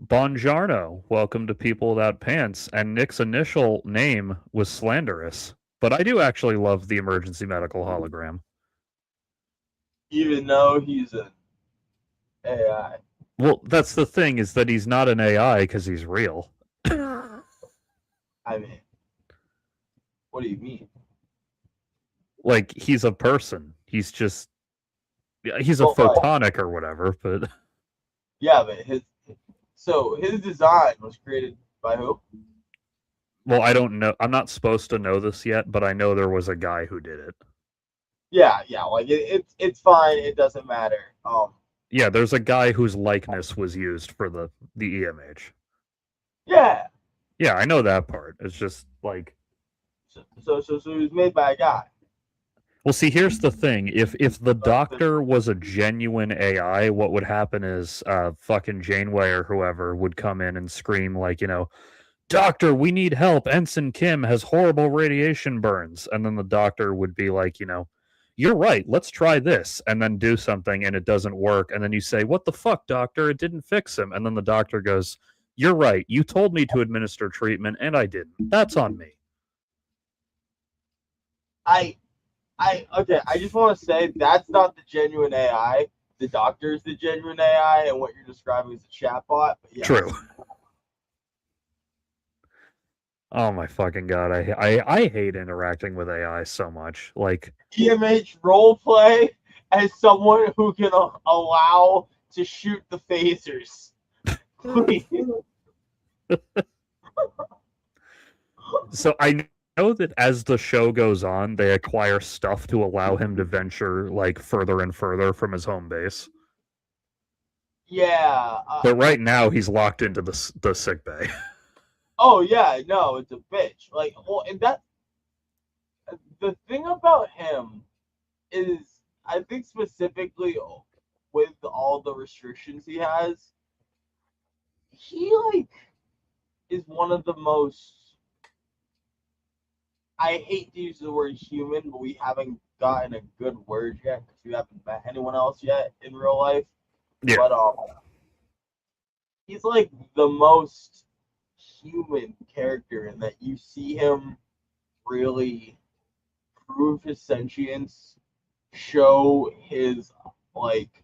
Bongiorno, welcome to People Without Pants, and Nick's initial name was slanderous, but I do actually love the emergency medical hologram. Even though he's an AI. Well, that's the thing, is that he's not an AI because he's real. I mean, what do you mean? Like, he's a person. He's a Well, like, photonic or whatever, but yeah, but his design was created by who? well, I don't know. I'm not supposed to know this yet, but I know there was a guy who did it. Yeah, like it's fine. It doesn't matter. Yeah, there's a guy whose likeness was used for the EMH. Yeah. Yeah, I know that part. It's just like, So it was made by a guy. well, see, here's the thing. If the doctor was a genuine AI, what would happen is fucking Janeway or whoever would come in and scream like, Doctor, we need help. Ensign Kim has horrible radiation burns. And then the doctor would be like, you're right. Let's try this. And then do something and it doesn't work. And then you say, what the fuck, doctor? It didn't fix him. And then the doctor goes, you're right. You told me to administer treatment and I didn't. That's on me. I okay. I just want to say that's not the genuine AI. The doctor is the genuine AI, and what you're describing is a chatbot. But yes. True. Oh my fucking god! I hate interacting with AI so much. Like, EMH roleplay as someone who can allow to shoot the phasers. Please. so I know that as the show goes on, they acquire stuff to allow him to venture like further and further from his home base. Yeah. But right now, he's locked into the sick bay. Oh yeah, no, it's a bitch. Like, well, and that the thing about him is, I think specifically with all the restrictions he has, he like is one of the most. I hate to use the word human, but we haven't gotten a good word yet because we haven't met anyone else yet in real life. Yeah. But he's like the most human character in that you see him really prove his sentience, show his like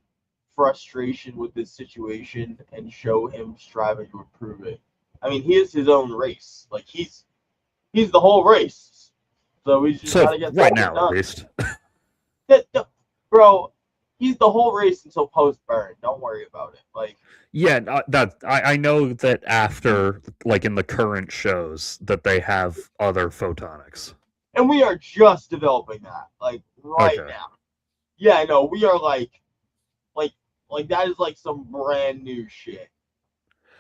frustration with this situation, and show him striving to improve it. I mean, he is his own race. Like he's the whole race. So we just So gotta get right something now, at done. least. Bro, he's the whole race until post burn. Don't worry about it. Like, Yeah, that I know that after, like in the current shows, that they have other photonics. and we are just developing that, like right Okay. now. Yeah, I know. We are like, like that is like some brand new shit.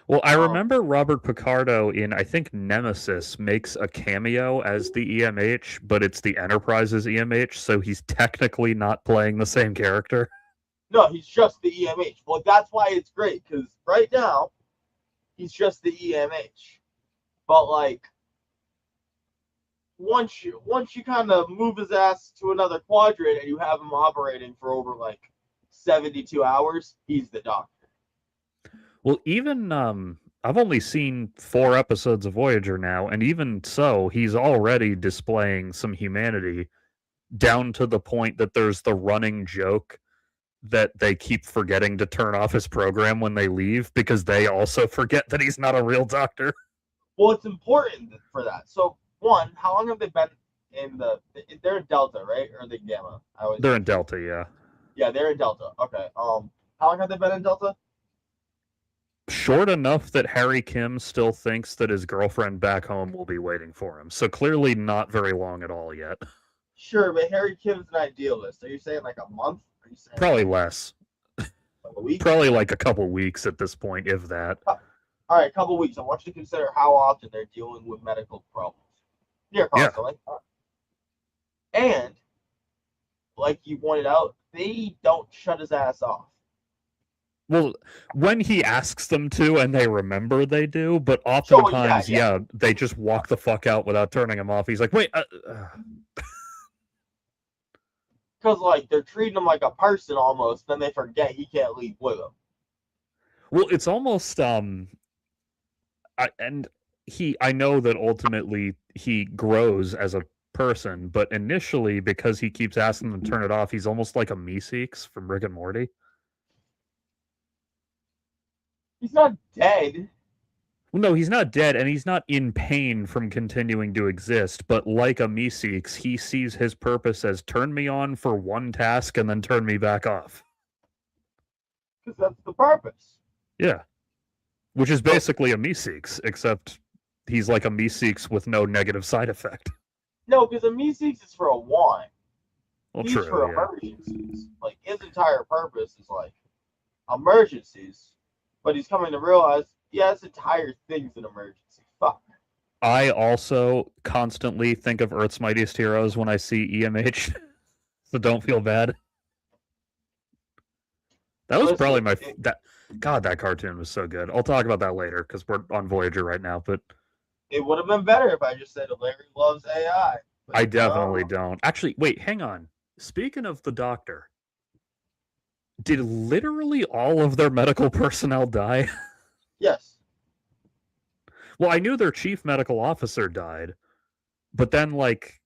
Well, I remember Robert Picardo in, I think, Nemesis makes a cameo as the EMH, but it's the Enterprise's EMH, so he's technically not playing the same character. No, he's just the EMH. Well, that's why it's great because right now he's just the EMH. But like once you kind of move his ass to another quadrant and you have him operating for over like 72 hours, he's the doctor. Well, even I've only seen 4 episodes of Voyager now, and even so, he's already displaying some humanity down to the point that there's the running joke that they keep forgetting to turn off his program when they leave because they also forget that he's not a real doctor. Well, it's important for that. So, one, how long have they been in the? They're in Delta, right, or the Gamma? I always. They're in Delta, yeah. Yeah, they're in Delta. Okay. How long have they been in Delta? Short enough that Harry Kim still thinks that his girlfriend back home will be waiting for him. So clearly not very long at all yet. Sure, but Harry Kim's an idealist. Are you saying like a month? Are you saying Probably like less. a week? Probably like a couple weeks at this point, if that. All right, a couple weeks. I want you to consider how often they're dealing with medical problems. Near Yeah. constantly. And like you pointed out, they don't shut his ass off. Well, when he asks them to and they remember, they do, but oftentimes, Yeah. they just walk the fuck out without turning him off. He's like, wait, Because like they're treating him like a person almost, then they forget he can't leave with them. Well, it's almost I know that ultimately he grows as a person, but initially because he keeps asking them to turn it off, he's almost like a Meeseeks from Rick and Morty. He's not dead. Well, no, he's not dead, and he's not in pain from continuing to exist. But like a Meeseeks, he sees his purpose as turn me on for one task and then turn me back off. Because that's the purpose. Yeah, which is basically a Meeseeks, except he's like a Meeseeks with no negative side effect. No, because a Meeseeks is for a want. Well, He's true, for yeah. emergencies. Like, his entire purpose is like emergencies. But he's coming to realize, yeah, his entire thing's an emergency. Fuck. I also constantly think of Earth's Mightiest Heroes when I see EMH, so don't feel bad. That was probably Listen, my God. That cartoon was so good. I'll talk about that later because we're on Voyager right now. But it would have been better if I just said Larry loves AI. But I definitely no. don't. Actually, wait, hang on. Speaking of the Doctor, did literally all of their medical personnel die? Yes. Well, I knew their chief medical officer died, but then like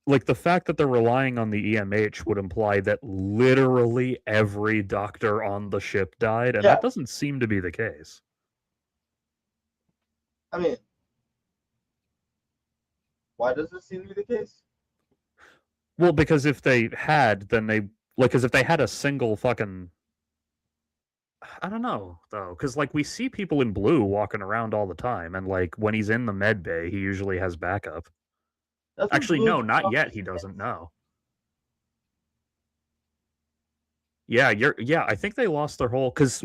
the fact that they're relying on the EMH would imply that literally every doctor on the ship died, and Yeah. that doesn't seem to be the case. I mean, why does this seem to be the case? Well, because if they had, then they like, because if they had a single fucking, I don't know though, because like we see people in blue walking around all the time, and like when he's in the med bay, he usually has backup. That's what Actually, Blue no, came not up yet. with. He doesn't know. Yeah, I think they lost their whole because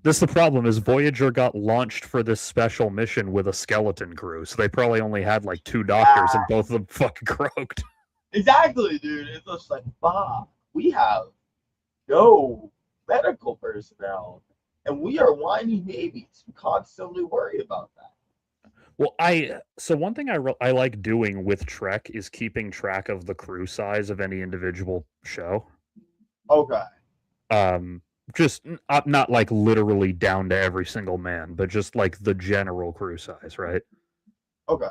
this the problem is Voyager got launched for this special mission with a skeleton crew, so they probably only had like two doctors, and Yeah, both of them fucking croaked. exactly, dude. It's just like, Bob, we have no medical personnel, and we are whiny babies. We constantly worry about that. Well, so one thing I like doing with Trek is keeping track of the crew size of any individual show. Okay. Um, just not like literally down to every single man, but just like the general crew size, right? Okay.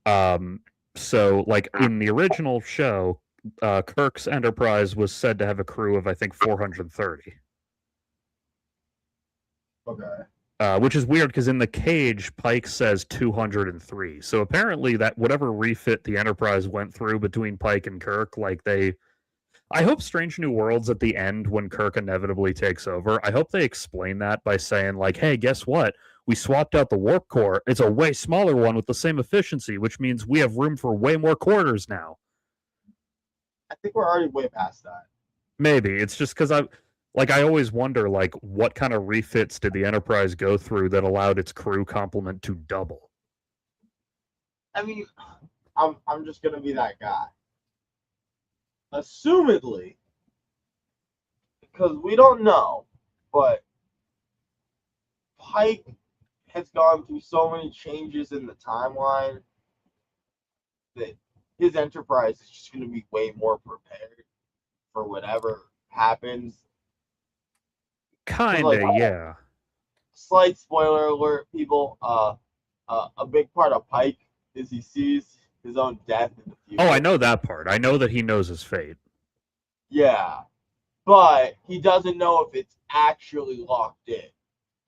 Um, so like in the original show, Kirk's Enterprise was said to have a crew of I think 430. Okay. Which is weird because in the cage, Pike says 203. So apparently, that whatever refit the Enterprise went through between Pike and Kirk, like they. I hope Strange New Worlds at the end, when Kirk inevitably takes over, I hope they explain that by saying, like, hey, guess what? We swapped out the warp core. It's a way smaller one with the same efficiency, which means we have room for way more quarters now. I think we're already way past that. Maybe. It's just because I always wonder, like, what kind of refits did the Enterprise go through that allowed its crew complement to double? I mean, I'm just gonna be that guy. Assumedly, because we don't know, but Pike has gone through so many changes in the timeline that his Enterprise is just going to be way more prepared for whatever happens. Kinda, Like, yeah. slight spoiler alert, people. A big part of Pike is he sees his own death in the future. Oh, I know that part. I know that he knows his fate. Yeah, but he doesn't know if it's actually locked in.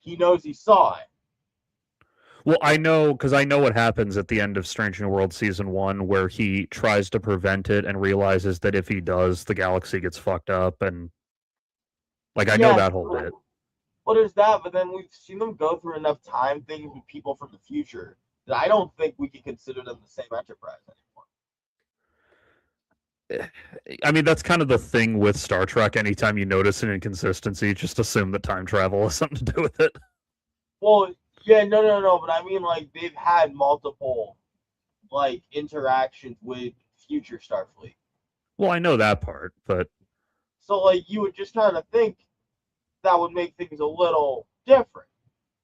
He knows he saw it. Well, I know because I know what happens at the end of Strange New World season 1, where he tries to prevent it and realizes that if he does, the galaxy gets fucked up, and like I know Yes, that whole bit. well, there's that, but then we've seen them go through enough time things with people from the future that I don't think we can consider them the same Enterprise anymore. I mean, that's kind of the thing with Star Trek. Anytime you notice an inconsistency, just assume that time travel has something to do with it. Well, yeah, no, but I mean, like, they've had multiple, like, interactions with future Starfleet. Well, I know that part, but So, like, you would just kind of think that would make things a little different.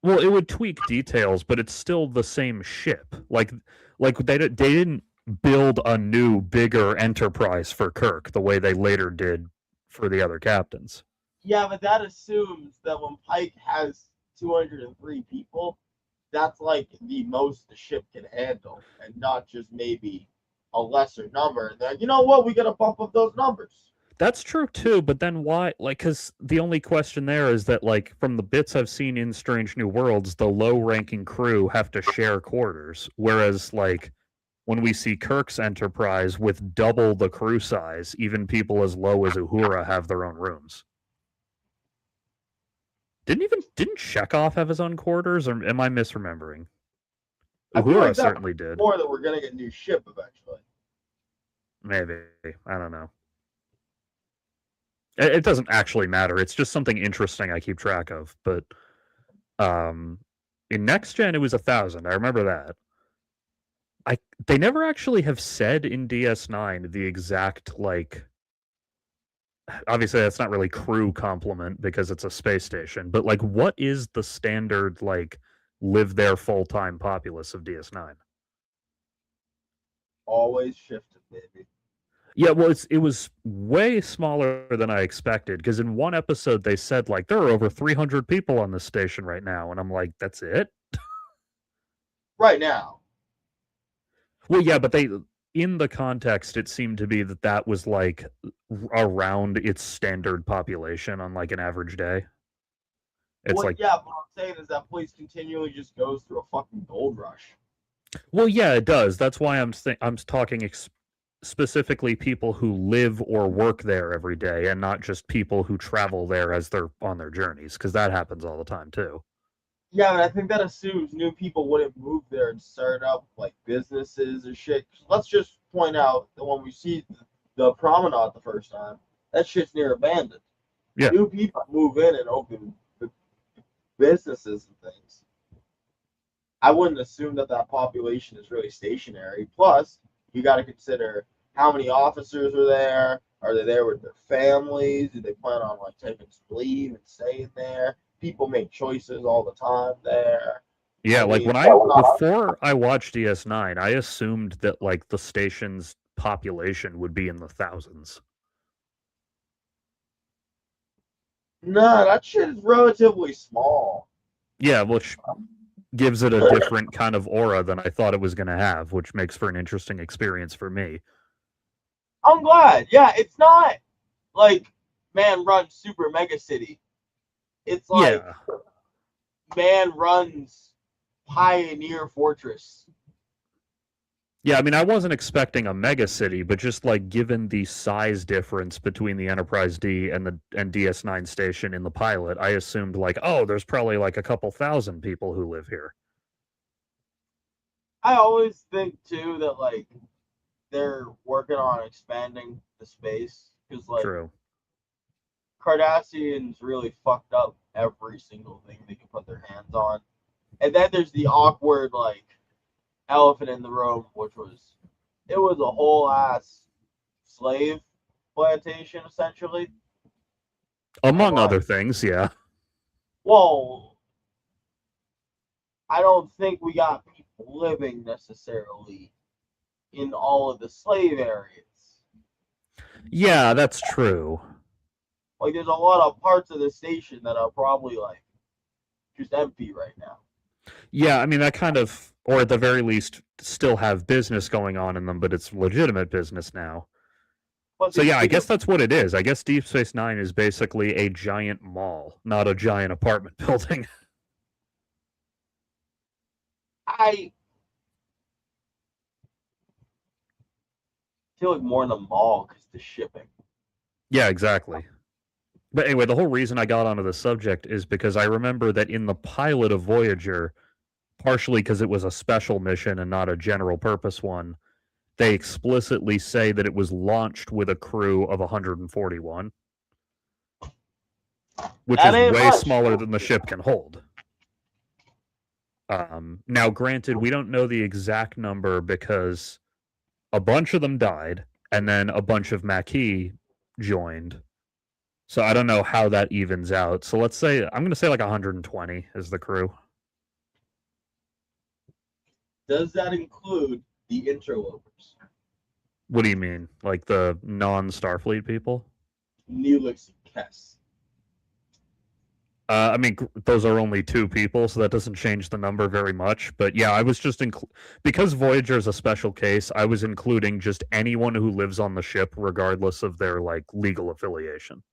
well, it would tweak details, but it's still the same ship. Like they didn't build a new, bigger Enterprise for Kirk the way they later did for the other captains. Yeah, but that assumes that when Pike has 203 people, that's like the most the ship can handle, and not just maybe a lesser number. And then, you know what? We got to bump up those numbers. That's true too, but then why? Like, because the only question there is that, like, from the bits I've seen in Strange New Worlds, the low-ranking crew have to share quarters, whereas, like, when we see Kirk's Enterprise with double the crew size, even people as low as Uhura have their own rooms. Didn't Chekhov have his own quarters, or am I misremembering? I feel Uhura like that certainly did. more that we're gonna get a new ship eventually. Maybe. I don't know. It doesn't actually matter. It's just something interesting I keep track of. But in Next Gen, it was 1,000. I remember that. They never actually have said in DS9 the exact, like. Obviously, that's not really crew complement because it's a space station. But, like, what is the standard, like, live there full time populace of DS9? Always shifted, baby. Yeah, well, it was way smaller than I expected because in one episode they said, like, there are over 300 people on this station right now, and I'm like, that's it? Right now. Well, yeah, but in the context, it seemed to be that was like around its standard population on like an average day. It's Well, like, yeah, but what I'm saying is that place continually just goes through a fucking gold rush. well, yeah, it does. That's why I'm talking specifically people who live or work there every day, and not just people who travel there as they're on their journeys, because that happens all the time too. Yeah, and I think that assumes new people wouldn't move there and start up like businesses or shit. Let's just point out that when we see the promenade the first time, that shit's near abandoned. Yeah. New people move in and open businesses and things. I wouldn't assume that that population is really stationary. Plus, you got to consider how many officers are there. Are they there with their families? Do they plan on like taking some leave and staying there? People make choices all the time there. Yeah, I like mean, before I watched DS9, I assumed that like the station's population would be in the thousands. no, that shit is relatively small. Yeah, which gives it a different kind of aura than I thought it was going to have, which makes for an interesting experience for me. I'm glad. Yeah, it's not like man runs super mega city. It's like Yeah. man runs pioneer fortress. Yeah, I mean, I wasn't expecting a mega city, but just like given the size difference between the Enterprise D and the DS9 station in the pilot, I assumed like, oh, there's probably like a couple thousand people who live here. I always think too that like they're working on expanding the space because like True. Cardassians really fucked up every single thing they can put their hands on. And then there's the awkward like elephant in the room, which was it was a whole ass slave plantation essentially. Among Like, other things, yeah. well, I don't think we got people living necessarily in all of the slave areas. Yeah, that's true. Like, there's a lot of parts of the station that are probably like just empty right now. Yeah, I mean, that kind of, or at the very least, still have business going on in them, but it's legitimate business now. But So, they yeah, I dig guess it. that's what it is. I guess Deep Space Nine is basically a giant mall, not a giant apartment building. I feel like more in the mall because the shipping. Yeah, exactly. But anyway, the whole reason I got onto the subject is because I remember that in the pilot of Voyager, partially because it was a special mission and not a general purpose one, they explicitly say that it was launched with a crew of 141, which That is ain't way much. smaller than the ship can hold. Now, granted, we don't know the exact number because a bunch of them died, and then a bunch of Maquis joined. So I don't know how that evens out. So let's say I'm going to say like 120 is the crew. Does that include the interlopers? What do you mean? Like the non-Starfleet people? Neelix and Kess. I mean, those are only 2 people, so that doesn't change the number very much. But yeah, I was just because Voyager is a special case. I was including just anyone who lives on the ship, regardless of their like legal affiliation.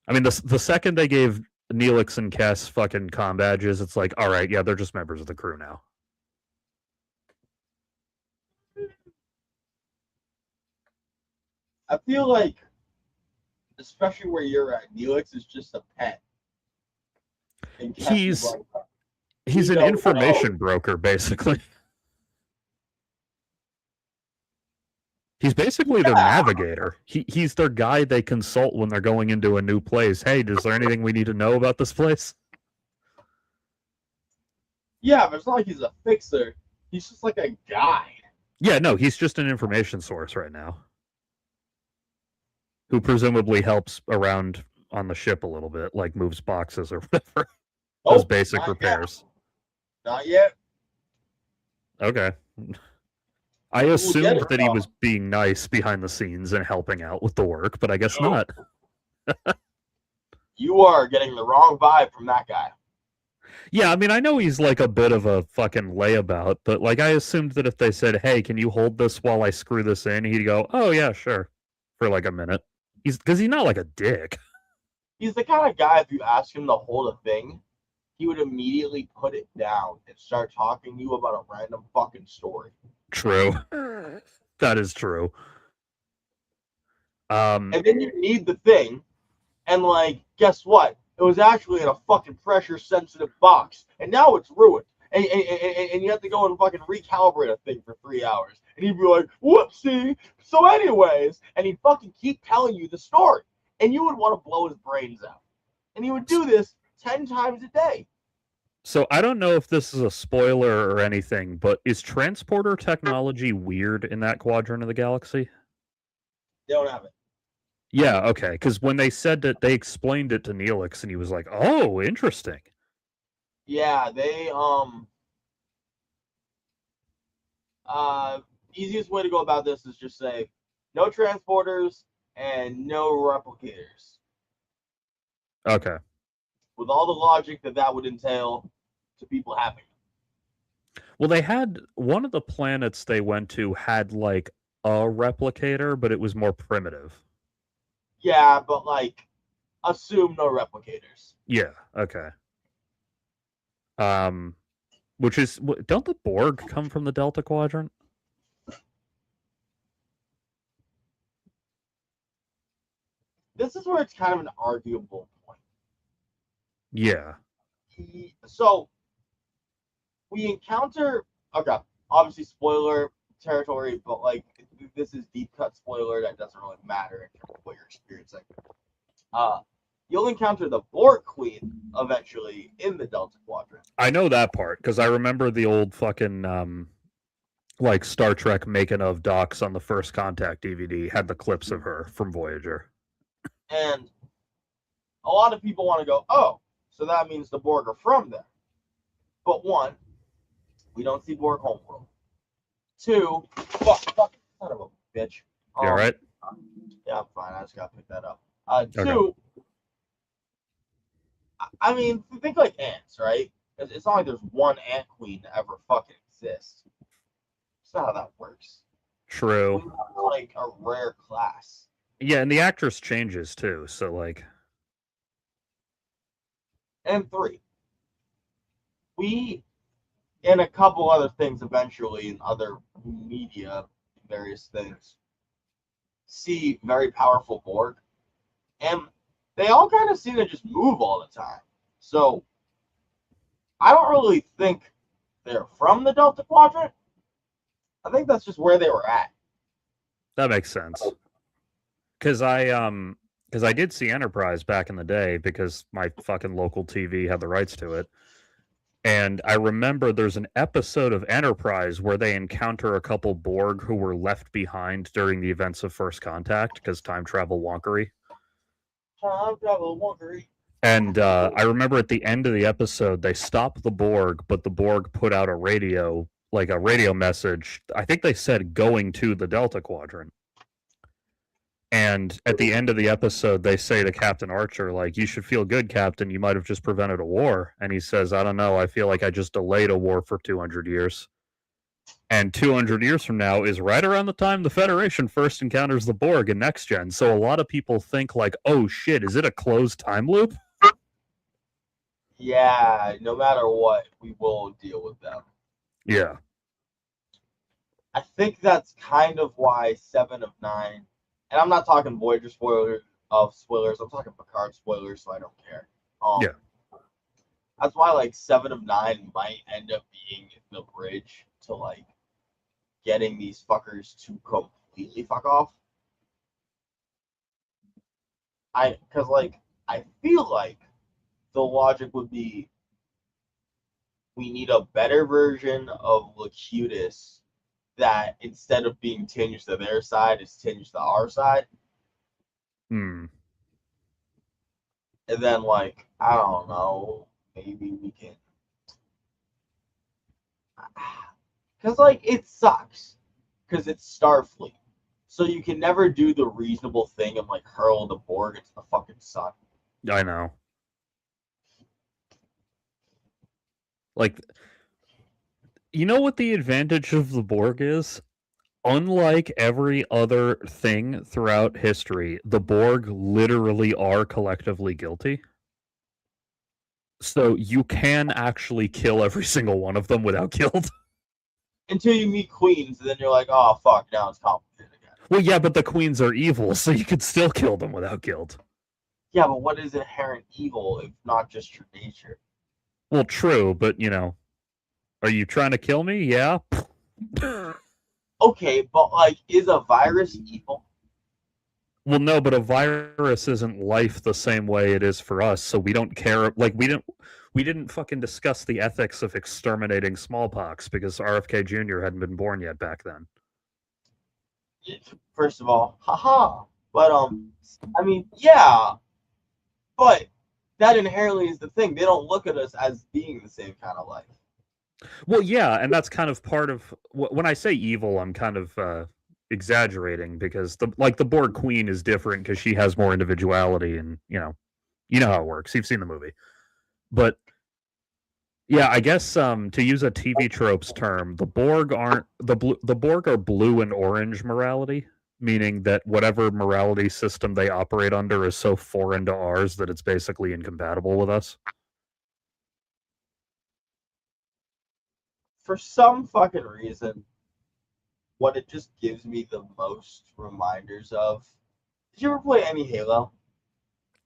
I mean, the second they gave Neelix and Kes fucking comm badges, it's like, all right, yeah, they're just members of the crew now. I feel like, especially where you're at, Neelix is just a pet. And Kes is like, He's an information broker, basically. He's basically their navigator. He's their guy they consult when they're going into a new place. Hey, is there anything we need to know about this place? Yeah, but it's not like he's a fixer. He's just like a guide. Yeah, no, he's just an information source right now. Who presumably helps around on the ship a little bit, like moves boxes or whatever. Those basic repairs. Not yet. Okay. I assumed that he was being nice behind the scenes and helping out with the work, but I guess not. You are getting the wrong vibe from that guy. Yeah, I mean, I know he's like a bit of a fucking layabout, but like I assumed that if they said, hey, can you hold this while I screw this in? He'd go, oh, yeah, sure. For like a minute. Because he's not like a dick. He's the kind of guy, if you ask him to hold a thing, he would immediately put it down and start talking to you about a random fucking story. True. That is true. And then you need the thing, and like, guess what? It was actually in a fucking pressure-sensitive box, and now it's ruined. And you have to go and fucking recalibrate a thing for 3 hours. And he'd be like, whoopsie. So anyways, and he'd fucking keep telling you the story. And you would want to blow his brains out. And he would do this 10 times a day. So I don't know if this is a spoiler or anything, but is transporter technology weird in that quadrant of the galaxy? They don't have it. Yeah, okay. Because when they said that, they explained it to Neelix, and he was like, oh, interesting. Yeah, they, easiest way to go about this is just say, no transporters and no replicators. Okay. With all the logic that would entail to people having. Well, they had one of the planets they went to had like a replicator, but it was more primitive. Yeah, but like, assume no replicators. Yeah. Okay. Which is, don't the Borg come from the Delta Quadrant? This is where it's kind of an arguable point. Yeah. So we encounter, okay, obviously spoiler territory, but like this is deep cut spoiler that doesn't really matter in terms of what you're experiencing. You'll encounter the Borg Queen eventually in the Delta Quadrant. I know that part because I remember the old fucking like Star Trek making of docs on the First Contact DVD had the clips of her from Voyager. And a lot of people want to go, oh, so that means the Borg are from there. But one, we don't see Borg homeworld. Two, fuck, son of a bitch. You all right? Yeah, I'm fine. I just gotta pick that up. Two, Okay. I mean, think like ants, right? It's not like there's one ant queen to ever fucking exist. That's not how that works. True. Like a rare class. Yeah, and the actress changes too, so like. And three, we, and a couple other things eventually in other media, various things, see very powerful Borg. And they all kind of seem to just move all the time. So I don't really think they're from the Delta Quadrant. I think that's just where they were at. That makes sense. Because I did see Enterprise back in the day because my fucking local TV had the rights to it. And I remember there's an episode of Enterprise where they encounter a couple Borg who were left behind during the events of First Contact because time travel wonkery. Time travel wonkery. And I remember at the end of the episode, they stopped the Borg, but the Borg put out a radio message. I think they said going to the Delta Quadrant. And at the end of the episode, they say to Captain Archer, like, you should feel good, Captain. You might have just prevented a war. And he says, I don't know. I feel like I just delayed a war for 200 years. And 200 years from now is right around the time the Federation first encounters the Borg in Next Gen. So a lot of people think, like, oh shit, is it a closed time loop? Yeah, no matter what, we will deal with them. Yeah. I think that's kind of why 7 of 9, and I'm not talking Voyager spoilers, I'm talking Picard spoilers, so I don't care. Yeah. That's why, like, 7 of 9 might end up being the bridge to, like, getting these fuckers to completely fuck off. Because, like, I feel like the logic would be we need a better version of Locutus that instead of being tinged to their side is tinged to our side. Hmm. And then, like, I don't know, maybe we can. Because, like, it sucks. Because it's Starfleet. So you can never do the reasonable thing and, like, hurl the Borg into the fucking sun. I know. Like, you know what the advantage of the Borg is? Unlike every other thing throughout history, the Borg literally are collectively guilty. So you can actually kill every single one of them without guilt. Until you meet Queens, and then you're like, oh, fuck, now it's complicated again. Well, yeah, but the Queens are evil, so you could still kill them without guilt. Yeah, but what is inherent evil if not just your nature? Well, true, but, you know, are you trying to kill me? Yeah. Okay, but, like, is a virus evil? Well, no, but a virus isn't life the same way it is for us, so we don't care. Like, we didn't fucking discuss the ethics of exterminating smallpox because RFK Jr. hadn't been born yet back then. First of all, haha. But I mean, yeah, but that inherently is the thing. They don't look at us as being the same kind of life. Well, yeah, and that's kind of part of when I say evil, I'm kind of exaggerating because the Borg Queen is different because she has more individuality, and you know how it works. You've seen the movie, but yeah, I guess to use a TV tropes term, the Borg aren't the Borg are blue and orange morality, meaning that whatever morality system they operate under is so foreign to ours that it's basically incompatible with us. For some fucking reason, what it just gives me the most reminders of. Did you ever play any Halo?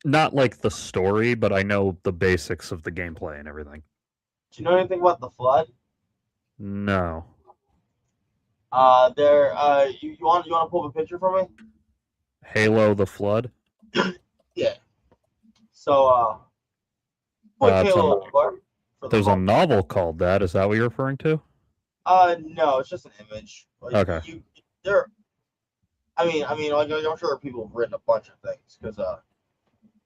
Not like the story, but I know the basics of the gameplay and everything. Do you know anything about the Flood? No. You want to pull up a picture for me? Halo the Flood? Yeah. So quick Halo alert for the there's a phone. novel called that. Is that what you're referring to? No, it's just an image. Like, Okay. Like, I'm sure people have written a bunch of things because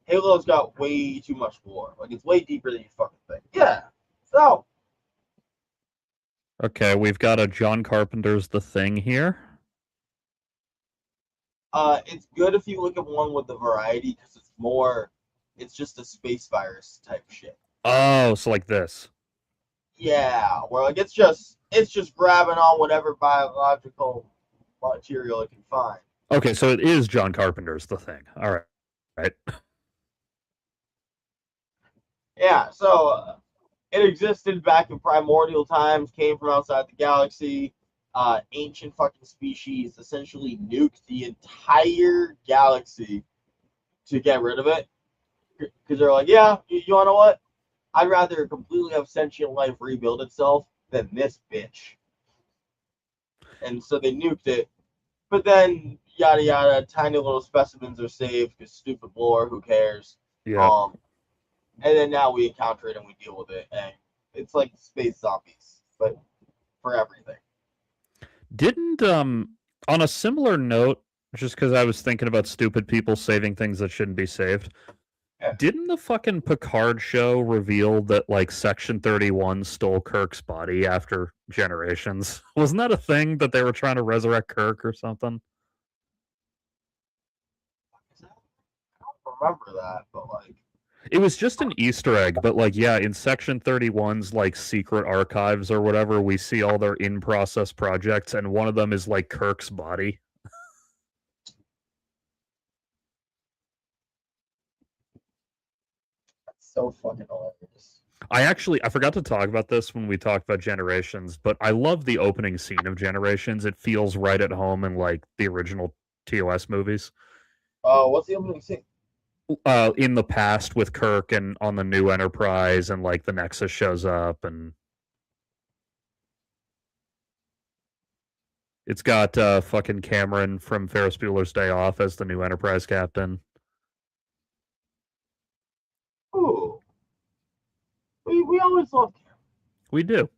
Halo's got way too much lore. Like, it's way deeper than you fucking think. Yeah. So. Okay, we've got a John Carpenter's The Thing here. It's good if you look at one with the variety because it's just a space virus type shit. Oh, so like this. Yeah, where like it's just grabbing on whatever biological material it can find. Okay, so it is John Carpenter's The Thing. All right. Right. Yeah, so it existed back in primordial times, came from outside the galaxy. Ancient fucking species essentially nuked the entire galaxy to get rid of it. Because they're like, yeah, you want to know what? I'd rather completely have sentient life rebuild itself than this bitch. And so they nuked it. But then, yada yada, tiny little specimens are saved because stupid lore, who cares? Yeah. And then now we encounter it and we deal with it. And it's like space zombies, but for everything. Didn't on a similar note, just because I was thinking about stupid people saving things that shouldn't be saved. Yeah. Didn't the fucking Picard show reveal that like Section 31 stole Kirk's body after generations? Wasn't that a thing that they were trying to resurrect Kirk or something? remember that, but like, It was just an Easter egg, but like, yeah, in Section 31's like secret archives or whatever, we see all their in-process projects, and one of them is like Kirk's body. that's so fucking hilarious. I forgot to talk about this when we talked about Generations, but I love the opening scene of Generations. It feels right at home in like the original TOS movies. What's the opening scene? In the past with Kirk and on the new Enterprise, and like the Nexus shows up, and it's got fucking Cameron from Ferris Bueller's Day Off as the new Enterprise captain. Ooh, we always love Cam. We do.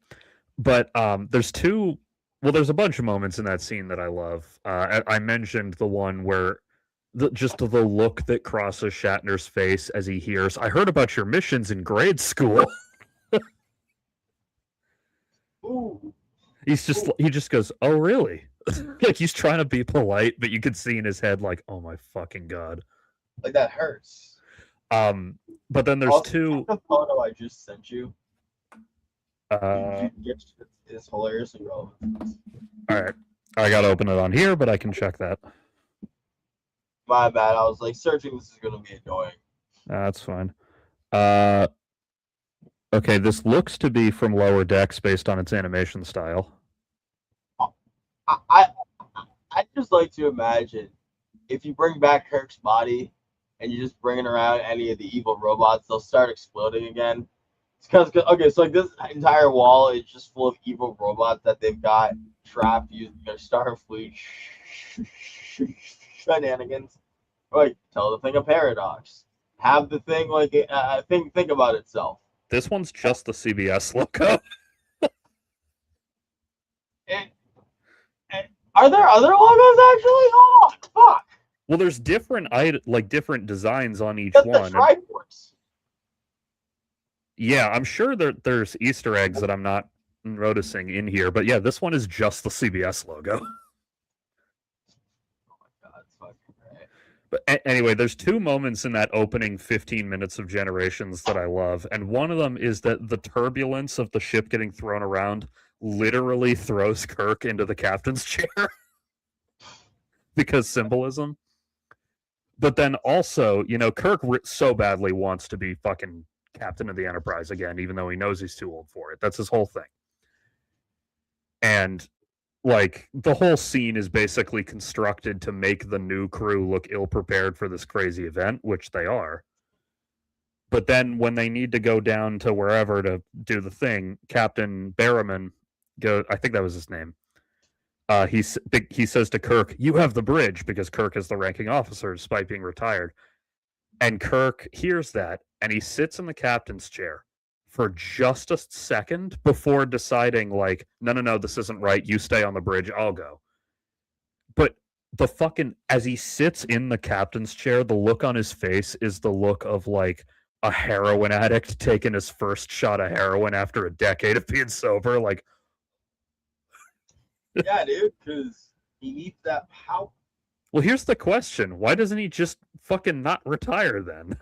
But there's two. Well, there's a bunch of moments in that scene that I love. I mentioned the one where just the look that crosses Shatner's face as he hears, "I heard about your missions in grade school." Ooh, He just goes, "Oh, really?" Like he's trying to be polite, but you can see in his head like, "Oh my fucking god." like that hurts. But then there's Also, two. the photo I just sent you. Uh, It's hilariously relevant. all right, I gotta open it on here, but I can check that. My bad. I was like searching. This is gonna be annoying. That's fine. Okay, this looks to be from Lower Decks based on its animation style. I I just like to imagine if you bring back Kirk's body and you just bring around any of the evil robots, they'll start exploding again. It's because okay, so like this entire wall is just full of evil robots that they've got trapped using their Starfleet shenanigans. Like tell the thing a paradox. Have the thing like think about itself. This one's just the CBS logo. And, and are there other logos actually? Hold on, fuck. Well, there's different different designs on each That's one. the Triforce. Yeah, I'm sure there's Easter eggs that I'm not noticing in here, but yeah, this one is just the CBS logo. Oh my god, it's fucking great. But anyway, there's two moments in that opening 15 minutes of Generations that I love, and one of them is that the turbulence of the ship getting thrown around literally throws Kirk into the captain's chair because symbolism. But then also, Kirk so badly wants to be fucking captain of the Enterprise again, even though he knows he's too old for it. That's his whole thing. And like the whole scene is basically constructed to make the new crew look ill prepared for this crazy event, which they are. But then when they need to go down to wherever to do the thing, Captain Barrowman I think that was his name. He says to Kirk, "You have the bridge," because Kirk is the ranking officer despite being retired. And Kirk hears that, and he sits in the captain's chair for just a second before deciding, like, no, this isn't right. You stay on the bridge. I'll go. But as he sits in the captain's chair, the look on his face is the look of, like, a heroin addict taking his first shot of heroin after a decade of being sober. Like, Yeah, dude, because he needs that power. well, here's the question. Why doesn't he just fucking not retire then?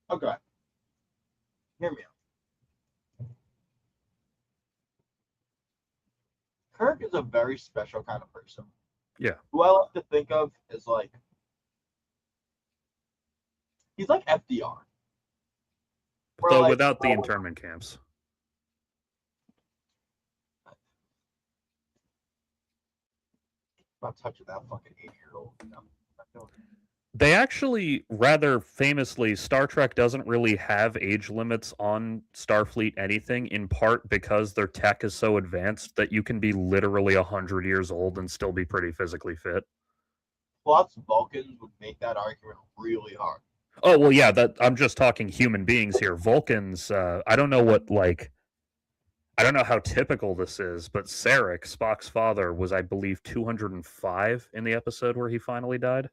Okay, hear me out. Kirk is a very special kind of person. Yeah. Who I like to think of as like he's like FDR. Though like, without the internment camps. I'm not touching that fucking 80-year-old. They actually, rather famously, Star Trek doesn't really have age limits on Starfleet anything, in part because their tech is so advanced that you can be literally 100 years old and still be pretty physically fit. Plus, Vulcans would make that argument really hard. Oh, well, yeah, I'm just talking human beings here. Vulcans, I don't know I don't know how typical this is, but Sarek, Spock's father, was, I believe, 205 in the episode where he finally died.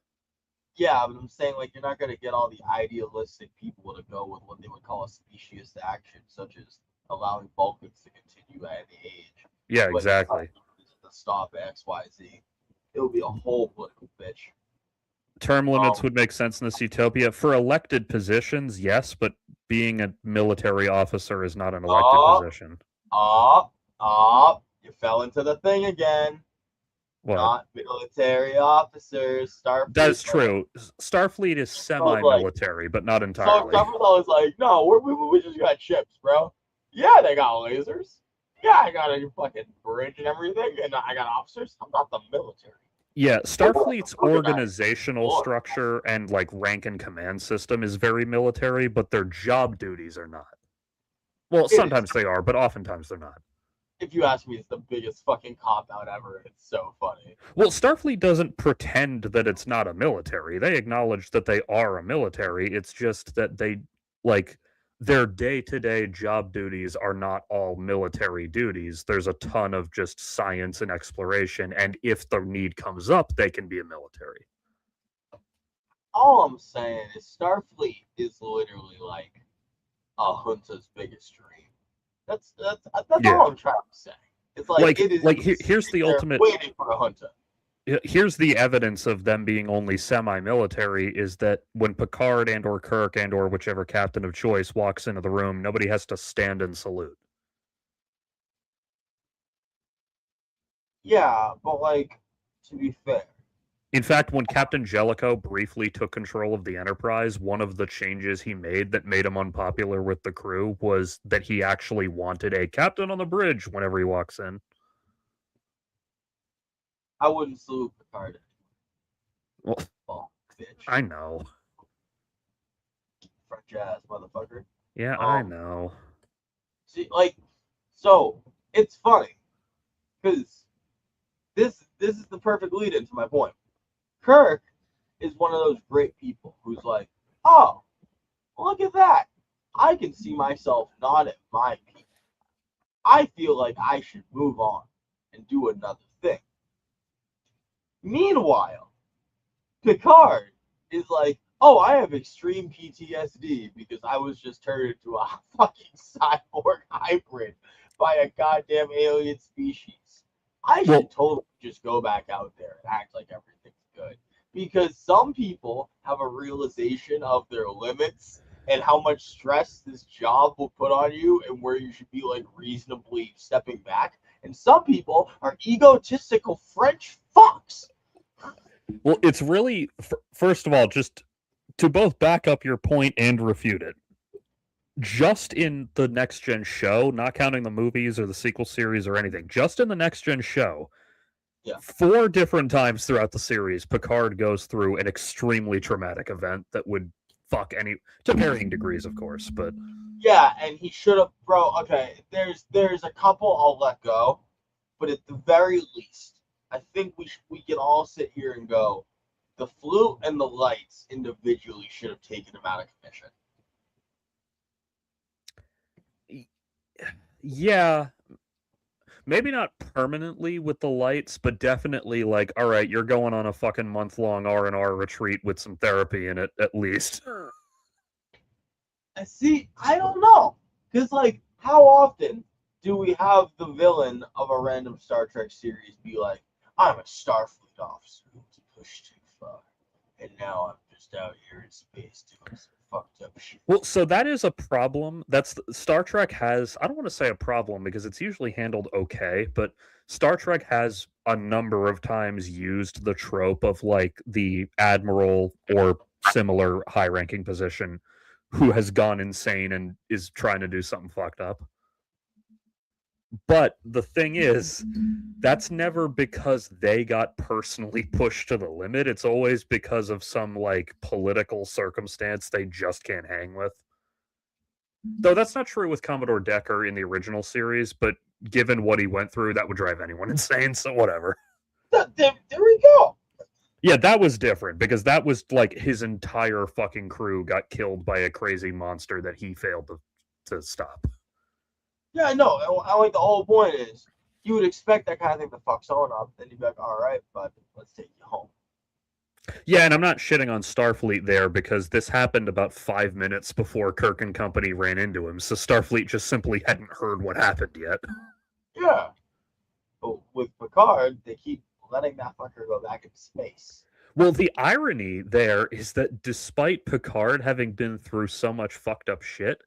Yeah, but I'm saying, like, you're not going to get all the idealistic people to go with what they would call a specious action, such as allowing Vulcans to continue at any age. Yeah, exactly. To stop XYZ. It would be a whole political bitch. Term limits Um, would make sense in this utopia. For elected positions, yes, but being a military officer is not an elected uh, position. you fell into the thing again. What? Not military officers, Starfleet. That's true. Starfleet is So like, semi-military, but not so entirely. Starfleet was like, no, we just got ships, bro. Yeah, they got lasers. Yeah, I got a fucking bridge and everything, and I got officers. I'm not the military. Yeah, Starfleet's Organized. organizational Look, structure and like rank and command system is very military, but their job duties are not. Well, it is. sometimes they are, but oftentimes they're not. If you ask me, it's the biggest fucking cop out ever. It's so funny. Well, Starfleet doesn't pretend that it's not a military. They acknowledge that they are a military. It's just that they like their day-to-day job duties are not all military duties. There's a ton of just science and exploration, and if the need comes up, they can be a military. All I'm saying is Starfleet is literally like a junta's biggest dream. That's Yeah. all I'm trying to say. It's like it is here's the ultimate waiting for a junta. Here's the evidence of them being only semi-military is that when Picard and or Kirk and or whichever captain of choice walks into the room, nobody has to stand and salute. Yeah, but like to be fair, In fact, when Captain Jellicoe briefly took control of the Enterprise, one of the changes he made that made him unpopular with the crew was that he actually wanted a captain on the bridge whenever he walks in. I wouldn't salute Picard. Well, bitch. I know. French ass motherfucker. Yeah, I know. See, like, so it's funny because this is the perfect lead into my point. Kirk is one of those great people who's like, oh, look at that. I can see myself not at my peak. I feel like I should move on and do another thing. Meanwhile, Picard is like, oh, I have extreme PTSD because I was just turned into a fucking cyborg hybrid by a goddamn alien species. I should totally just go back out there and act like everything's good. Because some people have a realization of their limits and how much stress this job will put on you and where you should be like reasonably stepping back. And some people are egotistical French fucks. Well, it's really, first of all, just to both back up your point and refute it. Just in the Next Gen show, not counting the movies or the sequel series or anything, just in the Next Gen show, 4 different times throughout the series, Picard goes through an extremely traumatic event that would fuck any, to varying degrees, of course, but yeah, and he should have, bro. Okay, there's a couple I'll let go, but at the very least, I think we can all sit here and go, the flute and the lights individually should have taken him out of commission. Yeah, maybe not permanently with the lights, but definitely like, all right, you're going on a fucking month-long R&R retreat with some therapy in it, at least. See, I don't know, because like, how often do we have the villain of a random Star Trek series be like, I'm a Starfleet officer who was pushed too far, and now I'm just out here in space doing some fucked up shit. Well, so that is a problem. That's Star Trek has, I don't want to say a problem because it's usually handled okay, but Star Trek has a number of times used the trope of like the admiral or similar high-ranking position who has gone insane and is trying to do something fucked up. But the thing is, that's never because they got personally pushed to the limit. It's always because of some like political circumstance they just can't hang with. Though that's not true with Commodore Decker in the original series, but given what he went through, that would drive anyone insane, so whatever. There we go. Yeah, that was different because that was like his entire fucking crew got killed by a crazy monster that he failed to stop. Yeah, no, I like the whole point is you would expect that kind of thing to fuck someone up, then you'd be like, all right, but let's take you home. Yeah, and I'm not shitting on Starfleet there because this happened about 5 minutes before Kirk and company ran into him, so Starfleet just simply hadn't heard what happened yet. Yeah. But with Picard, they keep letting that fucker go back into space. Well, the irony there is that despite Picard having been through so much fucked up shit,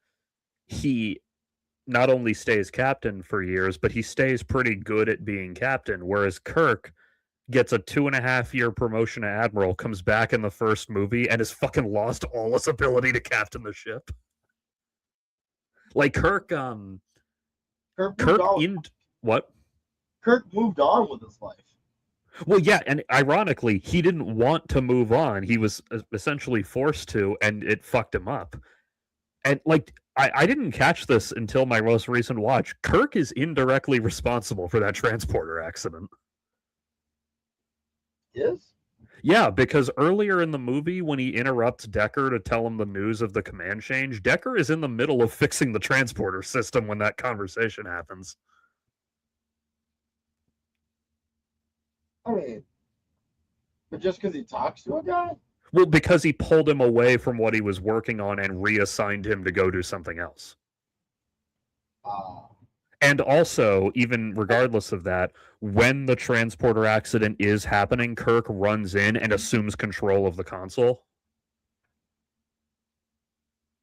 he not only stays captain for years, but he stays pretty good at being captain, whereas Kirk gets a 2.5 year promotion to admiral, comes back in the first movie, and has fucking lost all his ability to captain the ship. Like Kirk what? Kirk moved on with his life. Well, yeah, and ironically, he didn't want to move on. He was essentially forced to, and it fucked him up. And like, I didn't catch this until my most recent watch. Kirk is indirectly responsible for that transporter accident. Yes? Yeah, because earlier in the movie, when he interrupts Decker to tell him the news of the command change, Decker is in the middle of fixing the transporter system when that conversation happens. I mean, but just because he talks to a guy? Well, because he pulled him away from what he was working on and reassigned him to go do something else. And also, even regardless of that, when the transporter accident is happening, Kirk runs in and assumes control of the console.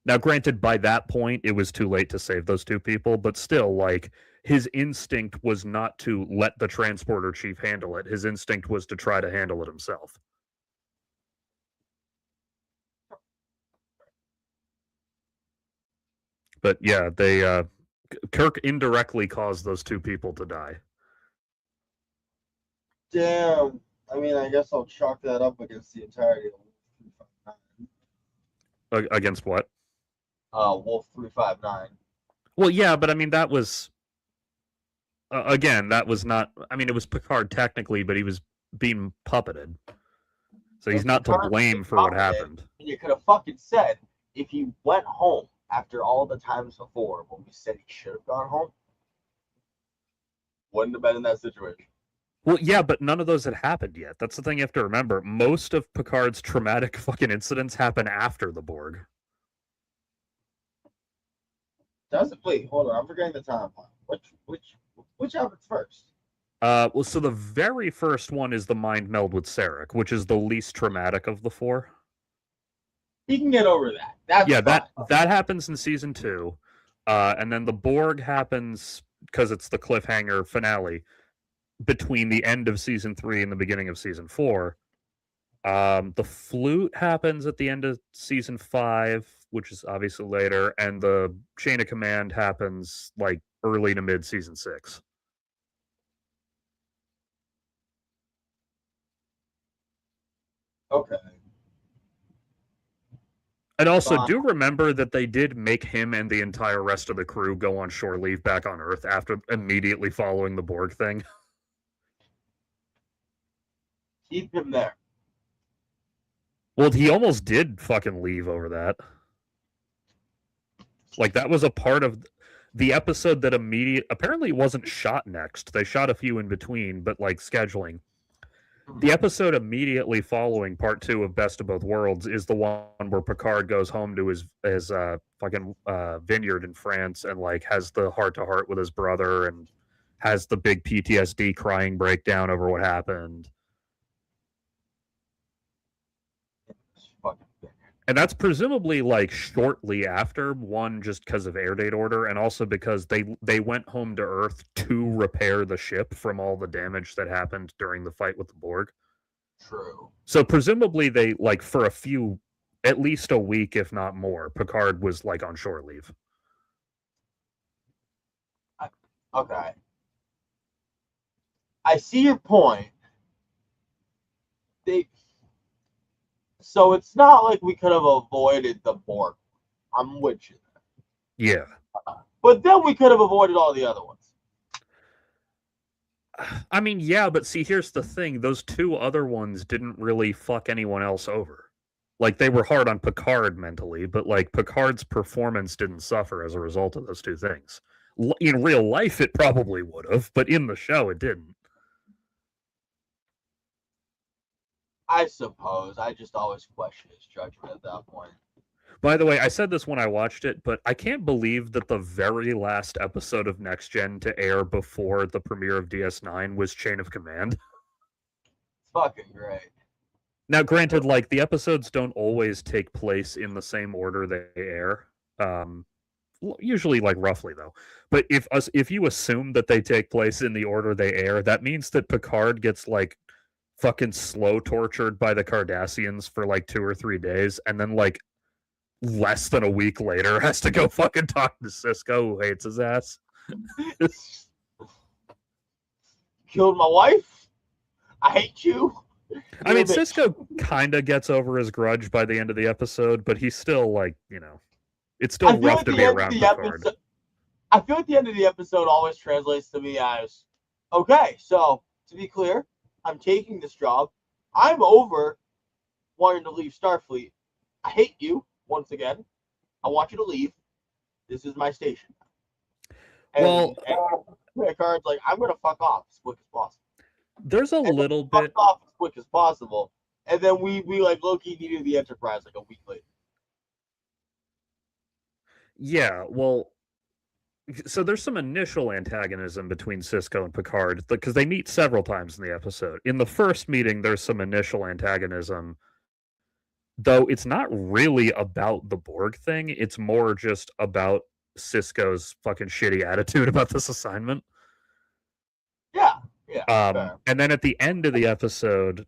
Now, granted, by that point, it was too late to save those two people, but still, like, his instinct was not to let the transporter chief handle it. His instinct was to try to handle it himself. But yeah, Kirk indirectly caused those two people to die. Damn. I mean, I guess I'll chalk that up against the entirety of Wolf 359. Against what? Wolf 359. Well, yeah, but I mean, that was... again, that was not... I mean, it was Picard technically, but he was being puppeted. So he's not to blame for what happened. And you could have fucking said, if he went home after all the times before when we said he should have gone home, wouldn't have been in that situation. Well, yeah, but none of those had happened yet. That's the thing you have to remember. Most of Picard's traumatic fucking incidents happen after the Borg. Does it? Wait, hold on. I'm forgetting the timeline. Which happens first? Well, so the very first one is the mind meld with Sarek, which is the least traumatic of the four. He can get over that. That happens in season 2, and then the Borg happens because it's the cliffhanger finale between the end of season 3 and the beginning of season 4. The flute happens at the end of season 5, which is obviously later, and the chain of command happens like early to mid season 6. Okay. And also, do remember that they did make him and the entire rest of the crew go on shore leave back on Earth after immediately following the Borg thing. Keep him there. Well, he almost did fucking leave over that. Like, that was a part of the episode that apparently wasn't shot next. They shot a few in between, but like scheduling. The episode immediately following part 2 of Best of Both Worlds is the one where Picard goes home to his fucking vineyard in France and like has the heart-to-heart with his brother and has the big PTSD crying breakdown over what happened. And that's presumably like shortly after, one, just because of air date order, and also because they went home to Earth to repair the ship from all the damage that happened during the fight with the Borg. True. So presumably they, like, for at least a week, if not more, Picard was like on shore leave. Okay. I see your point. So it's not like we could have avoided the Borg. I'm with you. Yeah. But then we could have avoided all the other ones. I mean, yeah, but see, here's the thing. Those 2 other ones didn't really fuck anyone else over. Like, they were hard on Picard mentally, but, like, Picard's performance didn't suffer as a result of those 2 things. In real life, it probably would have, but in the show, it didn't. I suppose. I just always question his judgment at that point. By the way, I said this when I watched it, but I can't believe that the very last episode of Next Gen to air before the premiere of DS9 was Chain of Command. fucking great. Now, granted, like the episodes don't always take place in the same order they air. Usually, like roughly though. But if you assume that they take place in the order they air, that means that Picard gets like fucking slow tortured by the Cardassians for like 2 or 3 days, and then like less than a week later has to go fucking talk to Cisco, who hates his ass. Killed my wife. I hate you. I mean, Cisco kind of gets over his grudge by the end of the episode, but he's still like, it's still rough to be around Picard. I feel like the end of the episode always translates to me as, okay, so to be clear, I'm taking this job. I'm over wanting to leave Starfleet. I hate you once again. I want you to leave. This is my station. And Picard's like, I'm gonna fuck off as quick as possible. There's a little bit off as quick as possible, and then we like low-key needed the Enterprise like a week later. Yeah, well, so there's some initial antagonism between Cisco and Picard because they meet several times in the episode. In the first meeting, there's some initial antagonism, though it's not really about the Borg thing. It's more just about Cisco's fucking shitty attitude about this assignment. Yeah. And then at the end of the episode,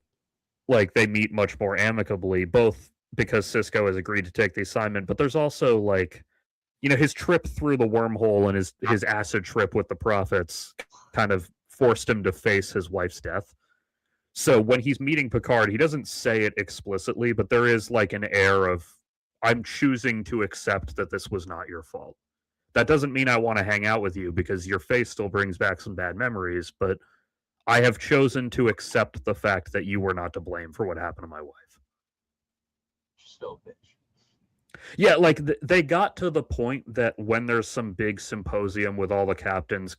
like they meet much more amicably, both because Cisco has agreed to take the assignment, but there's also like, his trip through the wormhole and his acid trip with the prophets kind of forced him to face his wife's death. So when he's meeting Picard, he doesn't say it explicitly, but there is like an air of, I'm choosing to accept that this was not your fault. That doesn't mean I want to hang out with you because your face still brings back some bad memories, but I have chosen to accept the fact that you were not to blame for what happened to my wife. Still a bitch. Yeah, like they got to the point that when there's some big symposium with all the captains,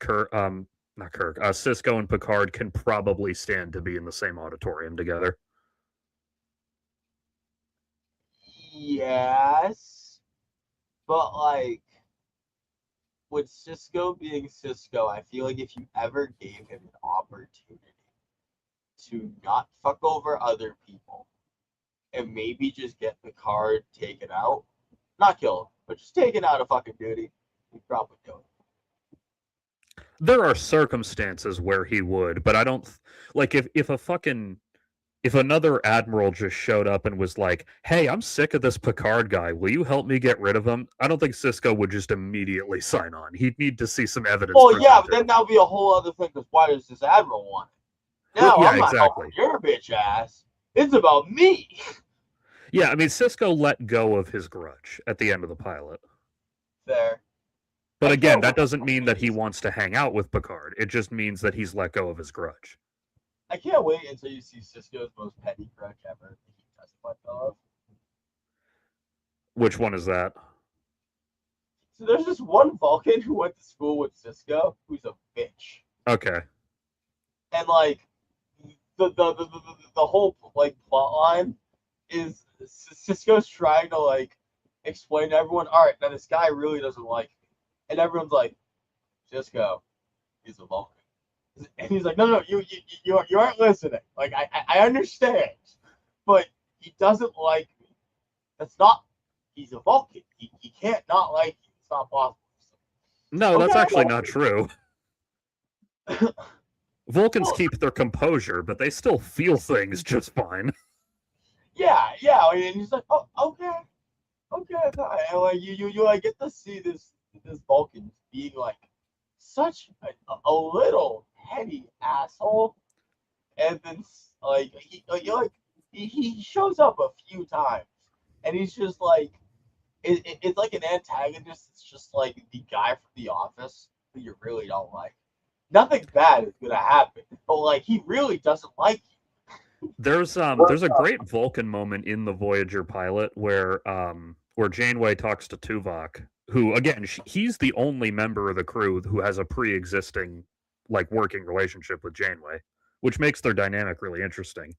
Cisco and Picard can probably stand to be in the same auditorium together. Yes, but like with Cisco being Cisco, I feel like if you ever gave him an opportunity to not fuck over other people and maybe just get Picard taken out, not kill him, but just taken out of fucking duty, he'd probably do it. There are circumstances where he would, but I don't like if another admiral just showed up and was like, "Hey, I'm sick of this Picard guy. Will you help me get rid of him?" I don't think Cisco would just immediately sign on. He'd need to see some evidence. Well, yeah, but then that'll be a whole other thing. Because why does this admiral want it? Now I'm not helping your bitch ass. It's about me. Yeah, I mean, Cisco let go of his grudge at the end of the pilot. Fair. But again, that doesn't mean that he wants to hang out with Picard. It just means that he's let go of his grudge. I can't wait until you see Cisco's most petty grudge ever that he testified of. Which one is that? So there's this one Vulcan who went to school with Cisco, who's a bitch. Okay. And like the whole like plot line is Cisco's trying to like explain to everyone, all right, now this guy really doesn't like me. And everyone's like, Cisco, he's a Vulcan. And he's like, no, you aren't listening. Like, I understand, but he doesn't like me. That's not, he's a Vulcan. He can't not like you. It's not possible. No, that's actually not true. Vulcans keep their composure, but they still feel things just fine. Yeah, and he's like, oh, okay, and like you like get to see this Vulcan being like such a little petty asshole, and then like he shows up a few times, and he's just like it's like an antagonist. It's just like the guy from The Office who you really don't like. Nothing bad is gonna happen, but like he really doesn't like you. There's a great Vulcan moment in the Voyager pilot where Janeway talks to Tuvok, who again he's the only member of the crew who has a pre-existing like working relationship with Janeway, which makes their dynamic really interesting.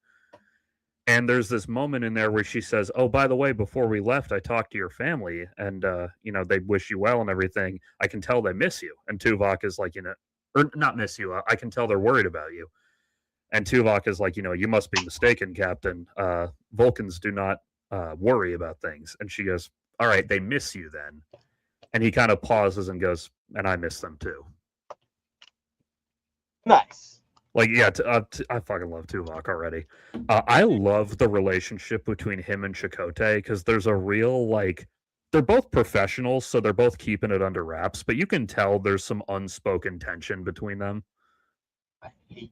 And there's this moment in there where she says, "Oh, by the way, before we left, I talked to your family, and they wish you well and everything. I can tell they miss you." And Tuvok is like, or not miss you. I can tell they're worried about you. And Tuvok is like, you must be mistaken, Captain. Vulcans do not worry about things. And she goes, all right, they miss you then. And he kind of pauses and goes, and I miss them too. Nice. Like, yeah, I fucking love Tuvok already. I love the relationship between him and Chakotay because there's a real, like, they're both professionals, so they're both keeping it under wraps, but you can tell there's some unspoken tension between them. I hate.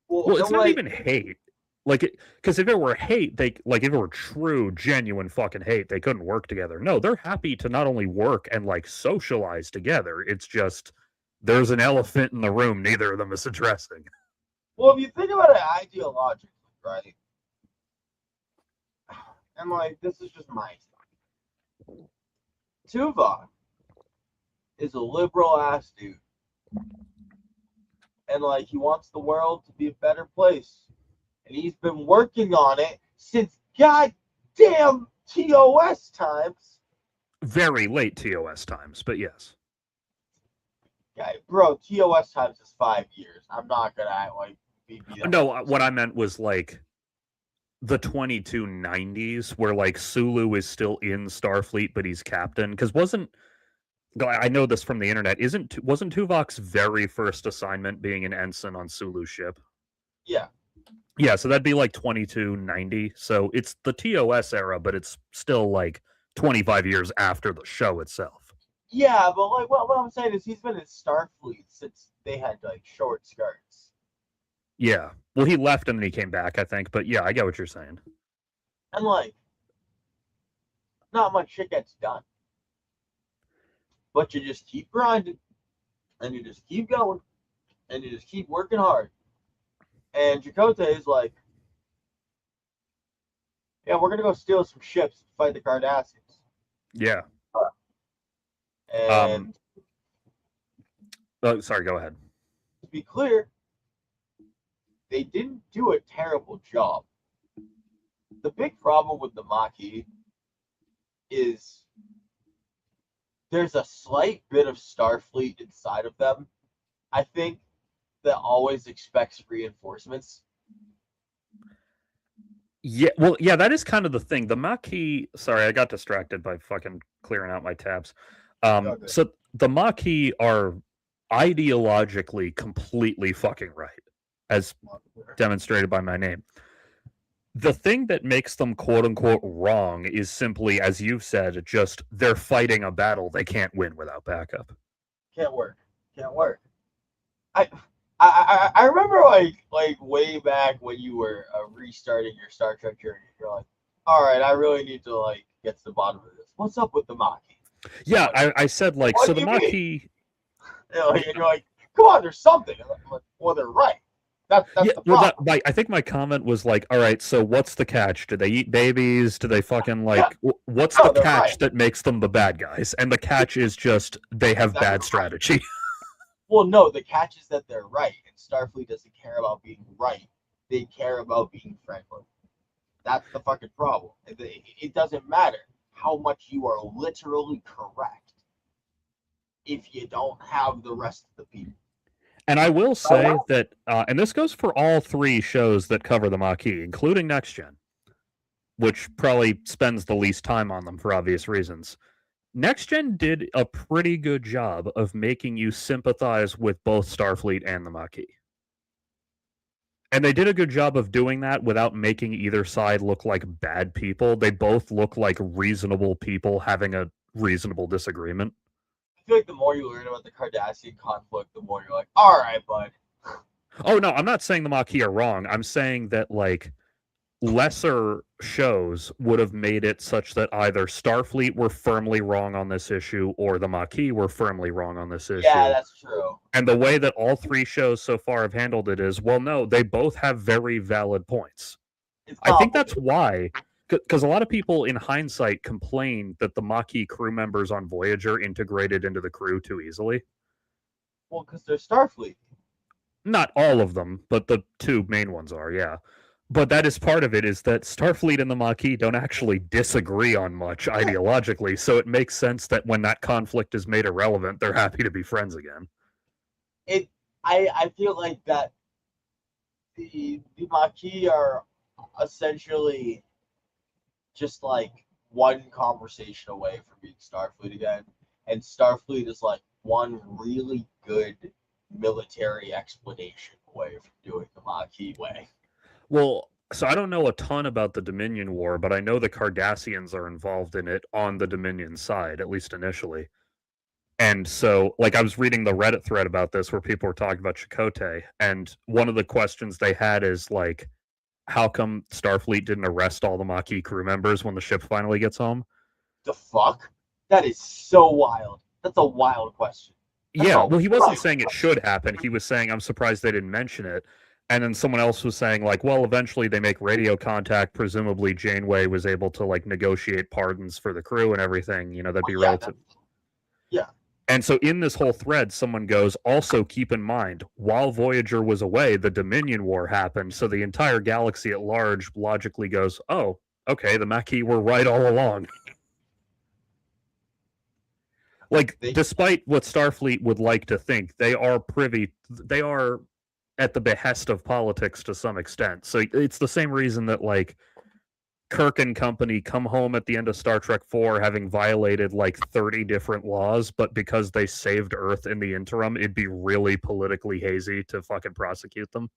Well, it's not even hate. Like, because if it were hate, if it were true, genuine fucking hate, they couldn't work together. No, they're happy to not only work and, like, socialize together. It's just there's an elephant in the room neither of them is addressing. Well, if you think about it ideologically, right? And, like, this is just my thing. Tuvok is a liberal-ass dude. And, like, he wants the world to be a better place. And he's been working on it since goddamn TOS times. Very late TOS times, but yes. Yeah, bro, TOS times is 5 years. I'm not gonna act like no. What I meant was like the 2290s, where like Sulu is still in Starfleet, but he's captain. Because I know this from the internet. Wasn't Tuvok's very first assignment being an ensign on Sulu's ship? Yeah. Yeah, so that'd be like 2290. So it's the TOS era, but it's still like 25 years after the show itself. Yeah, but like what I'm saying is he's been in Starfleet since they had like short skirts. Yeah. Well, he left and then he came back, I think. But yeah, I get what you're saying. And like, not much shit gets done. But you just keep grinding, and you just keep going, and you just keep working hard. And Chakotay is like, yeah, we're gonna go steal some ships to fight the Cardassians. Yeah. And oh, sorry, go ahead. To be clear, they didn't do a terrible job. The big problem with the Maquis is there's a slight bit of Starfleet inside of them, I think, that always expects reinforcements. Yeah, well, yeah, that is kind of the thing. The Maquis, sorry, I got distracted by fucking clearing out my tabs. So the Maquis are ideologically completely fucking right, as demonstrated by my name. The thing that makes them quote unquote wrong is simply, as you've said, just they're fighting a battle they can't win without backup. Can't work. I remember like way back when you were restarting your Star Trek journey. You're like, all right, I really need to like get to the bottom of this. What's up with the Maquis? Yeah, I said like, so the Maquis. And you're like, come on, there's something. Like, well, they're right. That's yeah, the problem. Well, I think my comment was like, all right, so what's the catch? Do they eat babies? Do they fucking like? Yeah. What's the catch that makes them the bad guys? And the catch is just they have bad strategy. Well, no, the catch is that they're right, and Starfleet doesn't care about being right. They care about being friendly. That's the fucking problem. It doesn't matter how much you are literally correct if you don't have the rest of the people. And I will say that, and this goes for all three shows that cover the Maquis, including Next Gen, which probably spends the least time on them for obvious reasons. Next Gen did a pretty good job of making you sympathize with both Starfleet and the Maquis. And they did a good job of doing that without making either side look like bad people. They both look like reasonable people having a reasonable disagreement. I feel like the more you learn about the Cardassian conflict, the more you're like, all right, bud. Oh, no, I'm not saying the Maquis are wrong. I'm saying that, like, lesser shows would have made it such that either Starfleet were firmly wrong on this issue or the Maquis were firmly wrong on this issue. Yeah, that's true. And the way that all three shows so far have handled it is, well, no, they both have very valid points. I think that's why, because a lot of people in hindsight complain that the Maquis crew members on Voyager integrated into the crew too easily. Well, because they're Starfleet. Not all of them, but the two main ones are, yeah. But that is part of it, is that Starfleet and the Maquis don't actually disagree on much ideologically, so it makes sense that when that conflict is made irrelevant, they're happy to be friends again. I feel like that the Maquis are essentially just like one conversation away from being Starfleet again, and Starfleet is like one really good military explanation away from doing the Maquis way. Well, so I don't know a ton about the Dominion War, but I know the Cardassians are involved in it on the Dominion side, at least initially. And so, like, I was reading the Reddit thread about this where people were talking about Chakotay, and one of the questions they had is, like, how come Starfleet didn't arrest all the Maquis crew members when the ship finally gets home? The fuck? That is so wild. That's a wild question. Yeah, well, he wasn't saying it should happen. He was saying, I'm surprised they didn't mention it. And then someone else was saying, like, well, eventually they make radio contact. Presumably Janeway was able to, like, negotiate pardons for the crew and everything. You know, that'd be relative. Yeah. And so in this whole thread, someone goes, also keep in mind, while Voyager was away, the Dominion War happened. So the entire galaxy at large logically goes, oh, okay, the Maquis were right all along. Like, despite what Starfleet would like to think, they are at the behest of politics to some extent. So it's the same reason that, like, Kirk and company come home at the end of Star Trek 4 having violated like 30 different laws, but because they saved Earth in the interim, it'd be really politically hazy to fucking prosecute them.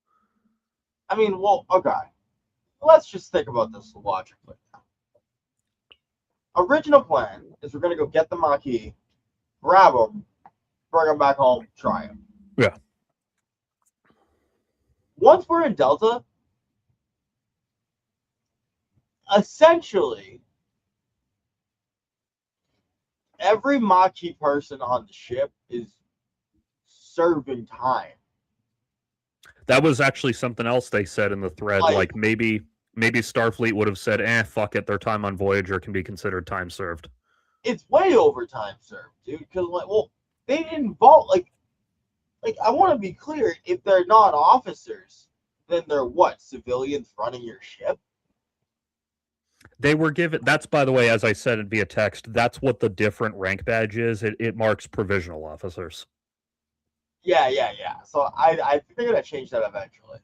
I mean, well, okay. Let's just think about this logically. Original plan is we're going to go get the Maquis, grab them, bring them back home, try them. Yeah. Once we're in Delta, essentially, every Maquis person on the ship is serving time. That was actually something else they said in the thread. Like maybe Starfleet would have said, fuck it, their time on Voyager can be considered time served. It's way over time served, dude. Because, like, well, they didn't vote. Like, I want to be clear. If they're not officers, then they're what? Civilians running your ship? They were given, that's, by the way, as I said via text, that's what the different rank badge is. It marks provisional officers. Yeah. So I think they're going to change that eventually.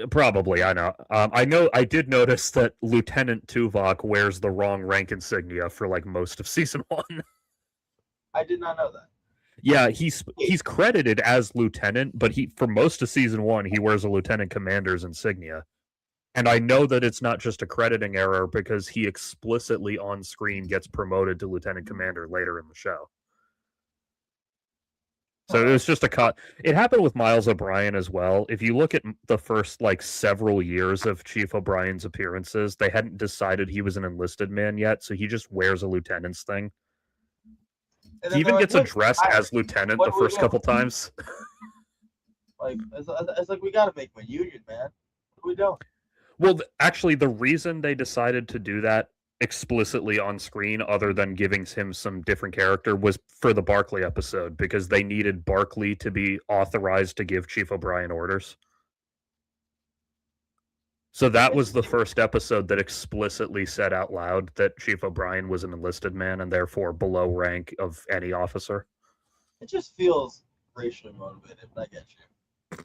Probably, I know. I did notice that Lieutenant Tuvok wears the wrong rank insignia for like most of season 1. I did not know that. Yeah, he's credited as lieutenant, but for most of season 1, he wears a lieutenant commander's insignia. And I know that it's not just a crediting error because he explicitly on screen gets promoted to lieutenant commander later in the show. So it was just a cut. It happened with Miles O'Brien as well. If you look at the first like several years of Chief O'Brien's appearances, they hadn't decided he was an enlisted man yet, so he just wears a lieutenant's thing. He even gets addressed as lieutenant the first couple times. Like, it's like, we got to make him a union, man. What are we doing? Well, actually, the reason they decided to do that explicitly on screen, other than giving him some different character, was for the Barclay episode, because they needed Barclay to be authorized to give Chief O'Brien orders. So that was the first episode that explicitly said out loud that Chief O'Brien was an enlisted man and therefore below rank of any officer. It just feels racially motivated, but I get you.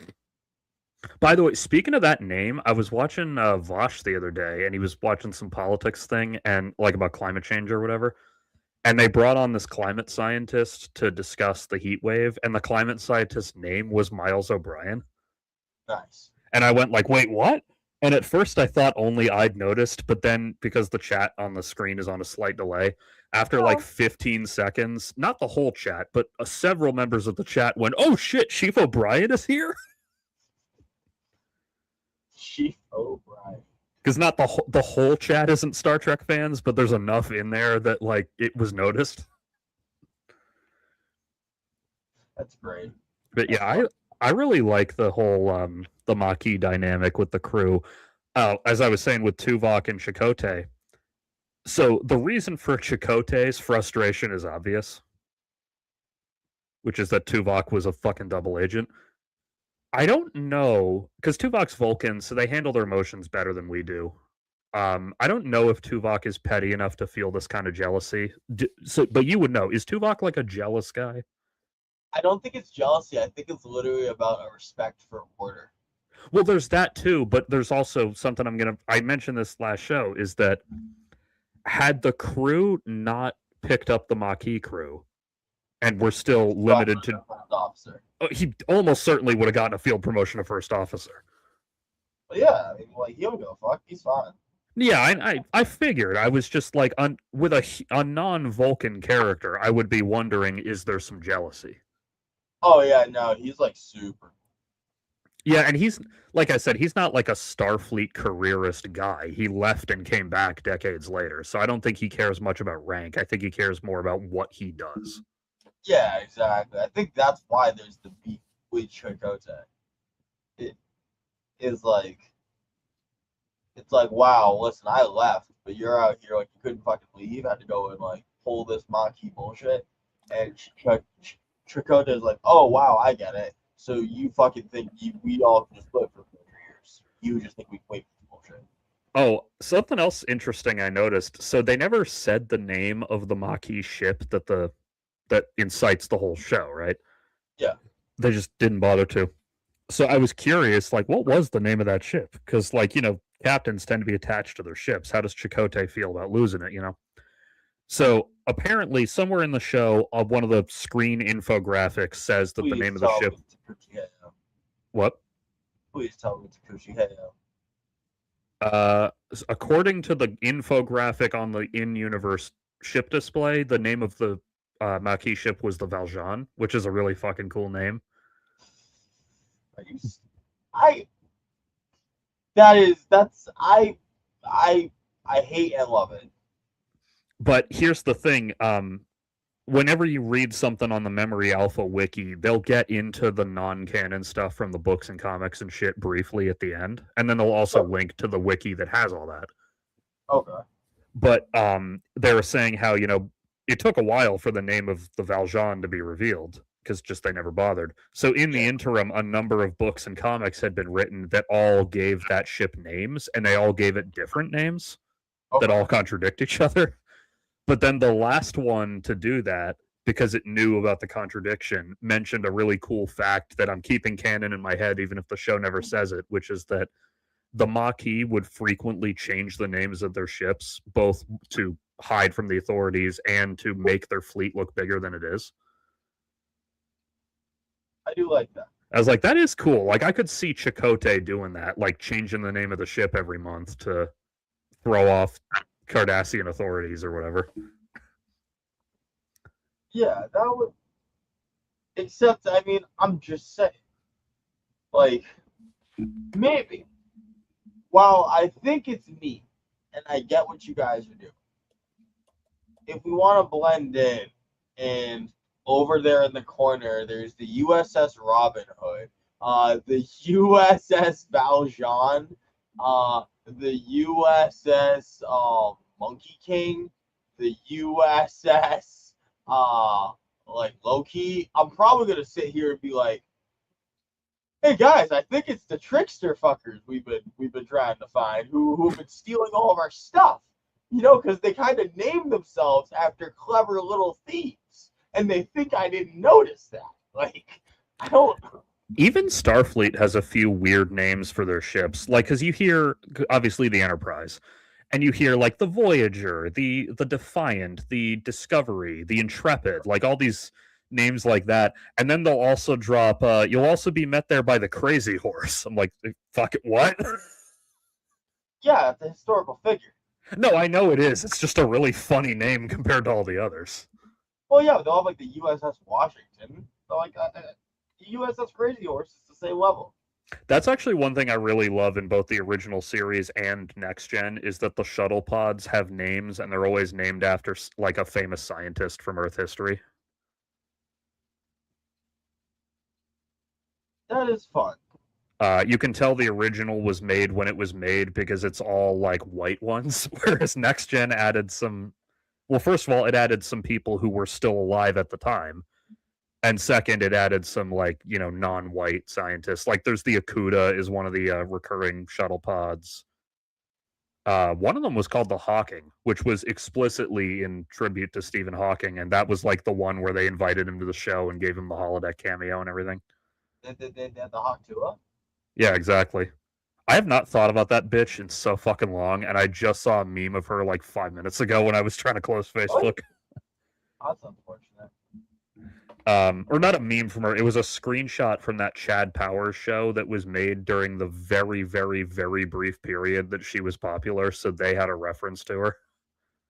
By the way, speaking of that name, I was watching Vosh the other day, and he was watching some politics thing and like about climate change or whatever. And they brought on this climate scientist to discuss the heat wave, and the climate scientist's name was Miles O'Brien. Nice. And I went like, wait, what? And at first I thought only I'd noticed, but then because the chat on the screen is on a slight delay, after like 15 seconds, not the whole chat, but several members of the chat went, oh shit, Chief O'Brien is here? Chief O'Brien. Because not the whole chat isn't Star Trek fans, but there's enough in there that like it was noticed. That's great. But yeah, I really like the whole the Maquis dynamic with the crew. As I was saying with Tuvok and Chakotay. So the reason for Chakotay's frustration is obvious, which is that Tuvok was a fucking double agent. I don't know, because Tuvok's Vulcan, so they handle their emotions better than we do. I don't know if Tuvok is petty enough to feel this kind of jealousy. But you would know. Is Tuvok like a jealous guy? I don't think it's jealousy. I think it's literally about a respect for order. Well, there's that too, but there's also something I mentioned this last show is that had the crew not picked up the Maquis crew and were still limited to, First officer. he almost certainly would have gotten a field promotion to first officer. But yeah, I mean, like he don't give a fuck. He's fine. Yeah, I figured. I was just like, with a non-Vulcan character, I would be wondering, is there some jealousy? Oh yeah, no, he's like super. Yeah, and he's, like I said, he's not like a Starfleet careerist guy. He left and came back decades later, so I don't think he cares much about rank. I think he cares more about what he does. Yeah, exactly. I think that's why there's the beef with Chakotay. It is like it's like, wow, listen, I left, but you're out here like you couldn't fucking leave. I had to go and like pull this Maquis bullshit. And Chakotay is like, oh wow, I get it. So you fucking think we all can just live for 4 years? You just think we can wait for this bullshit? Oh, something else interesting I noticed. So they never said the name of the Maquis ship that incites the whole show, right? Yeah. They just didn't bother to. So I was curious, like, what was the name of that ship? Because, like, captains tend to be attached to their ships. How does Chakotay feel about losing it? So apparently, somewhere in the show, one of the screen infographics says that the name of the ship. What? Please tell me it's Kushiheo. According to the infographic on the in-universe ship display, the name of the Maquis ship was the Valjean, which is a really fucking cool name. I hate and love it. But here's the thing, whenever you read something on the Memory Alpha wiki, they'll get into the non-canon stuff from the books and comics and shit briefly at the end, and then they'll also link to the wiki that has all that. Okay. But they were saying how, it took a while for the name of the Valjean to be revealed, because just they never bothered. So in the interim, a number of books and comics had been written that all gave that ship names, and they all gave it different names that all contradict each other. But then the last one to do that, because it knew about the contradiction, mentioned a really cool fact that I'm keeping canon in my head, even if the show never says it, which is that the Maquis would frequently change the names of their ships, both to hide from the authorities and to make their fleet look bigger than it is. I do like that. I was like, that is cool. Like, I could see Chakotay doing that, like changing the name of the ship every month to throw off Cardassian authorities or whatever. Yeah, that would. Except, I mean, I'm just saying. Like, maybe. While I think it's neat, and I get what you guys are doing, if we want to blend in, and over there in the corner, there's the USS Robin Hood, the USS Valjean, the USS Monkey King, the USS like Loki. I'm probably gonna sit here and be like, "Hey guys, I think it's the trickster fuckers we've been trying to find who've been stealing all of our stuff." Because they kind of name themselves after clever little thieves, and they think I didn't notice that. Like, I don't. Even Starfleet has a few weird names for their ships, like because you hear obviously the Enterprise, and you hear like the Voyager, the Defiant, the Discovery, the Intrepid, like all these names like that, and then they'll also drop. You'll also be met there by the Crazy Horse. I'm like, fuck it, what? Yeah, it's a historical figure. No, I know it is. It's just a really funny name compared to all the others. Well, yeah, they'll have like the USS Washington. They're like the USS Crazy Horse is the same level. That's actually one thing I really love in both the original series and Next Gen is that the shuttle pods have names and they're always named after like a famous scientist from Earth history. That is fun. You can tell the original was made when it was made because it's all like white ones, whereas Next Gen added some. Well, first of all, it added some people who were still alive at the time, and second, it added some like non-white scientists. Like there's the Akuda is one of the recurring shuttle pods. One of them was called the Hawking, which was explicitly in tribute to Stephen Hawking, and that was like the one where they invited him to the show and gave him the holodeck cameo and everything. They had the Hawk Tua. Yeah, exactly. I have not thought about that bitch in so fucking long, and I just saw a meme of her like 5 minutes ago when I was trying to close What? Facebook. That's unfortunate. Or not a meme from her. It was a screenshot from that Chad Powers show that was made during the very, very, very brief period that she was popular, so they had a reference to her.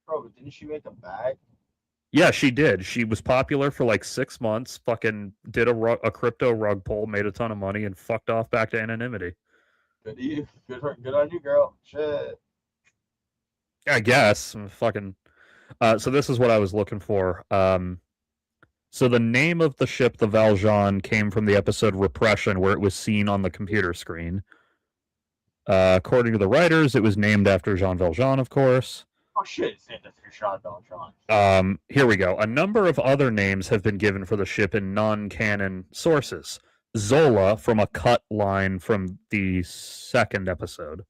Bro, but didn't she make a bag? Yeah, she did. She was popular for like 6 months, fucking did a crypto rug pull, made a ton of money, and fucked off back to anonymity. Good to you. Good on you, girl. Shit. I guess. Fucking. So this is what I was looking for. So the name of the ship, the Valjean, came from the episode Repression, where it was seen on the computer screen. According to the writers, it was named after Jean Valjean, of course. Oh shit, it's named after Sean Beltran. Here we go. A number of other names have been given for the ship in non-canon sources. Zola from a cut line from the second episode.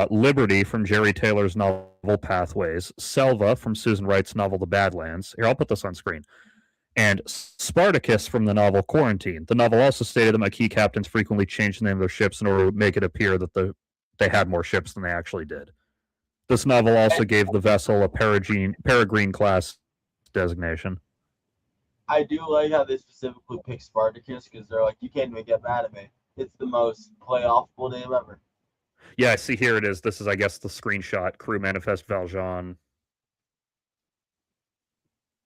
Liberty from Jerry Taylor's novel Pathways. Selva from Susan Wright's novel The Badlands. Here, I'll put this on screen. And Spartacus from the novel Quarantine. The novel also stated that Maquis captains frequently changed the name of their ships in order to make it appear that they had more ships than they actually did. This novel also gave the vessel a Peregrine class designation. I do like how they specifically picked Spartacus because they're like, you can't even get mad at me. It's the most playoffable name ever. Yeah, I see here it is. This is, I guess, the screenshot. Crew Manifest Valjean.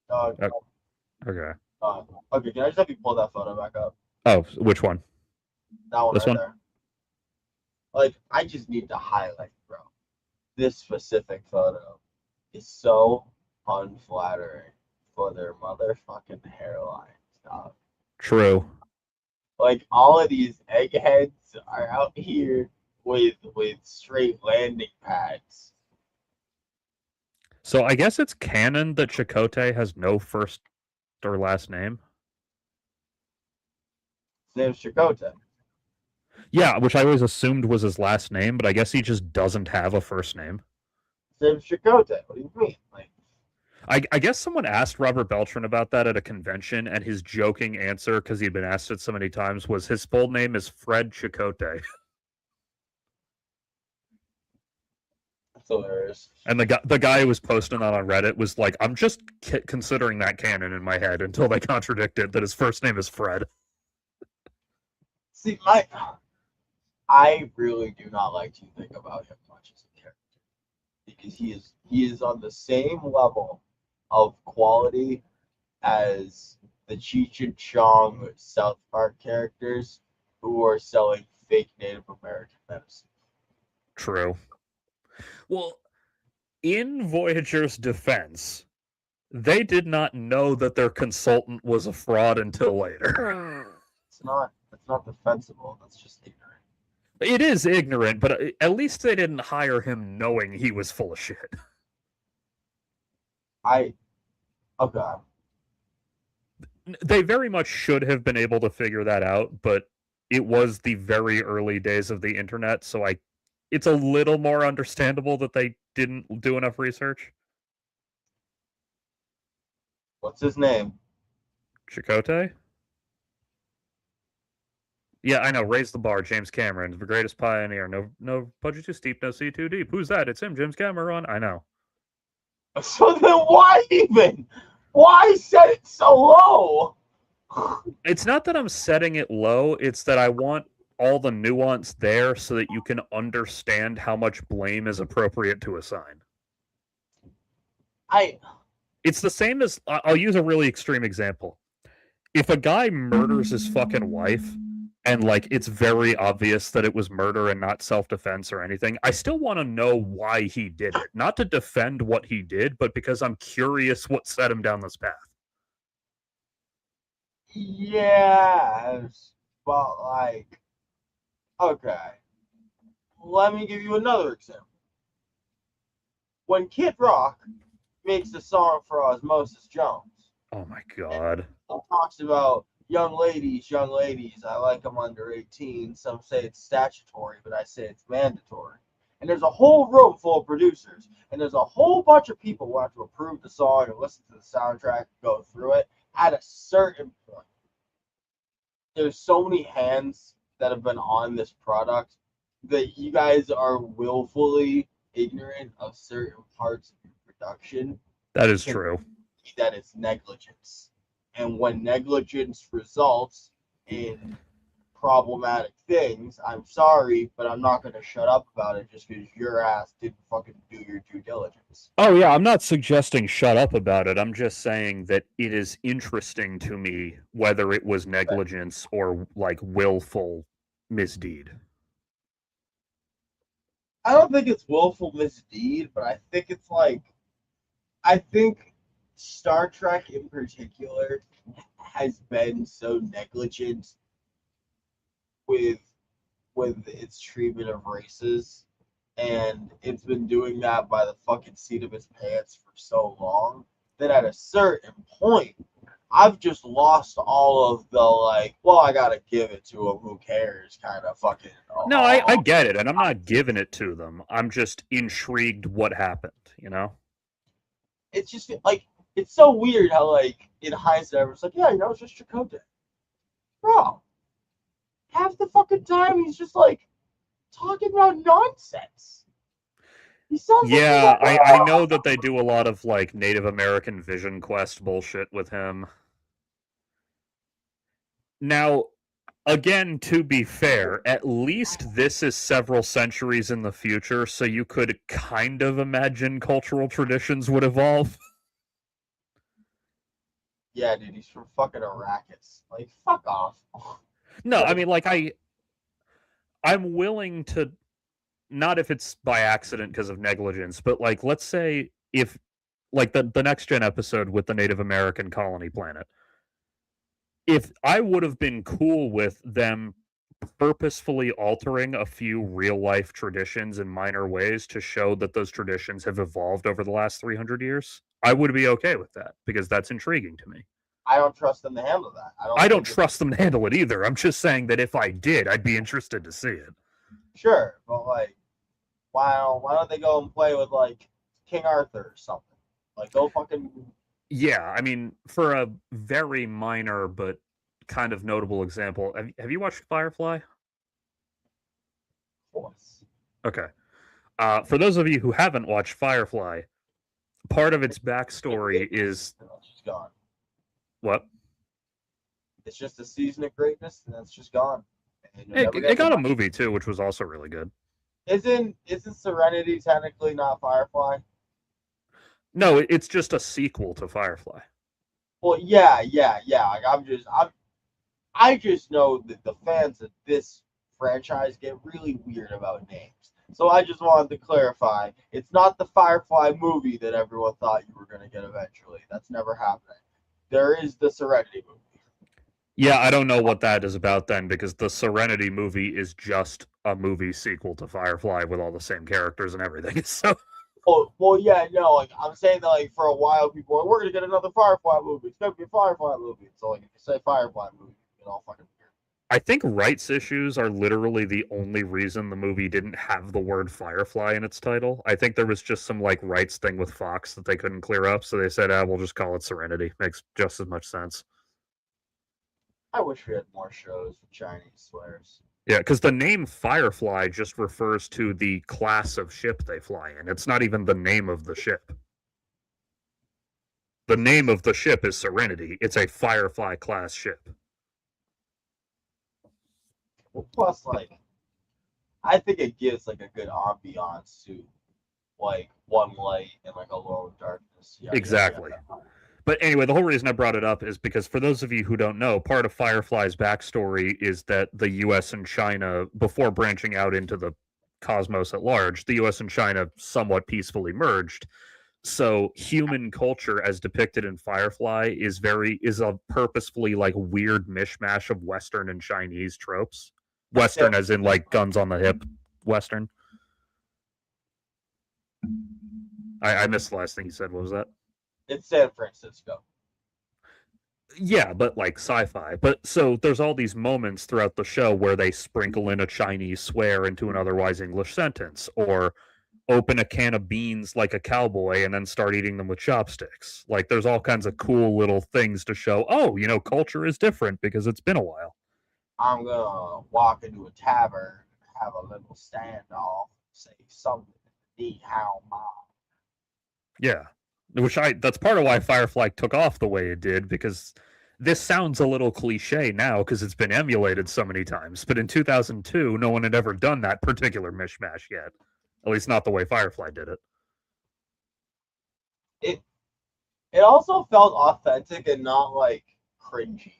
Uh, Okay. Okay, can I just have you pull that photo back up? Oh, which one? That one This right one? there. Like, I just need to highlight, bro. This specific photo is so unflattering for their motherfucking hairlines, dog. True. Like, all of these eggheads are out here with straight landing pads. So I guess it's canon that Chakotay has no first or last name. His name's Chakotay. Yeah, which I always assumed was his last name, but I guess he just doesn't have a first name. His name's Chakotay. What do you mean? Like, I guess someone asked Robert Beltran about that at a convention, and his joking answer, because he'd been asked it so many times, was his full name is Fred Chakotay. that's hilarious. And the guy who was posting that on Reddit was like, I'm just considering that canon in my head until they contradicted that his first name is Fred. See, I really do not like to think about him much as a character because he is on the same level of quality as the Cheech and Chong South Park characters who are selling fake Native American medicine. True. Well, in Voyager's defense, they did not know that their consultant was a fraud until later. It's not defensible. That's just ignorant. It is ignorant, but at least they didn't hire him knowing he was full of shit. Okay. They very much should have been able to figure that out, but it was the very early days of the internet, so it's a little more understandable that they didn't do enough research. What's his name? Chakotay? Yeah, I know. Raise the bar. James Cameron, the greatest pioneer. No budget too steep, no sea too deep. Who's that? It's him, James Cameron. I know. So then why even? Why set it so low? It's not that I'm setting it low. It's that I want all the nuance there so that you can understand how much blame is appropriate to assign. It's the same as, I'll use a really extreme example. If a guy murders his fucking wife, and like it's very obvious that it was murder and not self-defense or anything, I still want to know why he did it. Not to defend what he did, but because I'm curious what set him down this path. Yes, but like, okay. Let me give you another example. When Kid Rock makes a song for Osmosis Jones, oh my god, he talks about young ladies, I like them under 18. Some say it's statutory, but I say it's mandatory. And there's a whole room full of producers, and there's a whole bunch of people who have to approve the song and listen to the soundtrack and go through it. At a certain point, there's so many hands that have been on this product that you guys are willfully ignorant of certain parts of your production That is can true. be that it's negligence. And when negligence results in problematic things, I'm sorry, but I'm not going to shut up about it just because your ass didn't fucking do your due diligence. Oh yeah, I'm not suggesting shut up about it. I'm just saying that it is interesting to me whether it was negligence or like willful misdeed. I don't think it's willful misdeed, but I think it's like, I think Star Trek in particular has been so negligent with its treatment of races, and it's been doing that by the fucking seat of its pants for so long that at a certain point, I've just lost all of the like, well, I gotta give it to him. Who cares? Kind of fucking. No, I get it, and I'm not giving it to them. I'm just intrigued what happened, you know? It's just like it's so weird how like in hindsight, everyone's like, yeah, it's just Chakotay, bro. Half the fucking time he's just like talking about nonsense. He sounds like Yeah, I know that they do a lot of like Native American Vision Quest bullshit with him. Now, again, to be fair, at least this is several centuries in the future, so you could kind of imagine cultural traditions would evolve. yeah, dude, he's from fucking Arrakis. Like, fuck off. No, I mean, like I'm willing to, not if it's by accident because of negligence, but like let's say if like the next gen episode with the Native American colony planet, if I would have been cool with them purposefully altering a few real life traditions in minor ways to show that those traditions have evolved over the last 300 years, I would be okay with that because that's intriguing to me. I don't trust them to handle that. I don't trust them to handle it either. I'm just saying that if I did, I'd be interested to see it. Sure, but like, why don't they go and play with like King Arthur or something? Like, go fucking. Yeah, I mean, for a very minor but kind of notable example, have you watched Firefly? Force. Okay. For those of you who haven't watched Firefly, part of its backstory is She's gone. what? It's just a season of greatness, and it's just gone. It got a movie too, which was also really good. Isn't Serenity technically not Firefly? No, it's just a sequel to Firefly. Well, yeah. Like I just know that the fans of this franchise get really weird about names. So I just wanted to clarify, it's not the Firefly movie that everyone thought you were going to get eventually. That's never happening. There is the Serenity movie. Yeah, I don't know what that is about then, because the Serenity movie is just a movie sequel to Firefly with all the same characters and everything. So, well, yeah, no, like I'm saying that like for a while people were, we're gonna get another Firefly movie. It's gonna be a Firefly movie. So like if you say Firefly movie, you get all fucking weird. I think rights issues are literally the only reason the movie didn't have the word Firefly in its title. I think there was just some like rights thing with Fox that they couldn't clear up, so they said, we'll just call it Serenity. Makes just as much sense. I wish we had more shows with Chinese swears. Yeah, because the name Firefly just refers to the class of ship they fly in. It's not even the name of the ship. The name of the ship is Serenity. It's a Firefly class ship. Well, plus, like, I think it gives like a good ambiance to like one light and like a lone darkness. Yeah, Exactly. But anyway, the whole reason I brought it up is because for those of you who don't know, part of Firefly's backstory is that the US and China, before branching out into the cosmos at large, the US and China somewhat peacefully merged. So human culture as depicted in Firefly is a purposefully like weird mishmash of Western and Chinese tropes. Western as in like guns on the hip Western. I missed the last thing you said. What was that? It's San Francisco. Yeah, but like sci-fi. But so there's all these moments throughout the show where they sprinkle in a Chinese swear into an otherwise English sentence, or open a can of beans like a cowboy and then start eating them with chopsticks. Like there's all kinds of cool little things to show, culture is different because it's been a while. I'm gonna walk into a tavern, have a little standoff, say something, ni hao ma. Yeah. That's part of why Firefly took off the way it did, because this sounds a little cliche now because it's been emulated so many times. But in 2002, no one had ever done that particular mishmash yet. At least not the way Firefly did it. It also felt authentic and not like cringy.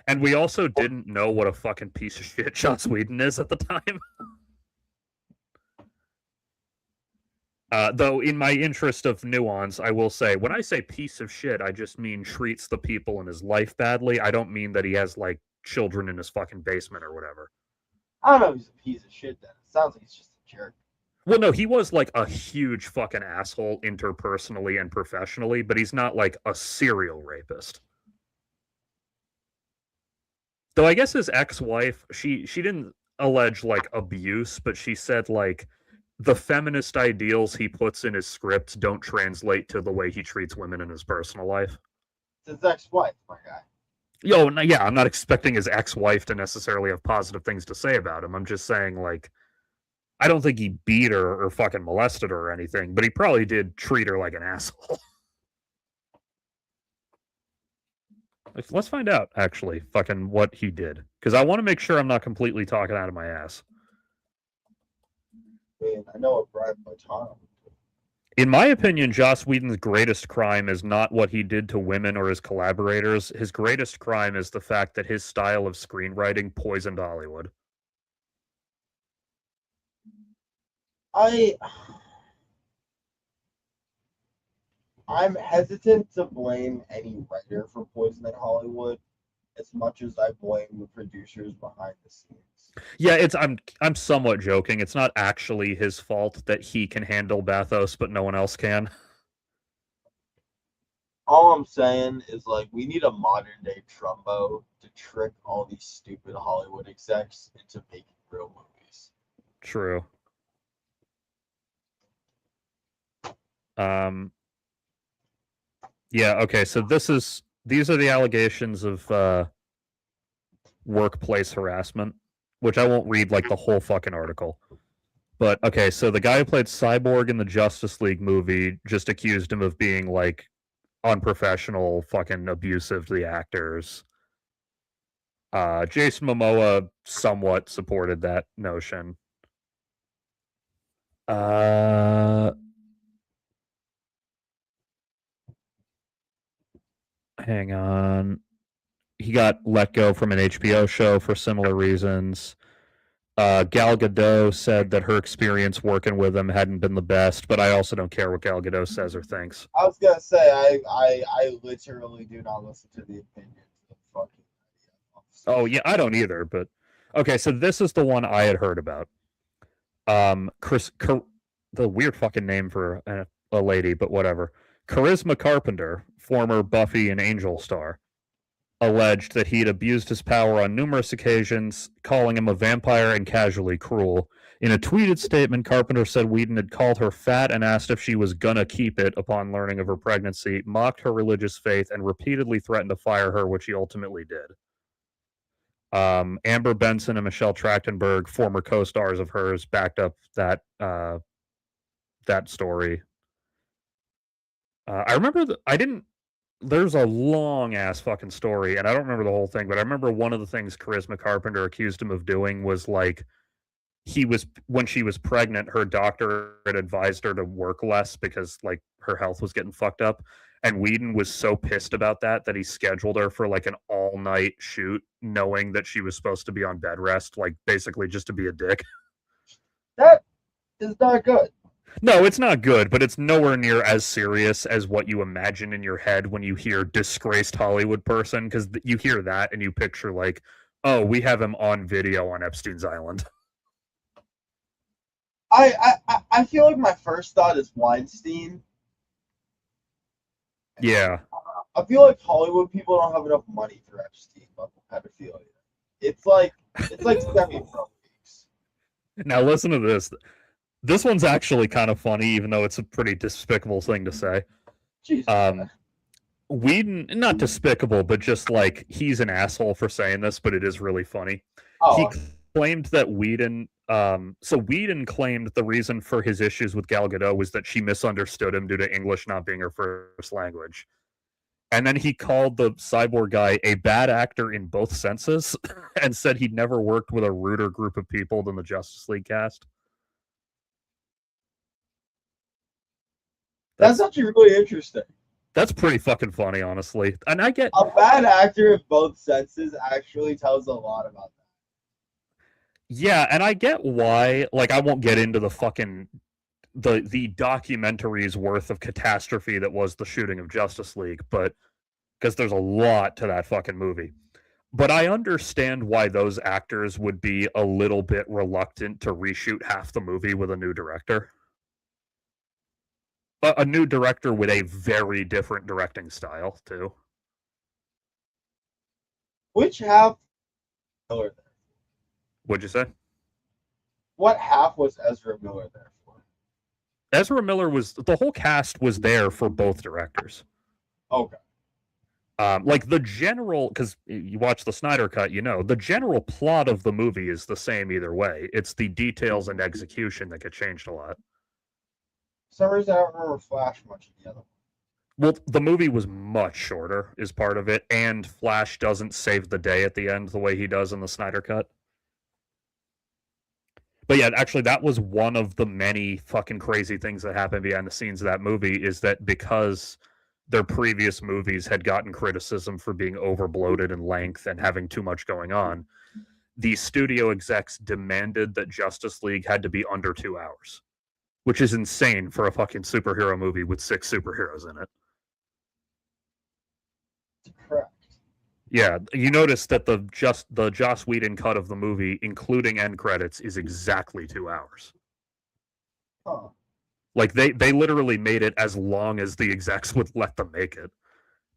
And we also didn't know what a fucking piece of shit Joss Whedon is at the time. Though, in my interest of nuance, I will say, when I say piece of shit, I just mean treats the people in his life badly. I don't mean that he has, like, children in his fucking basement or whatever. I don't know if he's a piece of shit then. It sounds like he's just a jerk. Well, no, he was, like, a huge fucking asshole interpersonally and professionally, but he's not, like, a serial rapist. Though I guess his ex-wife, she didn't allege, like, abuse, but she said, like, the feminist ideals he puts in his scripts don't translate to the way he treats women in his personal life. It's his ex-wife, my guy. Yeah, I'm not expecting his ex-wife to necessarily have positive things to say about him. I'm just saying, like, I don't think he beat her or fucking molested her or anything, but he probably did treat her like an asshole. Let's find out, actually, fucking what he did. Because I want to make sure I'm not completely talking out of my ass. I mean, I know what Brian Boitano would do. In my opinion, Joss Whedon's greatest crime is not what he did to women or his collaborators. His greatest crime is the fact that his style of screenwriting poisoned Hollywood. I'm hesitant to blame any writer for poisoning Hollywood as much as I blame the producers behind the scenes. Yeah, I'm somewhat joking. It's not actually his fault that he can handle bathos, but no one else can. All I'm saying is, like, we need a modern day Trumbo to trick all these stupid Hollywood execs into making real movies. True. Yeah, okay, so these are the allegations of workplace harassment, which I won't read like the whole fucking article. But okay, so the guy who played Cyborg in the Justice League movie just accused him of being like unprofessional, fucking abusive to the actors. Jason Momoa somewhat supported that notion. Hang on. He got let go from an HBO show for similar reasons. Gal Gadot said that her experience working with him hadn't been the best, but I also don't care what Gal Gadot says or thinks. I was gonna say I literally do not listen to the opinions of fucking officers. Oh yeah, I don't either. But okay, so this is the one I had heard about. The weird fucking name for a lady, but whatever. Charisma Carpenter, former Buffy and Angel star, alleged that he'd abused his power on numerous occasions, calling him a vampire and casually cruel. In a tweeted statement, Carpenter said Whedon had called her fat and asked if she was gonna keep it upon learning of her pregnancy, mocked her religious faith, and repeatedly threatened to fire her, which he ultimately did. Amber Benson and Michelle Trachtenberg, former co-stars of hers, backed up that story. I remember there's a long ass fucking story, and I don't remember the whole thing, but I remember one of the things Charisma Carpenter accused him of doing was like when she was pregnant, her doctor had advised her to work less because like her health was getting fucked up. And Whedon was so pissed about that he scheduled her for like an all night shoot, knowing that she was supposed to be on bed rest, like basically just to be a dick. That is not good. No, it's not good, but it's nowhere near as serious as what you imagine in your head when you hear disgraced Hollywood person, because you hear that and you picture like, oh, we have him on video on Epstein's Island. I feel like my first thought is Weinstein. Yeah. I feel like Hollywood people don't have enough money for Epstein level pedophilia. It's like semi-pro leagues. Now listen to this. This one's actually kind of funny, even though it's a pretty despicable thing to say. Jesus. Whedon, not despicable, but just like he's an asshole for saying this, but it is really funny. He Oh, claimed that Whedon claimed the reason for his issues with Gal Gadot was that she misunderstood him due to English not being her first language. And then he called the cyborg guy a bad actor in both senses and said he'd never worked with a ruder group of people than the Justice League cast. that's That's actually really interesting. that's pretty fucking funny, honestly. And I get A bad actor in both senses actually tells a lot about that. yeah, and I get why. Like, I won't get into the fucking the documentary's worth of catastrophe that was the shooting of Justice League, but because there's a lot to that fucking movie. But I understand why those actors would be a little bit reluctant to reshoot half the movie with a new director. A new director with a very different directing style, too. Which half Miller there? What'd you say? What half was Ezra Miller there for? Ezra Miller was the whole cast was there for both directors. Okay. Like the general, because you watch the Snyder Cut, you know, the general plot of the movie is the same either way. It's the details and execution that get changed a lot. For some reason, I don't remember Flash much of the other one. Well, the movie was much shorter, is part of it, and Flash doesn't save the day at the end the way he does in the Snyder Cut. But yeah, actually, that was one of the many fucking crazy things that happened behind the scenes of that movie is that because their previous movies had gotten criticism for being overbloated in length and having too much going on, the studio execs demanded that Justice League had to be under 2 hours, which is insane for a fucking superhero movie with 6 superheroes in it. Correct. Yeah, you notice that the Joss Whedon cut of the movie, including end credits, is exactly 2 hours. Huh. Like they literally made it as long as the execs would let them make it.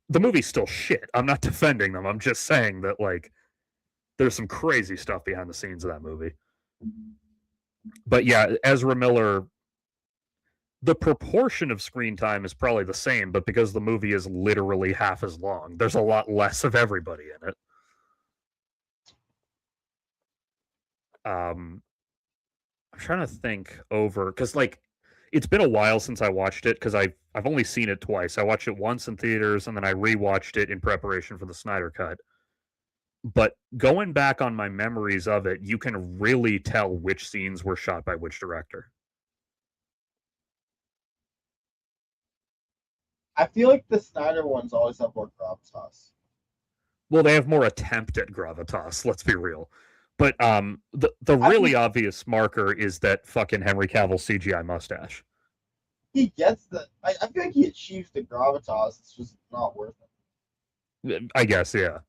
The movie's still shit. I'm not defending them. I'm just saying that like there's some crazy stuff behind the scenes of that movie. But yeah, Ezra Miller, the proportion of screen time is probably the same, but because the movie is literally half as long, there's a lot less of everybody in it. I'm trying to think over because like it's been a while since I watched it because I've only seen it twice. I watched it once in theaters and then I rewatched it in preparation for the Snyder Cut. But going back on my memories of it, you can really tell which scenes were shot by which director. I feel like the Snyder ones always have more gravitas. Well, they have more attempt at gravitas, let's be real. But the really obvious marker is that fucking Henry Cavill CGI mustache. He gets the. I feel like he achieves the gravitas. It's just not worth it. I guess, yeah.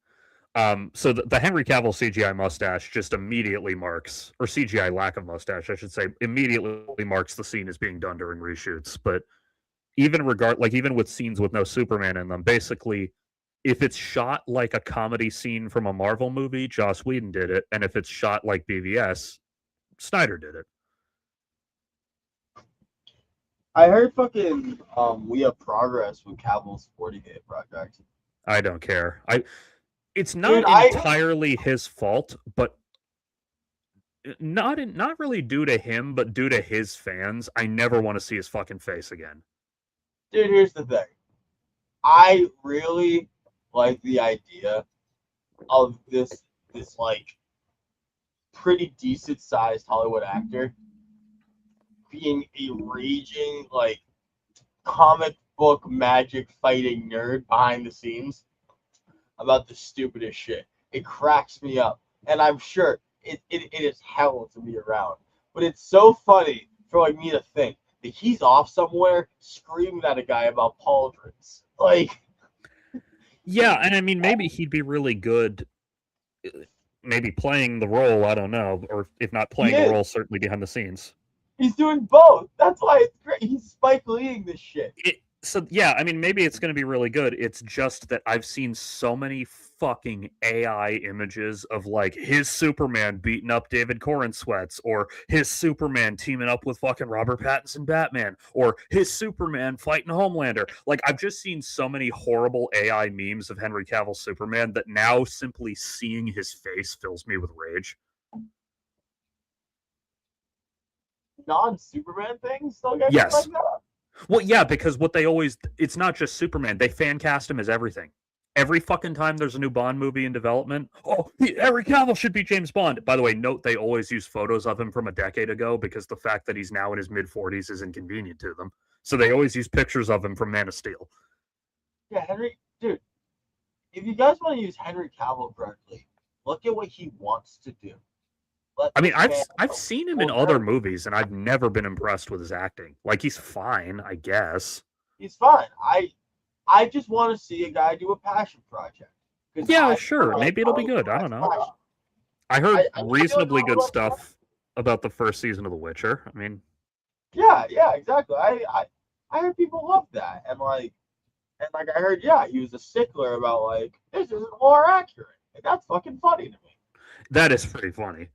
So the Henry Cavill CGI mustache just immediately marks, or CGI lack of mustache, I should say, immediately marks the scene as being done during reshoots. But even with scenes with no Superman in them, basically, if it's shot like a comedy scene from a Marvel movie, Joss Whedon did it, and if it's shot like BVS, Snyder did it. I heard fucking we have progress with Cavill's 40K project. I don't care. It's not Dude, entirely his fault, but not really due to him, but due to his fans. I never want to see his fucking face again. Dude, here's the thing. I really like the idea of this like pretty decent sized Hollywood actor being a raging like comic book magic fighting nerd behind the scenes about the stupidest shit. It cracks me up. And I'm sure it is hell to be around. But it's so funny for like me to think that he's off somewhere screaming at a guy about pauldrons. Like, yeah, and I mean maybe he'd be really good maybe playing the role, I don't know, or if not playing the role, certainly behind the scenes. He's doing both. That's why it's great. He's Spike Leeing this shit. So yeah, I mean, maybe it's going to be really good. It's just that I've seen so many fucking AI images of like his Superman beating up David Corn Sweats, or his Superman teaming up with fucking Robert Pattinson Batman, or his Superman fighting Homelander. Like I've just seen so many horrible AI memes of Henry Cavill's Superman that now simply seeing his face fills me with rage. Non-Superman things still get made like Yes. that. Well, yeah, because what they always, it's not just Superman. They fan cast him as everything. Every fucking time there's a new Bond movie in development, oh, Henry Cavill should be James Bond. By the way, note they always use photos of him from a decade ago because the fact that he's now in his mid 40s is inconvenient to them. So they always use pictures of him from Man of Steel. Yeah, Henry, dude. If you guys want to use Henry Cavill correctly, look at what he wants to do. I mean, I've seen him in other movies, and I've never been impressed with his acting. Like he's fine, I guess. He's fine. I just want to see a guy do a passion project. Yeah, sure. Maybe it'll be good. I don't know. I heard reasonably good stuff about the first season of The Witcher. I mean, yeah, exactly. I heard people love that, and I heard, yeah, he was a stickler about like this isn't more accurate, and that's fucking funny to me. That is pretty funny.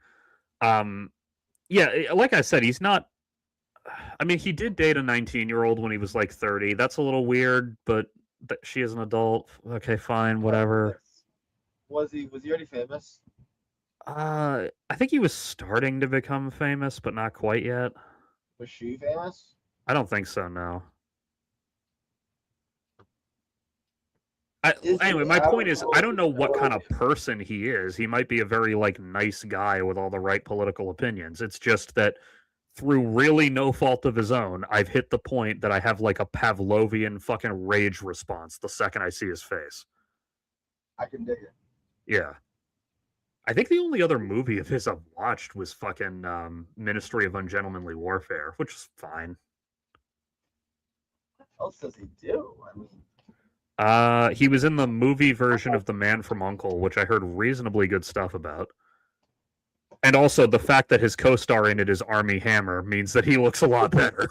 Yeah, like I said, he's not. I mean, he did date a 19-year-old when he was like 30. That's a little weird, but she is an adult. Okay, fine, whatever. Was he already famous? I think he was starting to become famous, but not quite yet. Was she famous? I don't think so. No. Anyway, my point is, I don't know what kind of person he is. He might be a very like nice guy with all the right political opinions. It's just that through really no fault of his own, I've hit the point that I have like a Pavlovian fucking rage response the second I see his face. I can dig it. Yeah. I think the only other movie of his I've watched was fucking Ministry of Ungentlemanly Warfare, which is fine. What else does he do? I mean, he was in the movie version of The Man from U.N.C.L.E., which I heard reasonably good stuff about. And also, the fact that his co-star in it is Armie Hammer means that he looks a lot better.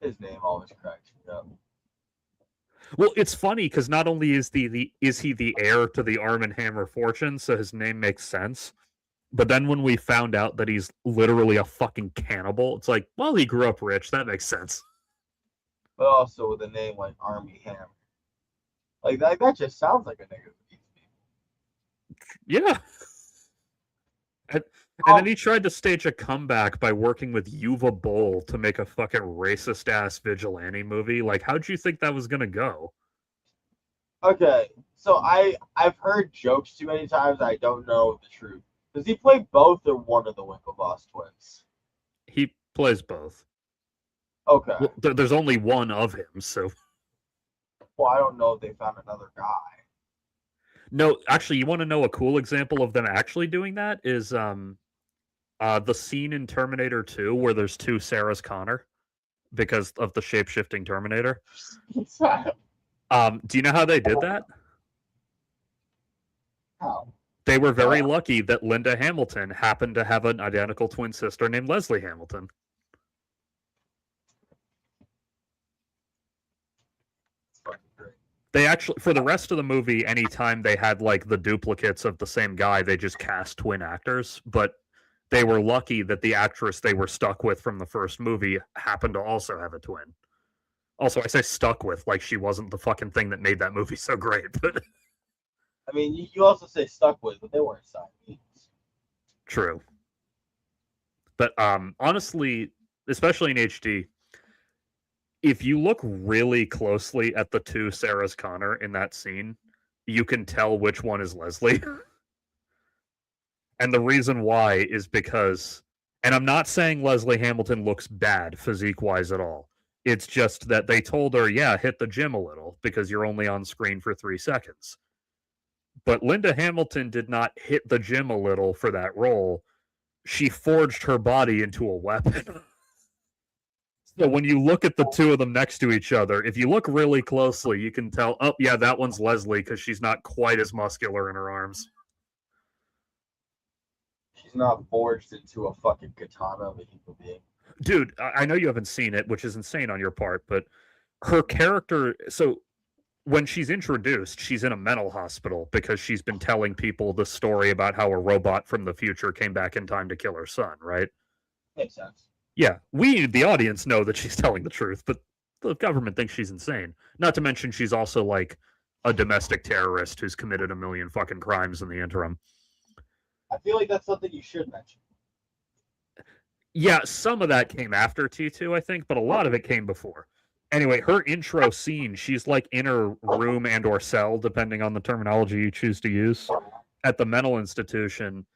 His name always cracks me up. Well, it's funny because not only is is he the heir to the Arm and Hammer fortune, so his name makes sense. But then when we found out that he's literally a fucking cannibal, it's like, well, he grew up rich. That makes sense. But also with a name like Armie Hammer, like that just sounds like a nigga who eats people. Yeah. And then he tried to stage a comeback by working with Yuva Bowl to make a fucking racist ass vigilante movie. Like, how'd you think that was gonna go? Okay, so I've heard jokes too many times. I don't know the truth. Does he play both or one of the Winklevoss twins? He plays both. Okay. Well, there's only one of him, so. Well, I don't know if they found another guy. No, actually, you want to know a cool example of them actually doing that? Is the scene in Terminator 2 where there's two Sarahs Connor because of the shape-shifting Terminator. Do you know how they did that? How? They were very lucky that Linda Hamilton happened to have an identical twin sister named Leslie Hamilton. They actually, for the rest of the movie, anytime they had like the duplicates of the same guy, they just cast twin actors. But they were lucky that the actress they were stuck with from the first movie happened to also have a twin. Also, I say stuck with, like she wasn't the fucking thing that made that movie so great. But I mean, you also say stuck with, but they weren't Siamese. True. But honestly, especially in HD, if you look really closely at the two Sarahs Connor in that scene, you can tell which one is Leslie. And the reason why is because, and I'm not saying Leslie Hamilton looks bad physique-wise at all. It's just that they told her, yeah, hit the gym a little because you're only on screen for 3 seconds. But Linda Hamilton did not hit the gym a little for that role. She forged her body into a weapon. So when you look at the two of them next to each other, if you look really closely, you can tell, oh, yeah, that one's Leslie because she's not quite as muscular in her arms. She's not forged into a fucking katana of a human being. Dude, I know you haven't seen it, which is insane on your part, but her character. So when she's introduced, she's in a mental hospital because she's been telling people the story about how a robot from the future came back in time to kill her son, right? Makes sense. Yeah, we, the audience, know that she's telling the truth, but the government thinks she's insane. Not to mention, she's also like a domestic terrorist who's committed a million fucking crimes in the interim. I feel like that's something you should mention. Yeah, some of that came after T2, I think, but a lot of it came before. Anyway, her intro scene, she's like in her room and or cell, depending on the terminology you choose to use, at the mental institution,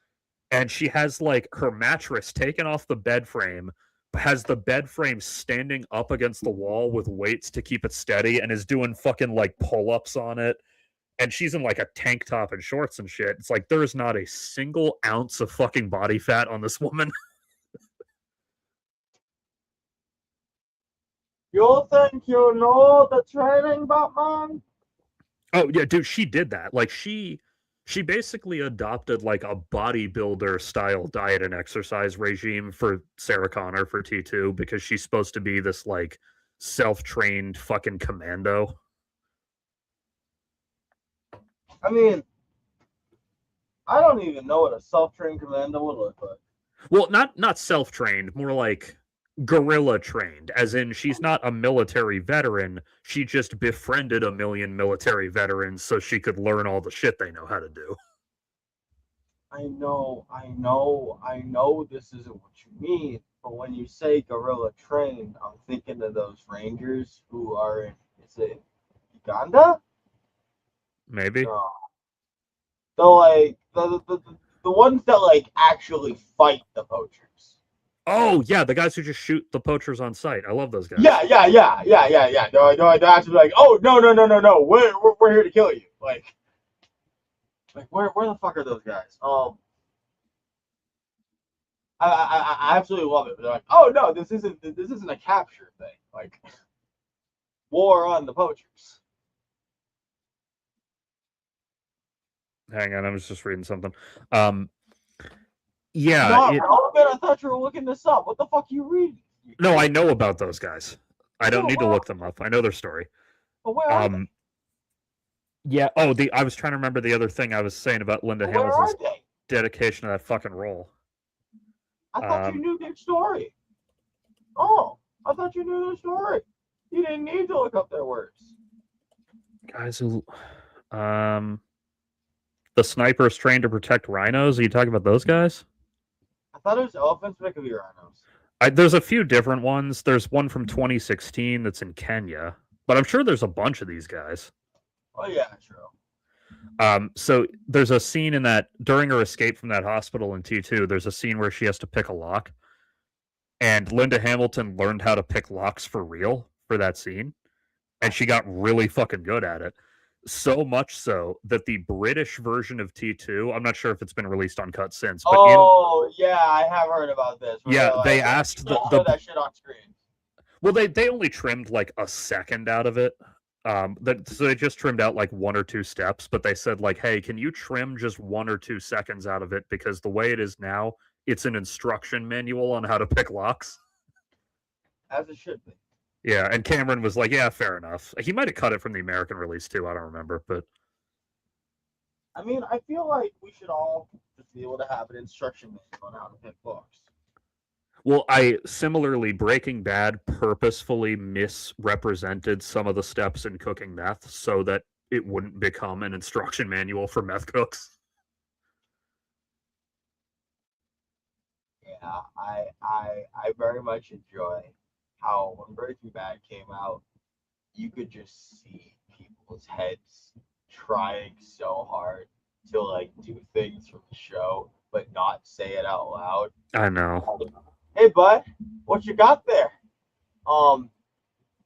and she has like her mattress taken off the bed frame, has the bed frame standing up against the wall with weights to keep it steady, and is doing fucking like pull-ups on it. And she's in like a tank top and shorts and shit. It's like there's not a single ounce of fucking body fat on this woman. You think you know the training, Batman? Oh yeah, dude, she did that. Like she basically adopted like a bodybuilder style diet and exercise regime for Sarah Connor for T2 because she's supposed to be this like self-trained fucking commando. I mean, I don't even know what a self-trained commando would look like. Well, not self-trained, more like guerrilla trained, as in she's not a military veteran, she just befriended a million military veterans so she could learn all the shit they know how to do. I know this isn't what you mean, but when you say guerrilla trained, I'm thinking of those Rangers who are in, is it Uganda? Maybe. No. So like the ones that like actually fight the poachers. Oh yeah, the guys who just shoot the poachers on sight. I love those guys. Yeah. No, they're actually like, oh no, we're here to kill you. Like where the fuck are those guys? I absolutely love it. But they're like, oh no, this isn't a capture thing. Like war on the poachers. Hang on, I was just reading something. Yeah. No, I thought you were looking this up. What the fuck are you reading? No, I know about those guys. I don't need to look them up. I know their story. But where are they? Yeah. Oh, I was trying to remember the other thing I was saying about Linda Hamilton's dedication to that fucking role. I thought you knew their story. Oh, I thought you knew their story. You didn't need to look up their words. Guys who, the snipers trained to protect rhinos. Are you talking about those guys? I thought it was elephants, but it could be rhinos. There's a few different ones. There's one from 2016 that's in Kenya, but I'm sure there's a bunch of these guys. Oh yeah, true. So there's a scene in that during her escape from that hospital in T2, there's a scene where she has to pick a lock. And Linda Hamilton learned how to pick locks for real for that scene. And she got really fucking good at it. So much so that the British version of T2, I'm not sure if it's been released uncut since. But yeah, I have heard about this. Yeah, they asked that shit on screen. Well, they only trimmed like a second out of it. So they just trimmed out like 1 or 2 steps, but they said like, hey, can you trim just 1 or 2 seconds out of it? Because the way it is now, it's an instruction manual on how to pick locks. As it should be. Yeah, and Cameron was like, yeah, fair enough. He might have cut it from the American release too, I don't remember, but I mean, I feel like we should all just be able to have an instruction manual on how to pick locks. Well, similarly, Breaking Bad purposefully misrepresented some of the steps in cooking meth so that it wouldn't become an instruction manual for meth cooks. Yeah, I very much enjoy how when Breaking Bad came out, you could just see people's heads trying so hard to like do things from the show, but not say it out loud. I know. Hey, bud, what you got there?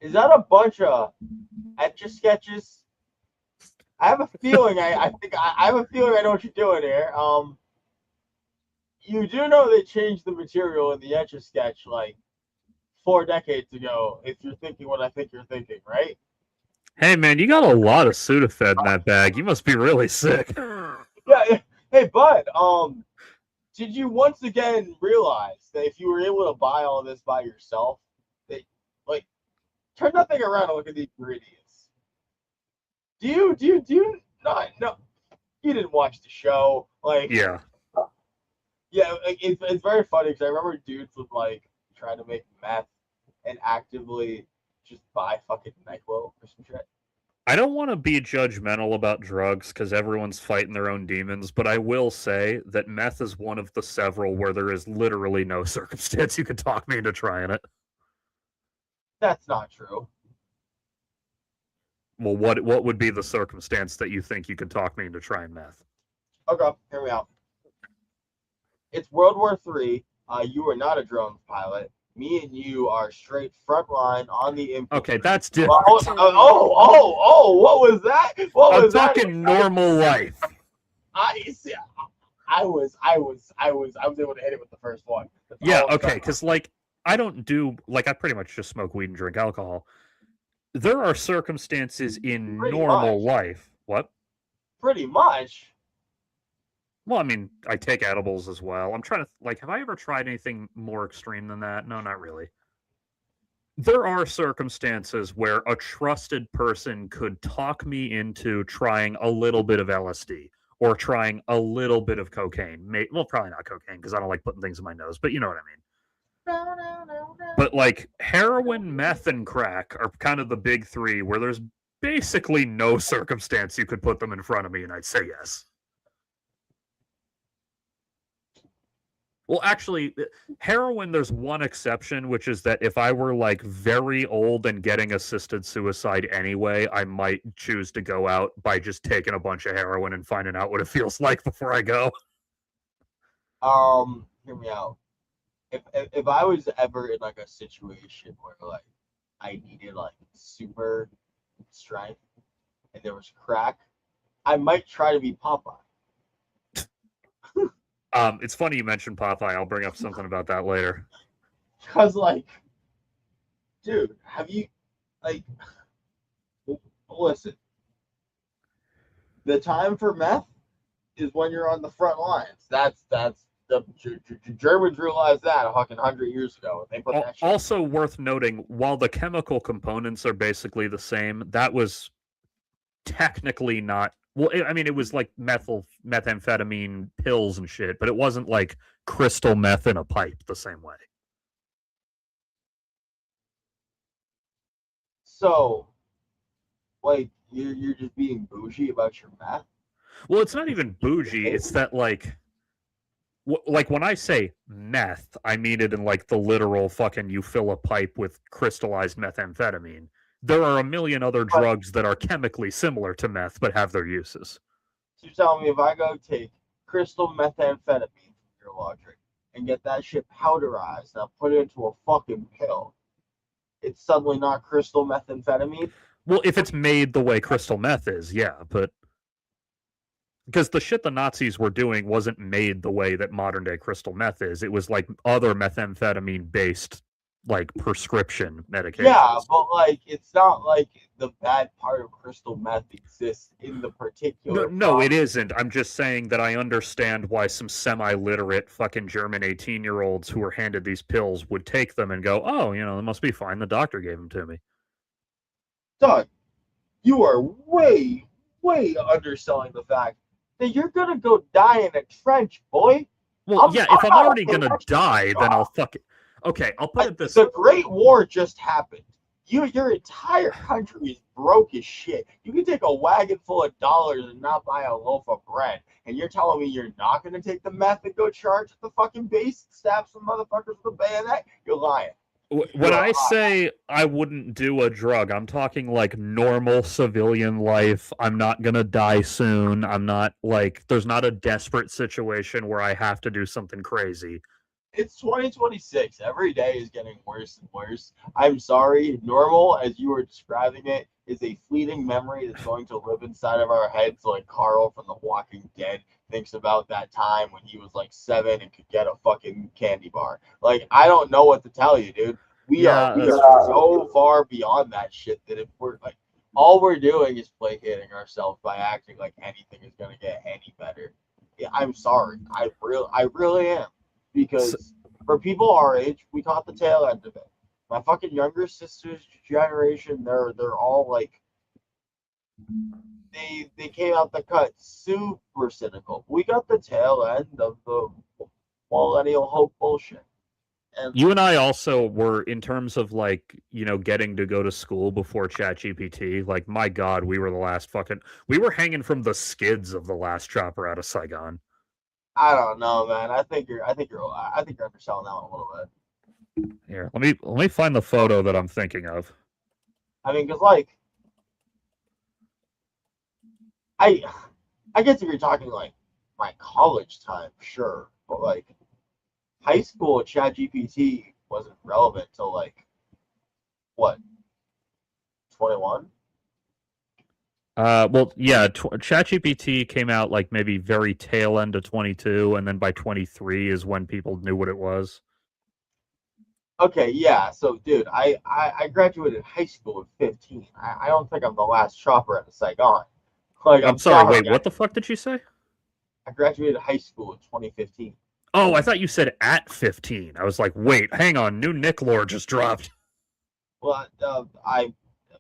Is that a bunch of etch-a-sketches? I have a feeling. I have a feeling I know what you're doing here. You do know they changed the material in the etch-a-sketch like 4 decades ago. If you're thinking what I think you're thinking, right? Hey, man, you got a lot of Sudafed in that bag. You must be really sick. Yeah. Hey, bud. did you once again realize that if you were able to buy all this by yourself, that like turn that thing around and look at the ingredients. Do you not no? You didn't watch the show, like Yeah. yeah. It's very funny because I remember dudes would like try to make meth and actively just buy fucking NyQuil or some shit. I don't want to be judgmental about drugs because everyone's fighting their own demons, but I will say that meth is one of the several where there is literally no circumstance you could talk me into trying it. That's not true. Well, what would be the circumstance that you think you could talk me into trying meth? Okay, hear me out. It's World War III. You are not a drone pilot. Me and you are straight front line on the infantry. Okay, that's different. What was that? What was that? I'm talking normal life. I was able to hit it with the first one. Yeah, okay, because like I don't do I pretty much just smoke weed and drink alcohol. There are circumstances in normal life. What? Pretty much. Well, I mean, I take edibles as well. I'm trying to have I ever tried anything more extreme than that? No, not really. There are circumstances where a trusted person could talk me into trying a little bit of LSD or trying a little bit of cocaine. Well, probably not cocaine because I don't like putting things in my nose, but you know what I mean. But like heroin, meth, and crack are kind of the big three where there's basically no circumstance you could put them in front of me and I'd say yes. Well, actually, heroin, there's one exception, which is that if I were like very old and getting assisted suicide anyway, I might choose to go out by just taking a bunch of heroin and finding out what it feels like before I go. Hear me out. If I was ever in like a situation where like I needed like super strength and there was crack, I might try to be Popeye. It's funny you mentioned Popeye. I'll bring up something about that later. Cause like, dude, have you like listen? The time for meth is when you're on the front lines. That's the Germans realized that a fucking 100 years ago. They put that shit. Also worth noting, while the chemical components are basically the same, that was technically not. Well, I mean, it was like methamphetamine pills and shit, but it wasn't like crystal meth in a pipe the same way. So, like, you're just being bougie about your meth? Well, it's not even bougie. It's that like when I say meth, I mean it in like the literal fucking you fill a pipe with crystallized methamphetamine. There are a million other drugs that are chemically similar to meth but have their uses. So you're telling me if I go take crystal methamphetamine from your logic and get that shit powderized and put it into a fucking pill, it's suddenly not crystal methamphetamine? Well, if it's made the way crystal meth is, yeah, but because the shit the Nazis were doing wasn't made the way that modern day crystal meth is. It was like other methamphetamine based like prescription medications. Yeah, but like it's not like the bad part of crystal meth exists in the particular. No, it isn't. I'm just saying that I understand why some semi-literate fucking German 18-year-olds who were handed these pills would take them and go, "Oh, it must be fine. The doctor gave them to me." Doug, you are way underselling the fact that you're gonna go die in a trench, boy. Well, yeah, if I'm already gonna die, then I'll fuck it. Okay, I'll put it this way. The Great War just happened. Your entire country is broke as shit. You can take a wagon full of dollars and not buy a loaf of bread. And you're telling me you're not going to take the meth and go charge at the fucking base and stab some motherfuckers with a bayonet? You're lying. When I say I wouldn't do a drug, I'm talking like normal civilian life. I'm not going to die soon. I'm not like, there's not a desperate situation where I have to do something crazy. It's 2026. Every day is getting worse and worse. I'm sorry. Normal, as you were describing it, is a fleeting memory that's going to live inside of our heads like Carl from The Walking Dead thinks about that time when he was like 7 and could get a fucking candy bar. Like, I don't know what to tell you, dude. We are so far beyond that shit that if we're like, all we're doing is placating ourselves by acting like anything is going to get any better. I'm sorry. I really am. So, Because for people our age, we caught the tail end of it. My fucking younger sister's generation, they're all like they came out the cut super cynical. We got the tail end of the millennial hope bullshit. And you and I also were, in terms of like, getting to go to school before ChatGPT. Like, my God, we were the last fucking. We were hanging from the skids of the last chopper out of Saigon. I don't know, man. I think you're underselling that one a little bit. Here, let me find the photo that I'm thinking of. I mean, because like I I guess if you're talking like my college time, sure, but like high school, ChatGPT wasn't relevant till like what 21. Well, yeah, ChatGPT came out like maybe very tail end of 22, and then by 23 is when people knew what it was. Okay, yeah. So, dude, I graduated high school at 15. I don't think I'm the last chopper at Saigon. Like, I'm I'm sorry, sorry. wait, what the fuck did you say? I graduated high school in 2015. Oh, I thought you said at 15. I was like, wait, hang on, new Nick lore just dropped. Well,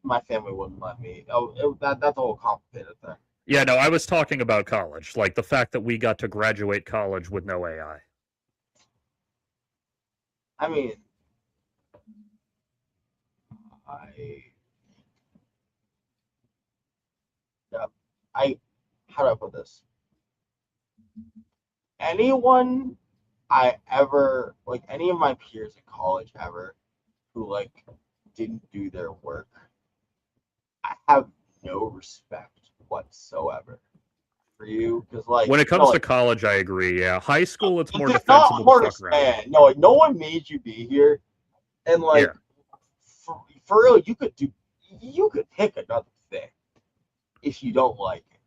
my family wouldn't let me. That's a whole complicated thing. Yeah, no, I was talking about college, like the fact that we got to graduate college with no AI. I mean, I, yeah, I, how do I put this? Anyone I ever like, any of my peers in college ever who like didn't do their work, I have no respect whatsoever for you because like When it no comes to like college, I agree. Yeah, high school, it's more it's not defensible to hard fuck to around. stand. No, like no one made you be here, and Yeah, like for real, you could pick another thing if you don't like it.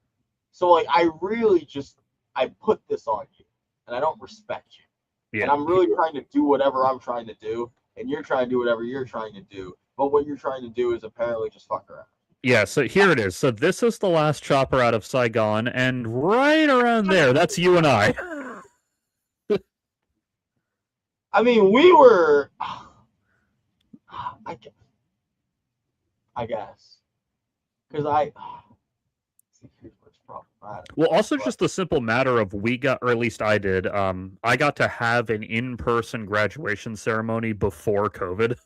So like I really just I put this on you, and I don't respect you, and yeah. I'm really trying to do whatever I'm trying to do, and you're trying to do whatever you're trying to do. But what you're trying to do is apparently just fuck around. Yeah, so here it is. So this is the last chopper out of Saigon, and right around there, that's you and I. I mean, we were. I, I guess because I. See, here's what's problematic. Well, also But just the simple matter of we got, or at least I did. I got to have an in-person graduation ceremony before COVID.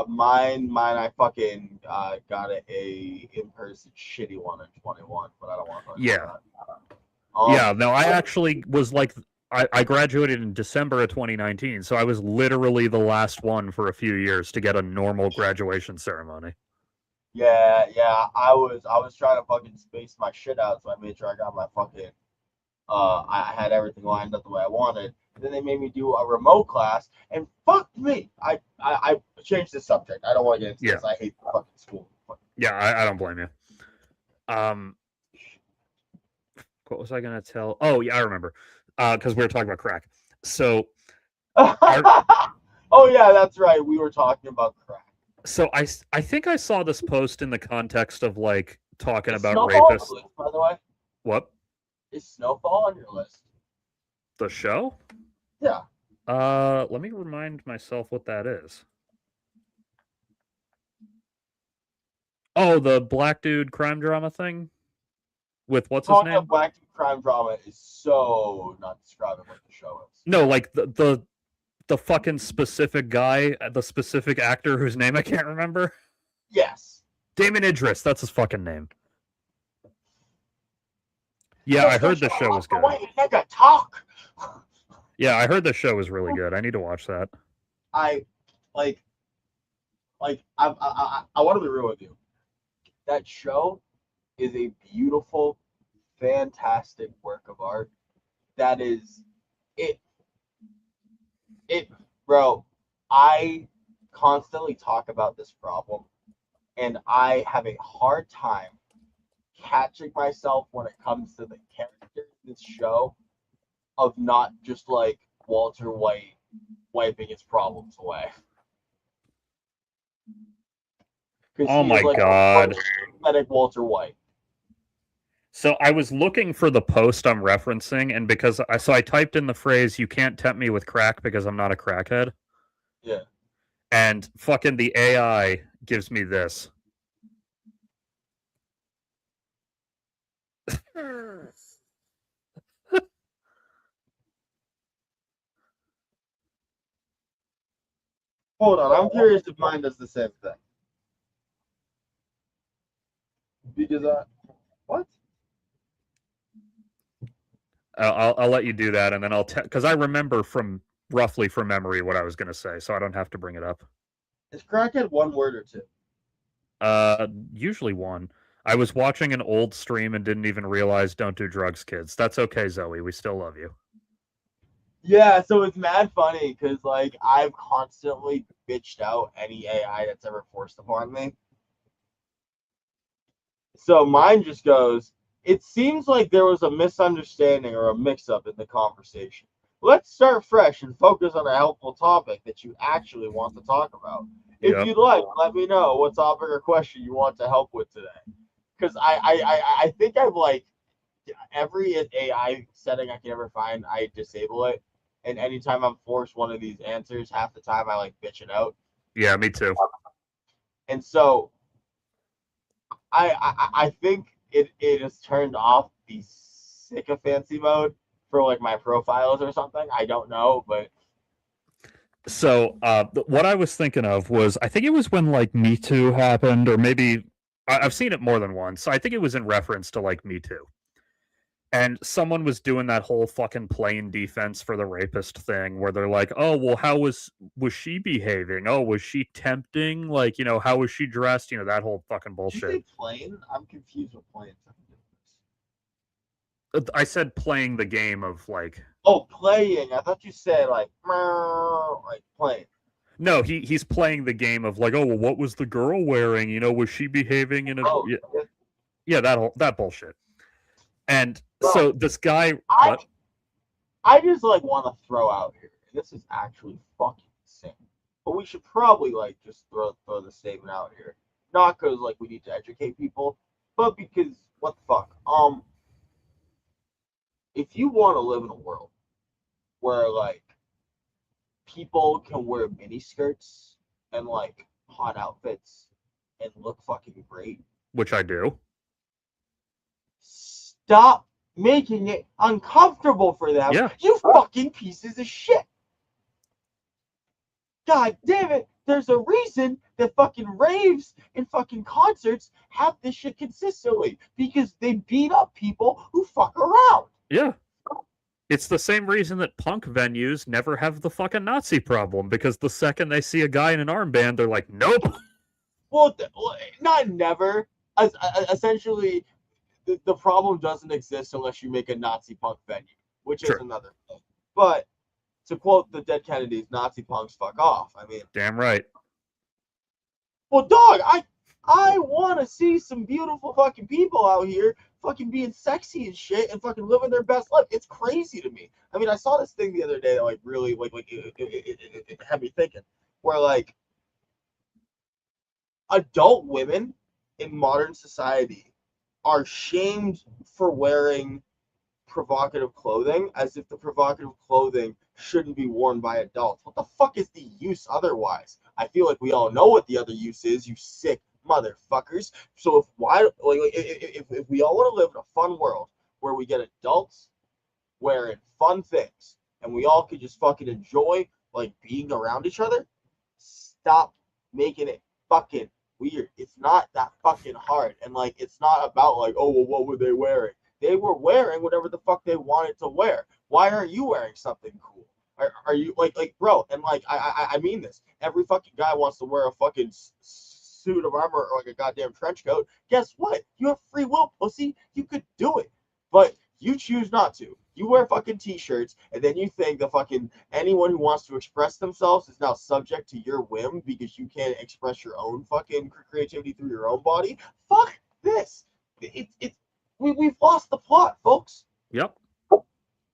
mine, I fucking got a in person shitty one in 21, but I don't want to talk Yeah, about that. yeah. No, I actually was like, I graduated in December of 2019, so I was literally the last one for a few years to get a normal graduation ceremony. Yeah, I was trying to fucking space my shit out, so I made sure I got my fucking I had everything lined up the way I wanted. And then they made me do a remote class, and fuck me. I changed the subject. I don't want to get into Yeah, this. I hate fucking school. yeah. I don't blame you. Um, what was I gonna tell? Oh yeah, I remember. Because we were talking about crack. So our Oh yeah, that's right. We were talking about crack. so I think I saw this post in the context of like talking Is about Snowfall on rapists. your list, by the way? What? Is Snowfall on your list? The show? Yeah. Let me remind myself what that is. Oh, the black dude crime drama thing with what's his Calling a name? black crime drama is so not describing what the show is. No, like the fucking specific guy, the specific actor whose name I can't remember. Yes. Damon Idris, that's his fucking name. Yeah, I Just heard the show was good. wait, nigga, talk. Yeah, I heard the show was really good. I need to watch that. I like I want to be real with you. That show is a beautiful, fantastic work of art. That is it. It, bro. I constantly talk about this problem, and I have a hard time catching myself when it comes to the characters in this show of not just like Walter White wiping his problems away. Because Oh he is my like god. a pathetic Walter White. So I was looking for the post I'm referencing, and I typed in the phrase "You can't tempt me with crack because I'm not a crackhead," Yeah. and fucking the AI gives me this. Hold on, I'm curious if mine does the same thing. Because what? I'll let you do that, and then because I remember from roughly from memory what I was going to say, so I don't have to bring it up. Is crackhead one word or two? Usually one. I was watching an old stream and didn't even realize don't do drugs, kids. That's okay, Zoe. We still love you. Yeah, so it's mad funny because like I've constantly bitched out any AI that's ever forced upon me. So mine just goes, it seems like there was a misunderstanding or a mix up in the conversation. Let's start fresh and focus on a helpful topic that you actually want to talk about. If Yep. you'd like, let me know what topic or question you want to help with today. Because I think I've like every AI setting I can ever find, I disable it. And anytime I'm forced one of these answers, half the time I like bitch it out. Yeah, me too. And so I think it has turned off the sycophancy mode for like my profiles or something. I don't know, but So, what I was thinking of was, I think it was when like Me Too happened, or maybe I've seen it more than once. I think it was in reference to like Me Too, and someone was doing that whole fucking playing defense for the rapist thing, where they're like, "Oh, well, how was she behaving? Oh, was she tempting? Like, how was she dressed? That whole fucking did you bullshit." say plane? I'm confused with planes. I said playing the game of like, Oh, playing. I thought you said like playing. no, he's playing the game of like, oh, well, what was the girl wearing? Was she behaving in a Oh, yeah, that bullshit. And bro, so this guy, I what? I just like want to throw out here. This is actually fucking insane. But we should probably like just throw the statement out here. Not because like we need to educate people, but because what the fuck? If you want to live in a world where like people can wear mini skirts and like hot outfits and look fucking great, Which I do. stop making it uncomfortable for them. Yeah, You fucking pieces of shit. God damn it. There's a reason that fucking raves and fucking concerts have this shit consistently because they beat up people who fuck around. yeah. It's the same reason that punk venues never have the fucking Nazi problem, because the second they see a guy in an armband, they're like, nope. Well, not never. Essentially, the problem doesn't exist unless you make a Nazi punk venue, which is True. another thing. But to quote the dead Kennedys, Nazi punks fuck off. I mean, Damn right. well, dog, I want to see some beautiful fucking people out here fucking being sexy and shit and fucking living their best life. It's crazy to me. I mean, I saw this thing the other day that like really like it had me thinking, where like adult women in modern society are shamed for wearing provocative clothing as if the provocative clothing shouldn't be worn by adults. What the fuck is the use otherwise? I feel like we all know what the other use is, you sick motherfuckers. So if we all want to live in a fun world where we get adults wearing fun things and we all could just fucking enjoy like being around each other, stop making it fucking weird. It's not that fucking hard. And like it's not about like, oh well, what were they wearing? They were wearing whatever the fuck they wanted to wear. Why aren't you wearing something cool? Are you like bro? And like I mean this. Every fucking guy wants to wear a fucking suit of armor or like a goddamn trench coat. Guess what? You have free will, pussy. You could do it, but you choose not to. You wear fucking t-shirts, and then you think the fucking anyone who wants to express themselves is now subject to your whim because you can't express your own fucking creativity through your own body. Fuck this. We've lost the plot, folks. Yep.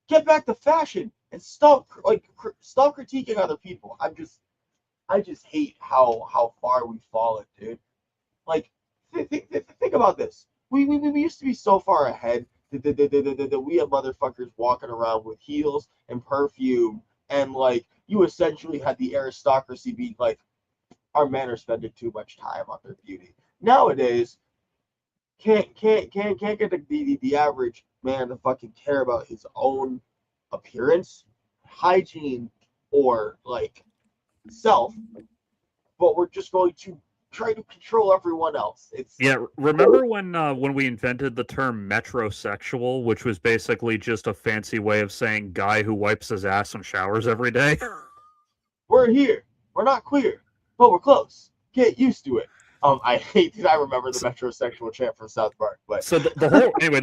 Get back to fashion and stop critiquing other people. I just hate how far we've fallen, dude. Like think about this. we used to be so far ahead that we had motherfuckers walking around with heels and perfume, and like you essentially had the aristocracy being like, our men are spending too much time on their beauty. Nowadays, can't get the average man to fucking care about his own appearance, hygiene, or like self, but we're just going to try to control everyone else. It's Yeah, remember when we invented the term metrosexual, which was basically just a fancy way of saying guy who wipes his ass and showers every day? we're here. We're not queer, but we're close. Get used to it. I hate that I remember the metrosexual chant from South Park, but So the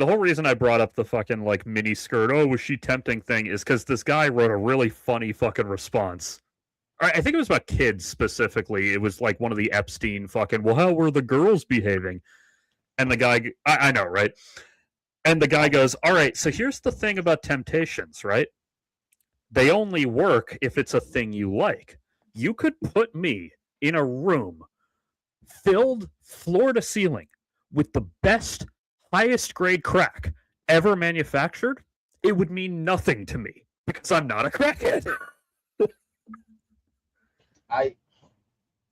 whole reason I brought up the fucking like mini skirt, oh, was she tempting thing, is because this guy wrote a really funny fucking response. I think it was about kids specifically. It was like one of the Epstein fucking, well, how were the girls behaving? And the guy, I know, right? And the guy goes, all right, so here's the thing about temptations, right? They only work if it's a thing you like. You could put me in a room filled floor to ceiling with the best, highest grade crack ever manufactured. It would mean nothing to me because I'm not a crackhead.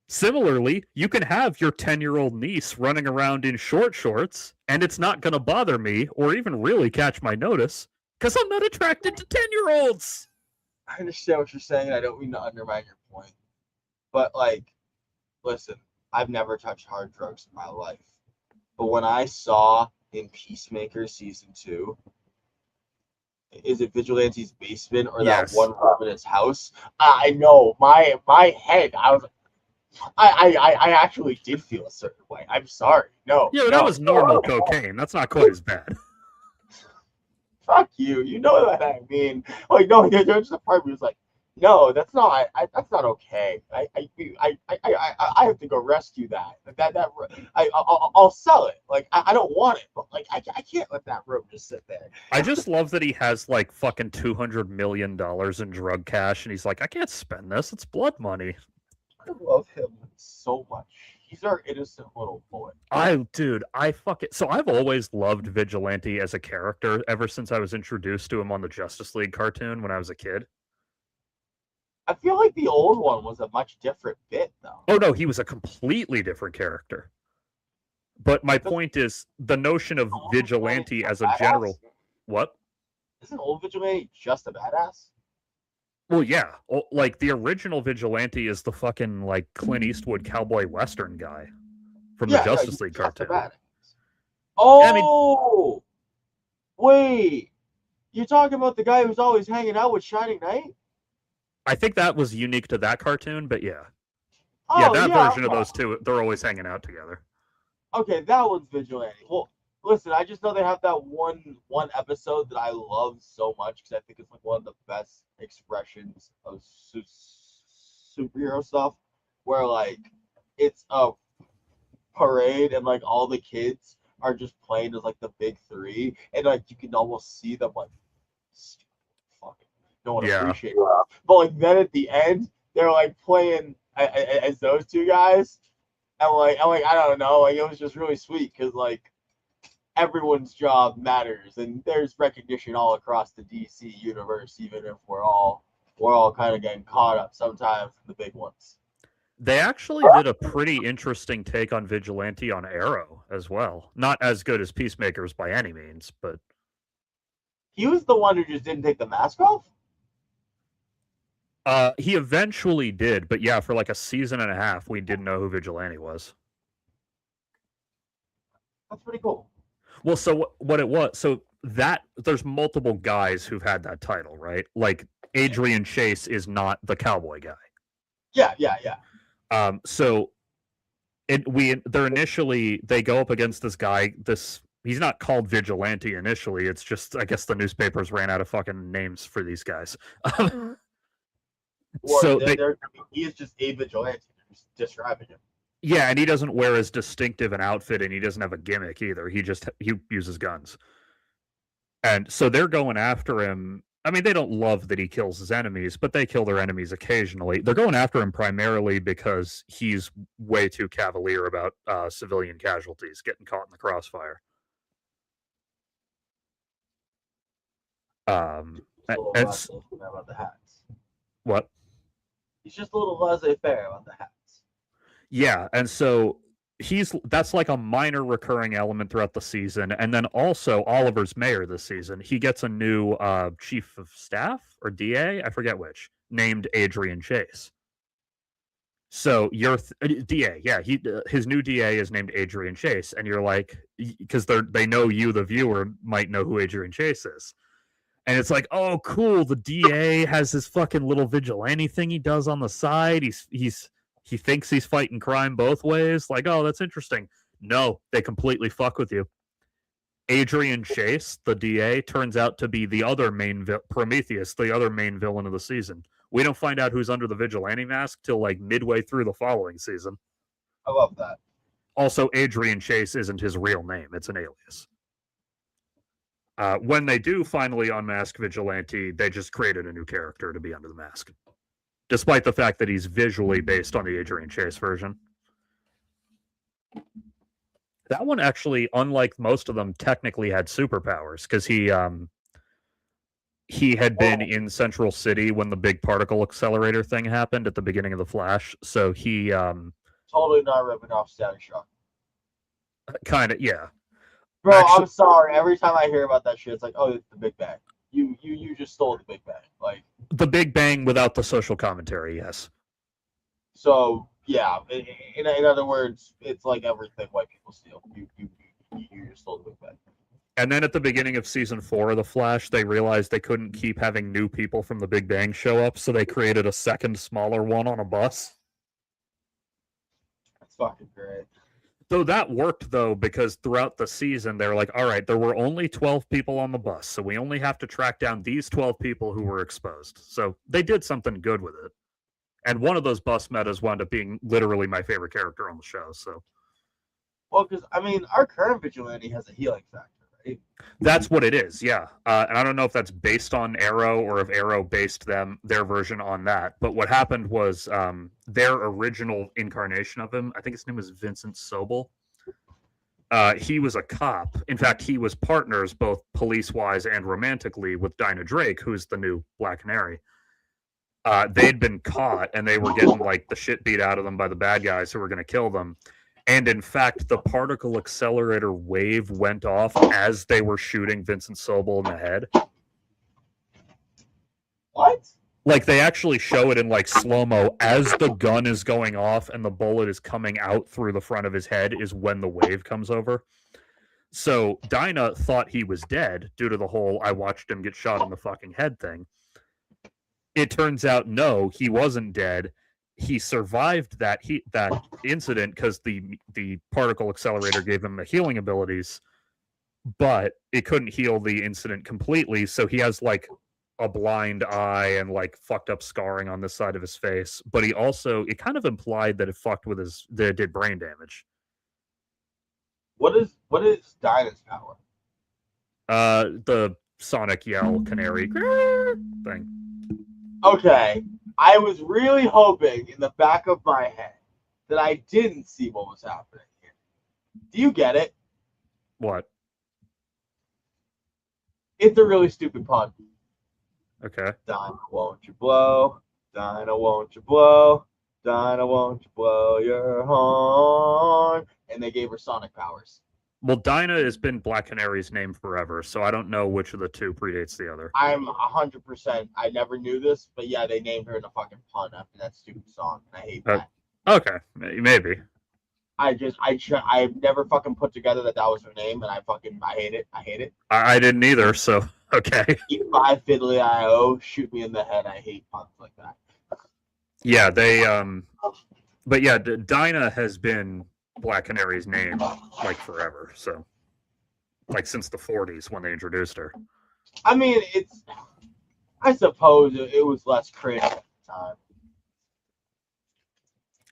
Similarly, you can have your 10-year-old niece running around in short shorts, and it's not going to bother me or even really catch my notice because I'm not attracted to 10-year-olds. I understand what you're saying, and I don't mean to undermine your point. But, like, listen, I've never touched hard drugs in my life. But when I saw in Peacemaker Season 2, is it Vigilante's basement or Yes. that one room in his house? I know, my head, I actually did feel a certain way. I'm sorry. No. Yeah, but that was normal cocaine. That's not quite as bad. Fuck you. You know what I mean. Like, no, there's just a part where he was like, no, that's not. That's not okay. I have to go rescue that. I'll sell it. Like, I don't want it, but like, I can't let that room just sit there. I just love that he has like fucking $200 million in drug cash, and he's like, I can't spend this. It's blood money. I love him so much. He's our innocent little boy. So I've always loved Vigilante as a character ever since I was introduced to him on the Justice League cartoon when I was a kid. I feel like the old one was a much different bit, though. Oh no, he was a completely different character. But my point is the notion of Vigilante as a general. What? Isn't old Vigilante just a badass? Well, yeah. Like, the original Vigilante is the fucking, like, Clint Eastwood cowboy western guy from the Justice League cartoon. Oh! Wait! You're talking about the guy who's always hanging out with Shining Knight? I think that was unique to that cartoon, but yeah. That version of those two, they're always hanging out together. Okay, that one's Vigilante. Well, listen, I just know they have that one episode that I love so much because I think it's like one of the best expressions of superhero stuff, where like it's a parade and like all the kids are just playing as like the big three, and like you can almost see them like fucking no one appreciate it. But like then at the end, they're like playing as those two guys, and like I don't know, like it was just really sweet because like everyone's job matters, and there's recognition all across the DC universe, even if we're all kind of getting caught up sometimes in the big ones. They actually did a pretty interesting take on Vigilante on Arrow as well. Not as good as Peacemaker's by any means, but he was the one who just didn't take the mask off? He eventually did, but yeah, for like a season and a half, we didn't know who Vigilante was. That's pretty cool. Well, so what it was, so that there's multiple guys who've had that title, right? Like Adrian Chase is not the cowboy guy. Yeah. So they go up against this guy. He's not called Vigilante initially. It's just, I guess the newspapers ran out of fucking names for these guys. So he is just a vigilante, describing him. Yeah, and he doesn't wear as distinctive an outfit, and he doesn't have a gimmick either. He uses guns. And so they're going after him. I mean, they don't love that he kills his enemies, but they kill their enemies occasionally. They're going after him primarily because he's way too cavalier about civilian casualties getting caught in the crossfire. Just a little It's laissez-faire about the hats. what? He's just a little laissez-faire about the hats. Yeah, and so that's like a minor recurring element throughout the season, and then also Oliver's mayor this season. He gets a new chief of staff or DA, I forget which, named Adrian Chase. So your DA, yeah, his new DA is named Adrian Chase, and you're like, because they know you, the viewer, might know who Adrian Chase is, and it's like, oh, cool, the DA has this fucking little vigilante thing he does on the side. He thinks he's fighting crime both ways. Like, oh, that's interesting. No, they completely fuck with you. Adrian Chase, the DA, turns out to be the other main Prometheus, the other main villain of the season. We don't find out who's under the vigilante mask till like midway through the following season. I love that. Also, Adrian Chase isn't his real name; it's an alias. When they do finally unmask Vigilante, they just created a new character to be under the mask, despite the fact that he's visually based on the Adrian Chase version. That one actually, unlike most of them, technically had superpowers because he had been in Central City when the big particle accelerator thing happened at the beginning of the Flash. So he totally not ripping off Static Shock. Kind of, yeah. Bro, actually, I'm sorry. Every time I hear about that shit, it's like, oh, it's the Big Bang. You just stole the Big Bang. Like the Big Bang without the social commentary, yes. So yeah, in other words, it's like everything white people steal. You just stole the Big Bang. And then at the beginning of season 4 of The Flash, they realized they couldn't keep having new people from the Big Bang show up, so they created a second, smaller one on a bus. That's fucking great. So that worked, though, because throughout the season, they're like, all right, there were only 12 people on the bus, so we only have to track down these 12 people who were exposed. So they did something good with it. And one of those bus metas wound up being literally my favorite character on the show. So, well, because, I mean, our current Vigilante has a healing factor. That's what it is, yeah. And I don't know if that's based on Arrow or if Arrow based their version on that. But what happened was their original incarnation of him, I think his name was Vincent Sobel. He was a cop. In fact, he was partners both police-wise and romantically with Dinah Drake, who's the new Black Canary. They'd been caught, and they were getting like the shit beat out of them by the bad guys who were going to kill them. And in fact, the particle accelerator wave went off as they were shooting Vincent Sobel in the head. What? Like, they actually show it in, like, slow-mo as the gun is going off and the bullet is coming out through the front of his head is when the wave comes over. So Dinah thought he was dead due to the whole I watched him get shot in the fucking head thing. It turns out, no, he wasn't dead. He survived that incident because the particle accelerator gave him the healing abilities, but it couldn't heal the incident completely. So he has like a blind eye and like fucked up scarring on this side of his face. But he also, it kind of implied that it fucked with that it did brain damage. What is Dinah's power? The sonic yell canary thing. Okay. I was really hoping in the back of my head that I didn't see what was happening here. Do you get it? What? It's a really stupid pun. Okay. Dinah, won't you blow? Dinah, won't you blow? Dinah, won't you blow your horn? And they gave her sonic powers. Well, Dinah has been Black Canary's name forever, so I don't know which of the two predates the other. I'm 100%. I never knew this, but yeah, they named her in a fucking pun after that stupid song, and I hate that. Okay, maybe. I've never fucking put together that was her name, and I hate it. I hate it. I didn't either, so okay. E5 Fiddly IO, shoot me in the head. I hate puns like that. Yeah, but yeah, Dinah has been Black Canary's name like forever, so like since the 40s when they introduced her. I mean, I suppose it was less cringe at the time.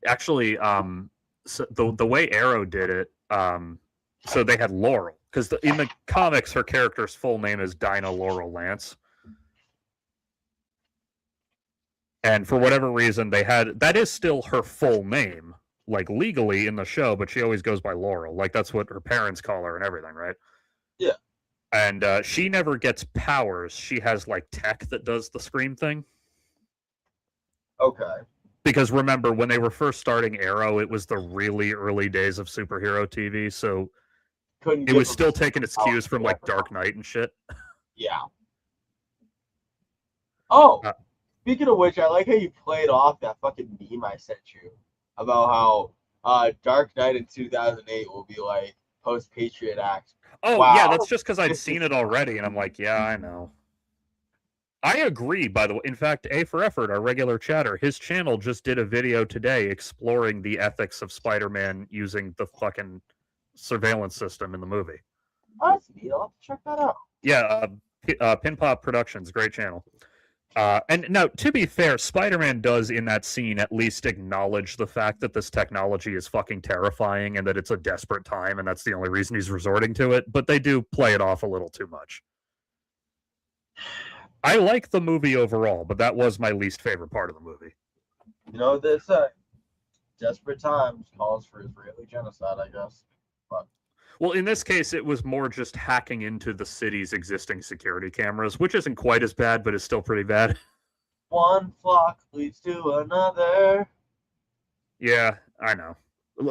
Actually, so the way Arrow did it, so they had Laurel, because in the comics her character's full name is Dinah Laurel Lance. And for whatever reason, that is still her full name, like legally in the show, but she always goes by Laurel. Like that's what her parents call her and everything, right? Yeah. And she never gets powers. She has like tech that does the scream thing. Okay. Because remember, when they were first starting Arrow, it was the really early days of superhero TV, so Couldn't it give was him still taking its power cues from like whatsoever. Dark Knight and shit. Yeah. Oh, Uh, speaking of which, I like how you played off that fucking meme I sent you about how Dark Knight in 2008 will be like post Patriot Act. oh yeah, that's Wow, just because I'd this seen is it already, and I'm like, yeah, I know. I agree, by the way. In fact, A for Effort, our regular chatter, his channel just did a video today exploring the ethics of Spider-Man using the fucking surveillance system in the movie. oh, that's neat. I'll have to check that out. Yeah, Pin Pop Productions, great channel. And now, to be fair, Spider-Man does in that scene at least acknowledge the fact that this technology is fucking terrifying and that it's a desperate time, and that's the only reason he's resorting to it. But they do play it off a little too much. I like the movie overall, but that was my least favorite part of the movie. You know what they say? Desperate times calls for Israeli genocide, I guess. But Well, in this case, it was more just hacking into the city's existing security cameras, which isn't quite as bad, but is still pretty bad. one flock leads to another. Yeah, I know.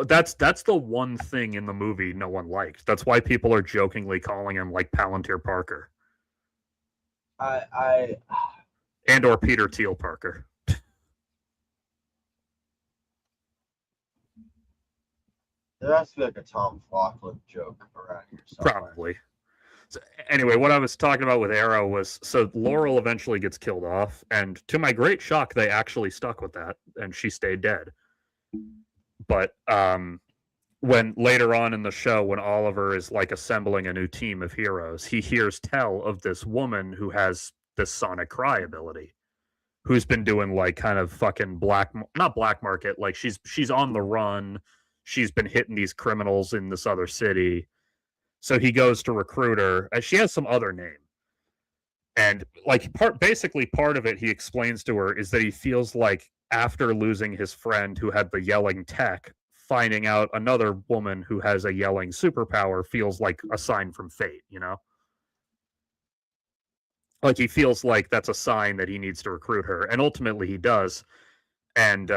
That's the one thing in the movie no one liked. That's why people are jokingly calling him like Palantir Parker I and or Peter Thiel Parker. there has to be like a Tom Laughlin joke around here somewhere. Probably. So, anyway, what I was talking about with Arrow was so Laurel eventually gets killed off, and to my great shock, they actually stuck with that, and she stayed dead. But when later on in the show, when Oliver is like assembling a new team of heroes, he hears tell of this woman who has this sonic cry ability, who's been doing like kind of fucking not black market, like she's on the run. She's been hitting these criminals in this other city. So he goes to recruit her. She has some other name. And like basically part of it he explains to her is that he feels like after losing his friend who had the yelling tech, finding out another woman who has a yelling superpower feels like a sign from fate, you know? Like he feels like that's a sign that he needs to recruit her, and ultimately he does. And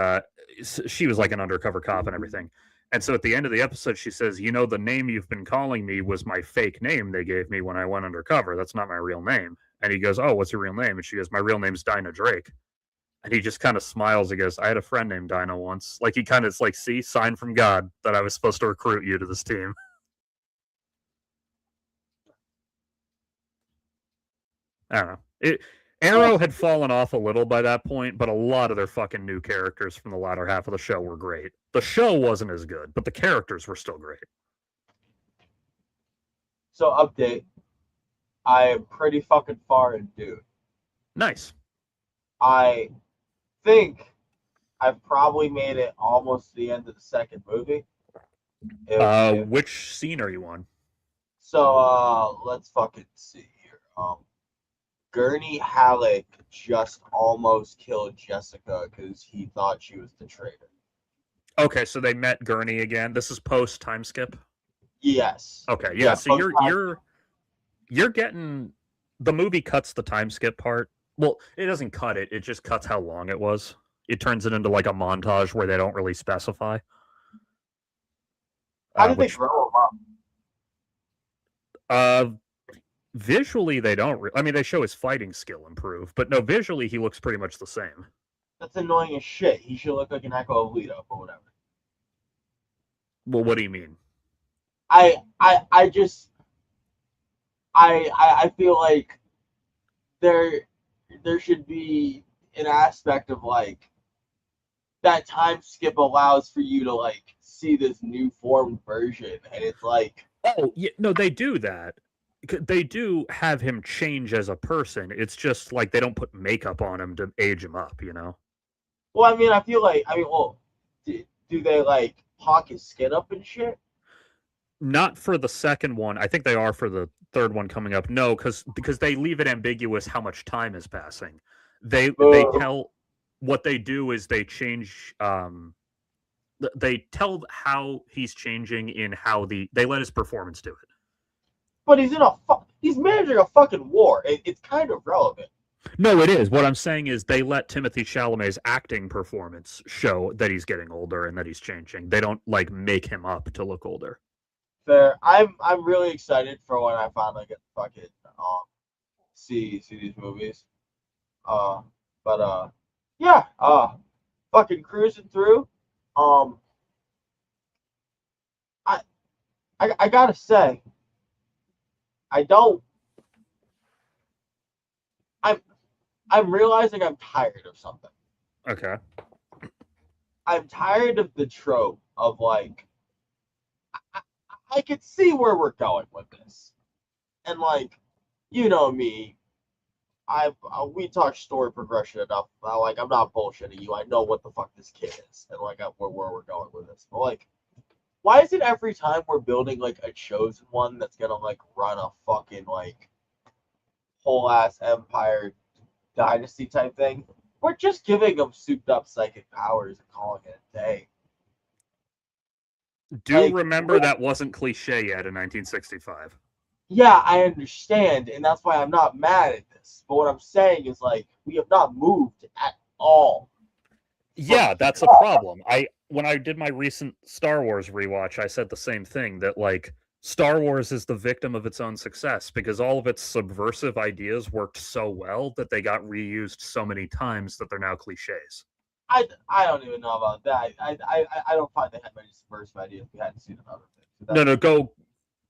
she was like an undercover cop and everything. And so at the end of the episode, she says, "You know, the name you've been calling me was my fake name they gave me when I went undercover. That's not my real name." And he goes, "Oh, what's your real name?" And she goes, "My real name's Dinah Drake." And he just kind of smiles. He goes, "I had a friend named Dinah once." Like he kind of is like, "See, sign from God that I was supposed to recruit you to this team." I don't know. Arrow had fallen off a little by that point, but a lot of their fucking new characters from the latter half of the show were great. The show wasn't as good, but the characters were still great. So update. I am pretty fucking far in Dune. Nice. I think I've probably made it almost to the end of the second movie. Which scene are you on? So let's fucking see here. Gurney Halleck just almost killed Jessica because he thought she was the traitor. Okay, so they met Gurney again. This is post time skip. Yes. Okay, yeah. So you're getting the movie cuts the time skip part. Well, it doesn't cut it. It just cuts how long it was. It turns it into like a montage where they don't really specify. How did they grow him up? Visually, they don't. I mean, they show his fighting skill improve, but no, visually, he looks pretty much the same. That's annoying as shit. He should look like an Echo of Leto or whatever. Well, what do you mean? I feel like there should be an aspect of like that time skip allows for you to like see this new formed version, and it's like, oh yeah, no, they do that. They do have him change as a person. It's just like they don't put makeup on him to age him up, you know. well, I mean, I feel like, well, do they like hawk his skin up and shit? Not for the second one. I think they are for the third one coming up. No, because they leave it ambiguous how much time is passing. They tell what they do is they change. They tell how he's changing in how they let his performance do it. but he's managing a fucking war. It's kind of relevant. No, it is. What I'm saying is they let Timothy Chalamet's acting performance show that he's getting older and that he's changing. They don't like make him up to look older. Fair. I'm really excited for when I finally get to fucking see these movies. Uh, but yeah. Fucking cruising through. Um, I I gotta say, I don't. I'm I'm realizing I'm tired of something. Okay. I'm tired of the trope of like I, I could see where we're going with this, and like you know me, we talk story progression enough. Like I'm not bullshitting you. I know what the fuck this kid is, and like where we're going with this. But like, why is it every time we're building like a chosen one that's gonna like run a fucking like whole ass empire dynasty type thing? We're just giving them souped up psychic powers and calling it a day. Do Like, remember that wasn't cliche yet in 1965. yeah, I understand, and that's why I'm not mad at this. But what I'm saying is like we have not moved at all from Yeah, here. that's a problem. I when I did my recent Star Wars rewatch, I said the same thing that like Star Wars is the victim of its own success because all of its subversive ideas worked so well that they got reused so many times that they're now cliches. I don't even know about that. I don't find they had many subversive ideas. We hadn't seen another thing. So No, that's no, go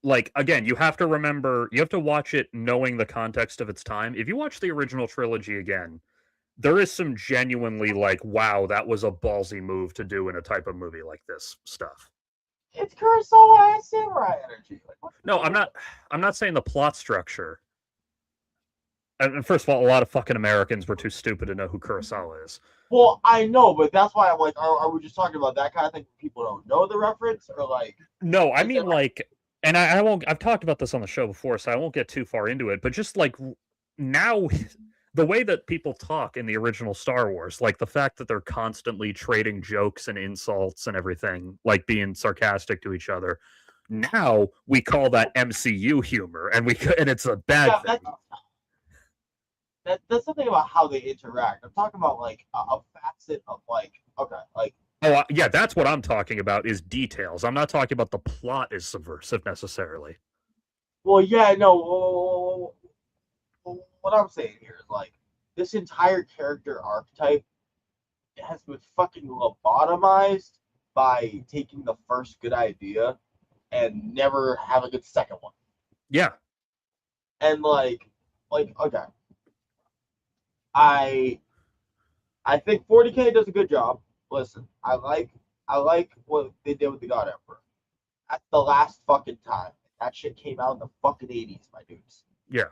like again, you have to remember, you have to watch it knowing the context of its time. If you watch the original trilogy again, there is some genuinely like, wow, that was a ballsy move to do in a type of movie like this stuff. it's Kurosawa and samurai energy. Like what the No, fuck? I'm not saying the plot structure. And first of all, a lot of fucking Americans were too stupid to know who Kurosawa is. Well, I know, but that's why I'm like, are we just talking about that kind of thing? People don't know the reference, or like, No, I is mean it like, and I won't. I've talked about this on the show before, so I won't get too far into it. But just like now, the way that people talk in the original Star Wars, like the fact that they're constantly trading jokes and insults and everything, like being sarcastic to each other. Now we call that MCU humor, and it's a bad yeah, thing. that's something about how they interact. I'm talking about like a facet of like, okay, like, Oh, yeah, that's what I'm talking about is details. I'm not talking about the plot is subversive necessarily. well, yeah, no. What I'm saying here is like this entire character archetype has been fucking lobotomized by taking the first good idea and never having a second one. Yeah. And like okay, I I think 40K does a good job. Listen, I like what they did with the God Emperor. At the last fucking time. That shit came out in the fucking 80s, my dudes. Yeah.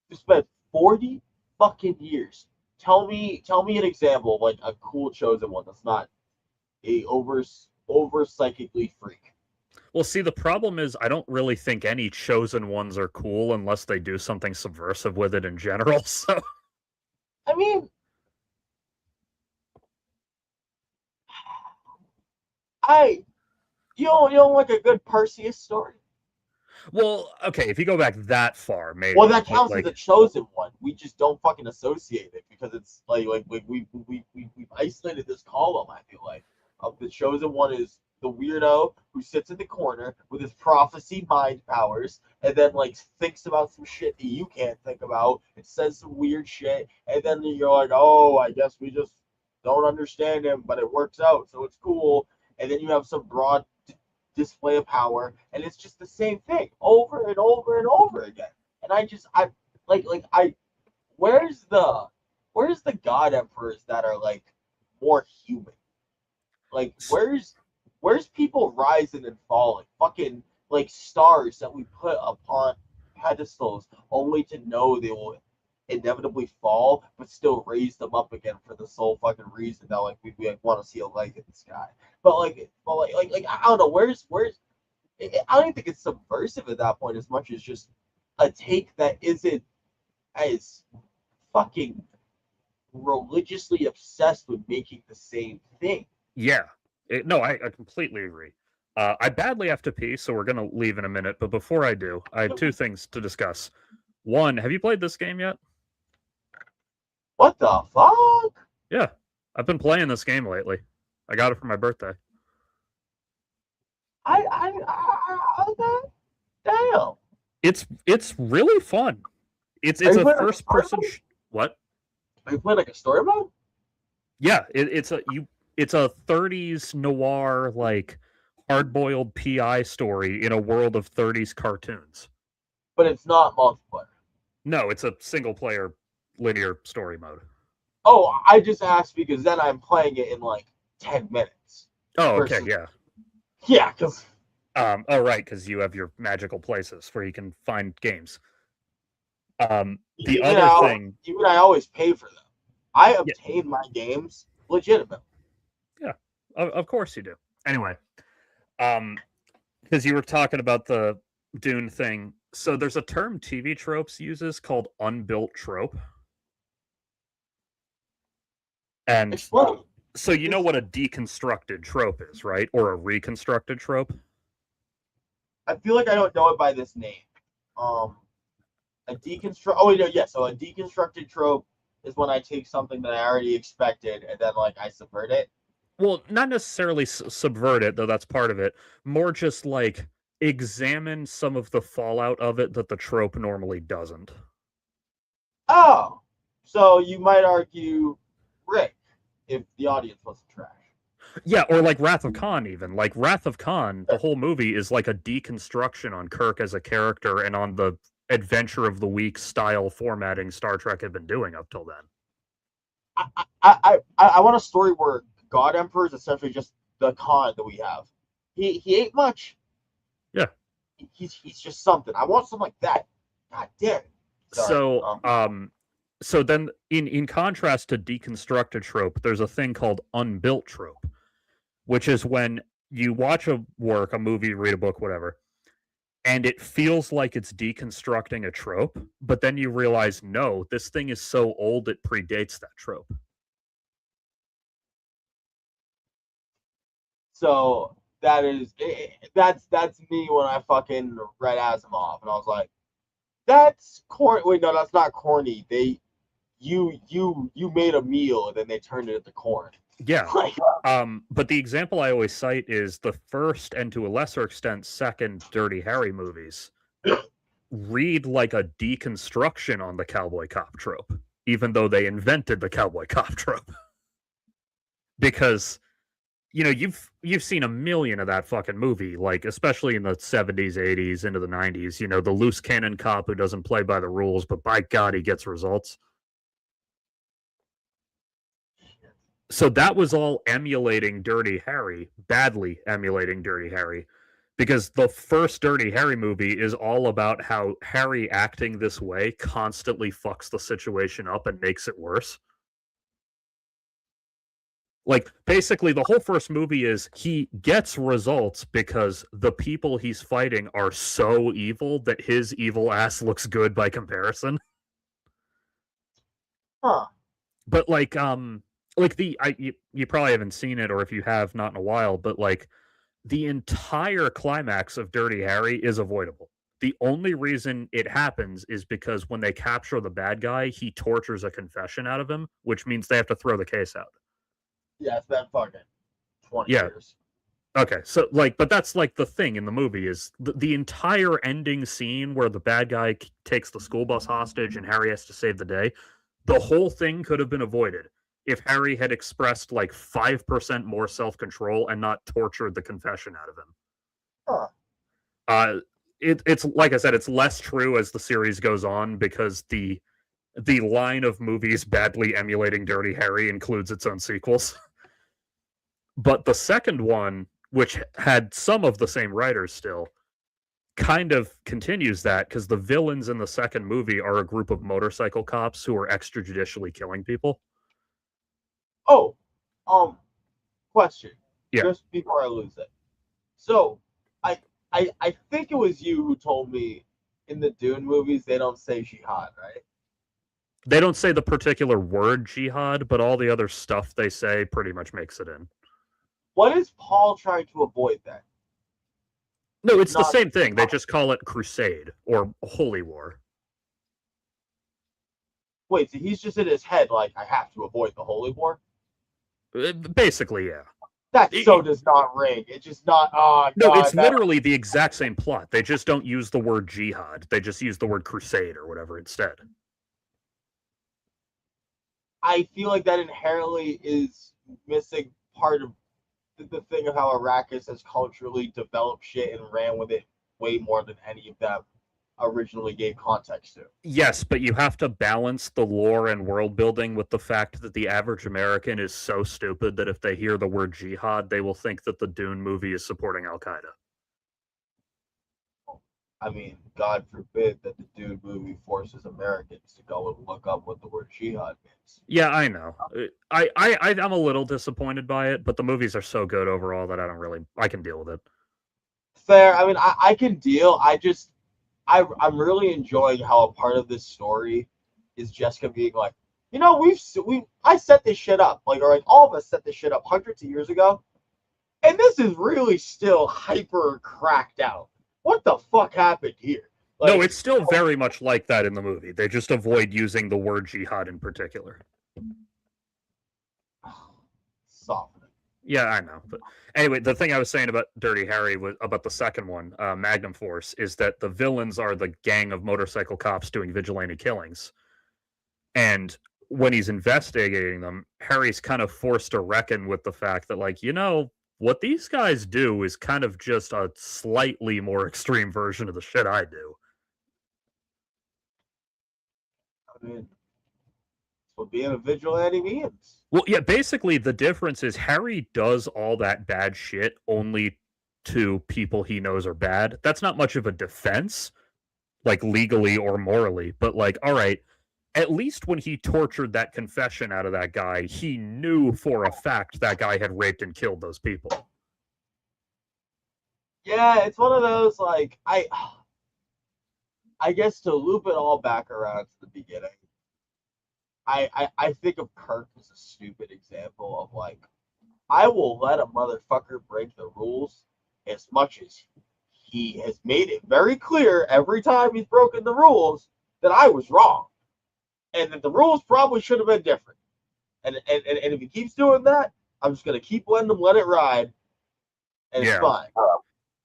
You spent 40 fucking years. Tell me an example of like a cool chosen one that's not a over psychically freak. Well, see, the problem is I don't really think any chosen ones are cool unless they do something subversive with it in general. So, I mean, I you don't like a good Perseus story? well, okay, if you go back that far, Well, maybe, that but counts as a like, chosen one. We just don't fucking associate it because it's like we've isolated this column. I feel like of the chosen one is the weirdo who sits in the corner with his prophecy mind powers and then like thinks about some shit that you can't think about and says some weird shit and then you're like, oh, I guess we just don't understand him, but it works out, so it's cool. And then you have some broad display of power, and it's just the same thing over and over and over again. And I like where's the god emperors that are like more human? Like where's people rising and falling? Fucking like stars that we put upon pedestals only to know they will inevitably fall, but still raise them up again for the sole fucking reason that like we like, want to see a light in the sky. But I don't know where's I don't even think it's subversive at that point as much as just a take that isn't as fucking religiously obsessed with making the same thing. yeah. No, I completely agree. I badly have to pee, so we're gonna leave in a minute. But before I do, I have two things to discuss. One, have you played this game yet? What the fuck? Yeah, I've been playing this game lately. I got it for my birthday. Okay. Damn. It's really fun. It's Are you a playing like a first story person. mode? What? Are you playing like a story mode? Yeah, it's a 30s noir like hard boiled PI story in a world of 30s cartoons. But it's not multiplayer. No, it's a single player linear story mode. Oh, I just asked because then I'm playing it in like 10 minutes. Oh, okay, Versus, yeah. yeah, because Oh, right, because you have your magical places where you can find games. The other thing, even I always pay for them. I yeah, obtain my games legitimately. yeah, of course you do. Anyway, because you were talking about the Dune thing, so there's a term TV tropes uses called unbuilt trope, and Explain. so you know what a deconstructed trope is, right? Or a reconstructed trope? I feel like I don't know it by this name. Um, a deconstruct. Oh, wait, no, yeah. So a deconstructed trope is when I take something that I already expected and then like I subvert it. Well, not necessarily subvert it, though that's part of it. More just like examine some of the fallout of it that the trope normally doesn't. Oh, so you might argue Rick if the audience wasn't trash. Yeah, or like Wrath of Khan, even. Like Wrath of Khan, the whole movie is like a deconstruction on Kirk as a character and on the adventure of the week style formatting Star Trek had been doing up till then. I want a story where God Emperor is essentially just the Khan that we have. He ain't much. Yeah. He's just something. I want something like that. God damn it. Sorry. So then in contrast to deconstructed trope, there's a thing called unbuilt trope, which is when you watch a work, a movie, read a book, whatever, and it feels like it's deconstructing a trope, but then you realize, no, this thing is so old it predates that trope. So that's me when I fucking read Asimov, and I was like, that's corny. Wait, no, that's not corny. You made a meal and then they turned it into corn. Yeah. Like, But the example I always cite is the first and to a lesser extent second Dirty Harry movies read like a deconstruction on the cowboy cop trope, even though they invented the cowboy cop trope. Because you've seen a million of that fucking movie, like especially in the 70s, 80s, into the 90s, the loose cannon cop who doesn't play by the rules, but by God he gets results. So that was all emulating Dirty Harry, badly emulating Dirty Harry, because the first Dirty Harry movie is all about how Harry acting this way constantly fucks the situation up and makes it worse. Like, basically, the whole first movie is he gets results because the people he's fighting are so evil that his evil ass looks good by comparison. huh. But you probably haven't seen it, or if you have, not in a while, but like the entire climax of Dirty Harry is avoidable. The only reason it happens is because when they capture the bad guy, he tortures a confession out of him, which means they have to throw the case out. Yeah, it's been fucking 20 Yeah. years. Okay, so but that's like the thing in the movie is the entire ending scene where the bad guy takes the school bus hostage and Harry has to save the day. The whole thing could have been avoided if Harry had expressed like 5% more self-control and not tortured the confession out of him. Huh. It's like I said, it's less true as the series goes on because the line of movies badly emulating Dirty Harry includes its own sequels. But the second one, which had some of the same writers still, kind of continues that because the villains in the second movie are a group of motorcycle cops who are extrajudicially killing people. Oh, question. Yeah. Just before I lose it. So, I think it was you who told me in the Dune movies they don't say jihad, right? They don't say the particular word jihad, but all the other stuff they say pretty much makes it in. What is Paul trying to avoid then? No, it's the Not same thing. They just call it crusade or holy war. wait. So he's just in his head like I have to avoid the holy war. Basically, yeah. That so It- does not ring. It's just not. Oh no, it's god, that literally the exact same plot. They just don't use the word jihad. They just use the word crusade or whatever instead. I feel like that inherently is missing part of the thing of how Arrakis has culturally developed shit and ran with it way more than any of them originally gave context to. Yes, but you have to balance the lore and world building with the fact that the average American is so stupid that if they hear the word jihad, they will think that the Dune movie is supporting Al Qaeda. I mean, God forbid that the Dune movie forces Americans to go and look up what the word jihad means. Yeah, I know. I'm a little disappointed by it, but the movies are so good overall that I can deal with it. Fair. I mean, I can deal. I'm really enjoying how a part of this story is Jessica being like, I set this shit up, like, all right, all of us set this shit up hundreds of years ago, and this is really still hyper cracked out. What the fuck happened here? Like, No, it's still very much like that in the movie. They just avoid using the word jihad in particular. softening. Yeah, I know. But anyway, the thing I was saying about Dirty Harry was about the second one, Magnum Force, is that the villains are the gang of motorcycle cops doing vigilante killings. And when he's investigating them, Harry's kind of forced to reckon with the fact that, like, what these guys do is kind of just a slightly more extreme version of the shit I do. I mean, what being a vigilante means. Well, yeah, basically the difference is Harry does all that bad shit only to people he knows are bad. That's not much of a defense, like legally or morally, but like, all right, at least when he tortured that confession out of that guy, he knew for a fact that guy had raped and killed those people. Yeah, it's one of those like I guess to loop it all back around to the beginning. I think of Kirk as a stupid example of like I will let a motherfucker break the rules as much as he has made it very clear every time he's broken the rules that I was wrong and that the rules probably should have been different. And if he keeps doing that, I'm just gonna keep letting him let it ride, and it's fine.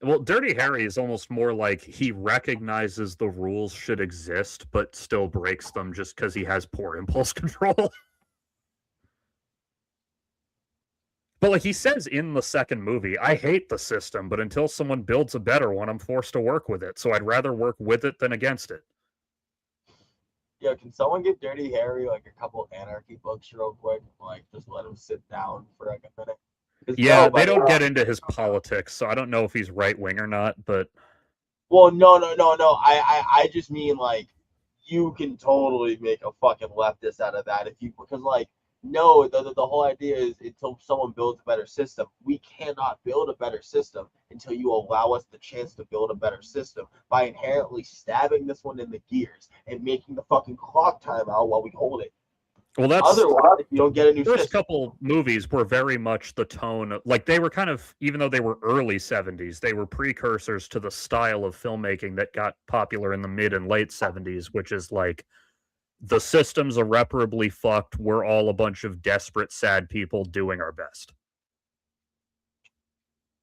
Well, Dirty Harry is almost more like he recognizes the rules should exist, but still breaks them just because he has poor impulse control. But like he says in the second movie, I hate the system, but until someone builds a better one, I'm forced to work with it. So I'd rather work with it than against it. Yeah, can someone get Dirty Harry like a couple anarchy books real quick? Like just let him sit down for like a minute. Yeah, they don't get into his politics, so I don't know if he's right wing or not, but well, no. I just mean like you can totally make a fucking leftist out of that if you because like no, the whole idea is until someone builds a better system, we cannot build a better system until you allow us the chance to build a better system by inherently stabbing this one in the gears and making the fucking clock time out while we hold it. well, that's otherwise you don't get a new first system. couple movies were very much the tone of, like they were kind of, even though they were early 70s, they were precursors to the style of filmmaking that got popular in the mid and late 70s, which is like the system's irreparably fucked, we're all a bunch of desperate sad people doing our best.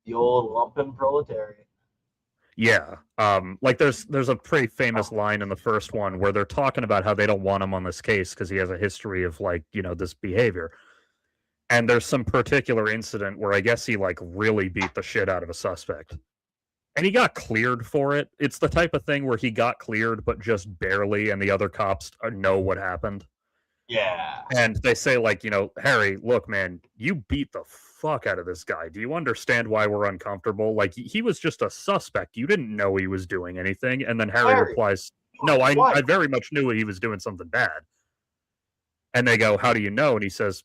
The old lumpen proletariat. Yeah. Like there's a pretty famous line in the first one where they're talking about how they don't want him on this case because he has a history of like, this behavior. And there's some particular incident where I guess he like really beat the shit out of a suspect. And he got cleared for it. It's the type of thing where he got cleared, but just barely, and the other cops know what happened. Yeah. And they say, like, Harry, look, man, you beat the fuck out of this guy. Do you understand why we're uncomfortable? Like, he was just a suspect. You didn't know he was doing anything. And then Harry replies, no, I very much knew he was doing something bad. And they go, how do you know? And he says,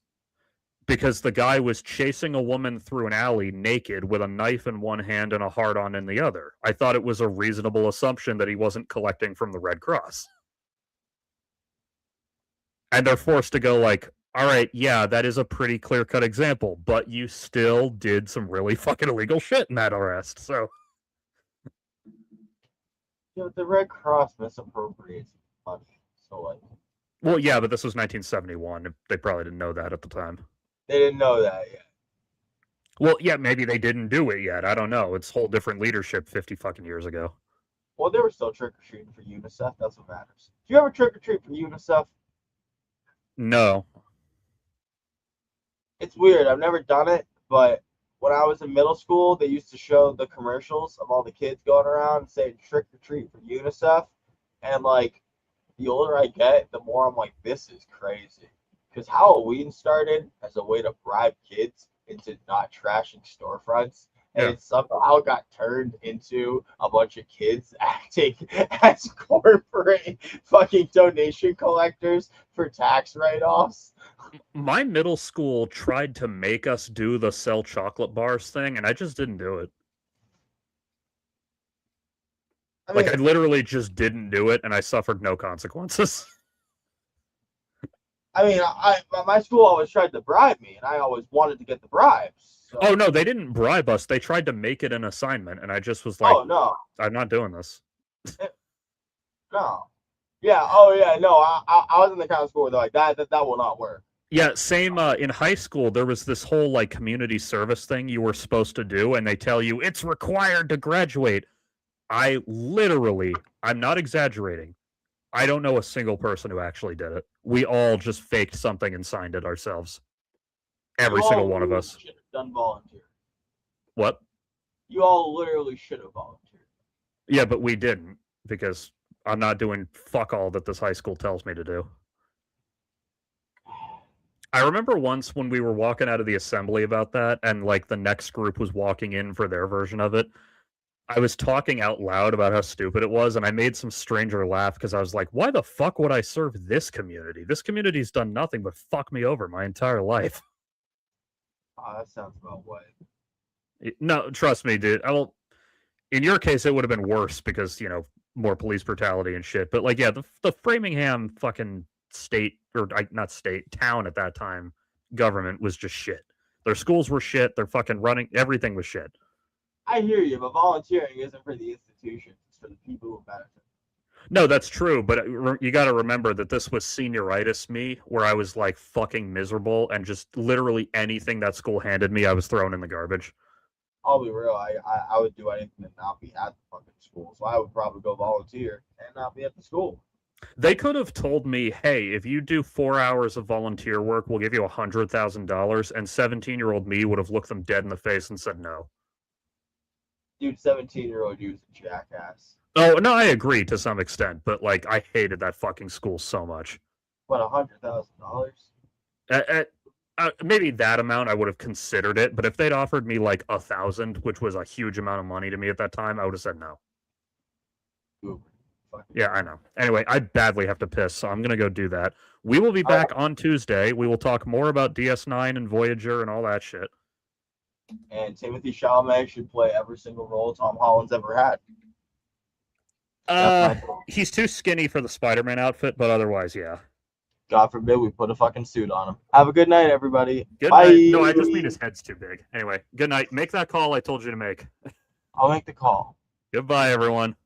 because the guy was chasing a woman through an alley naked with a knife in one hand and a hard-on in the other. I thought it was a reasonable assumption that he wasn't collecting from the Red Cross. And they're forced to go like, all right, yeah, that is a pretty clear-cut example, but you still did some really fucking illegal shit in that arrest, so... You know, the Red Cross misappropriates money. So, like, Well, yeah, but this was 1971. They probably didn't know that at the time. they didn't know that yet. Well, yeah, maybe they didn't do it yet. I don't know. It's whole different leadership 50 fucking years ago. Well, they were still trick or treating for UNICEF. That's what matters. Do you ever trick or treat for UNICEF? No. It's weird. I've never done it, but when I was in middle school, they used to show the commercials of all the kids going around saying trick or treat for UNICEF. And like, the older I get, the more I'm like, this is crazy. Because Halloween started as a way to bribe kids into not trashing storefronts. And Yeah. it somehow got turned into a bunch of kids acting as corporate fucking donation collectors for tax write-offs. My middle school tried to make us do the sell chocolate bars thing, and I just didn't do it. I Like, mean, I literally just didn't do it, and I suffered no consequences. my school always tried to bribe me, and I always wanted to get the bribes. So. Oh, no, they didn't bribe us. They tried to make it an assignment, and I just was like, Oh no, I'm not doing this. no, yeah, oh yeah, no. I was in the kind of school where they're like that will not work. Yeah, same in high school, there was this whole like community service thing you were supposed to do, and they tell you it's required to graduate. I literally, I'm not exaggerating. I don't know a single person who actually did it. We all just faked something and signed it ourselves. Every You single all one of us. should have done volunteer. What? You all literally should have volunteered. Yeah, but we didn't because I'm not doing fuck all that this high school tells me to do. I remember once when we were walking out of the assembly about that, and like the next group was walking in for their version of it. I was talking out loud about how stupid it was, and I made some stranger laugh because I was like, why the fuck would I serve this community? This community's done nothing but fuck me over my entire life. Oh, that sounds about right. No, trust me, dude. In your case, it would have been worse because, more police brutality and shit. But, like, yeah, the Framingham fucking state, or not state, town at that time, government was just shit. Their schools were shit. Their fucking running, everything was shit. I hear you, but volunteering isn't for the institutions; it's for the people who benefit. No, that's true, but you got to remember that this was senioritis me, where I was like fucking miserable, and just literally anything that school handed me, I was throwing in the garbage. I'll be real. I would do anything to not be at the fucking school, so I would probably go volunteer and not be at the school. They could have told me, "Hey, if you do 4 hours of volunteer work, we'll give you $100,000," and 17-year-old me would have looked them dead in the face and said no. Dude, 17-year-old you is a jackass. Oh no, I agree to some extent, but like I hated that fucking school so much. What, $100,000? Maybe that amount I would have considered it, but if they'd offered me like 1,000, which was a huge amount of money to me at that time, I would have said no. Yeah, I know. Anyway, I badly have to piss, so I'm gonna go do that. We will be back on Tuesday. We will talk more about DS9 and Voyager and all that shit. And Timothy Chalamet should play every single role Tom Holland's ever had. He's too skinny for the Spider-Man outfit, but otherwise, yeah. God forbid we put a fucking suit on him. Have a good night, everybody. Good Bye. night. No, I just mean his head's too big. Anyway, good night. Make that call I told you to make. I'll make the call. Goodbye, everyone.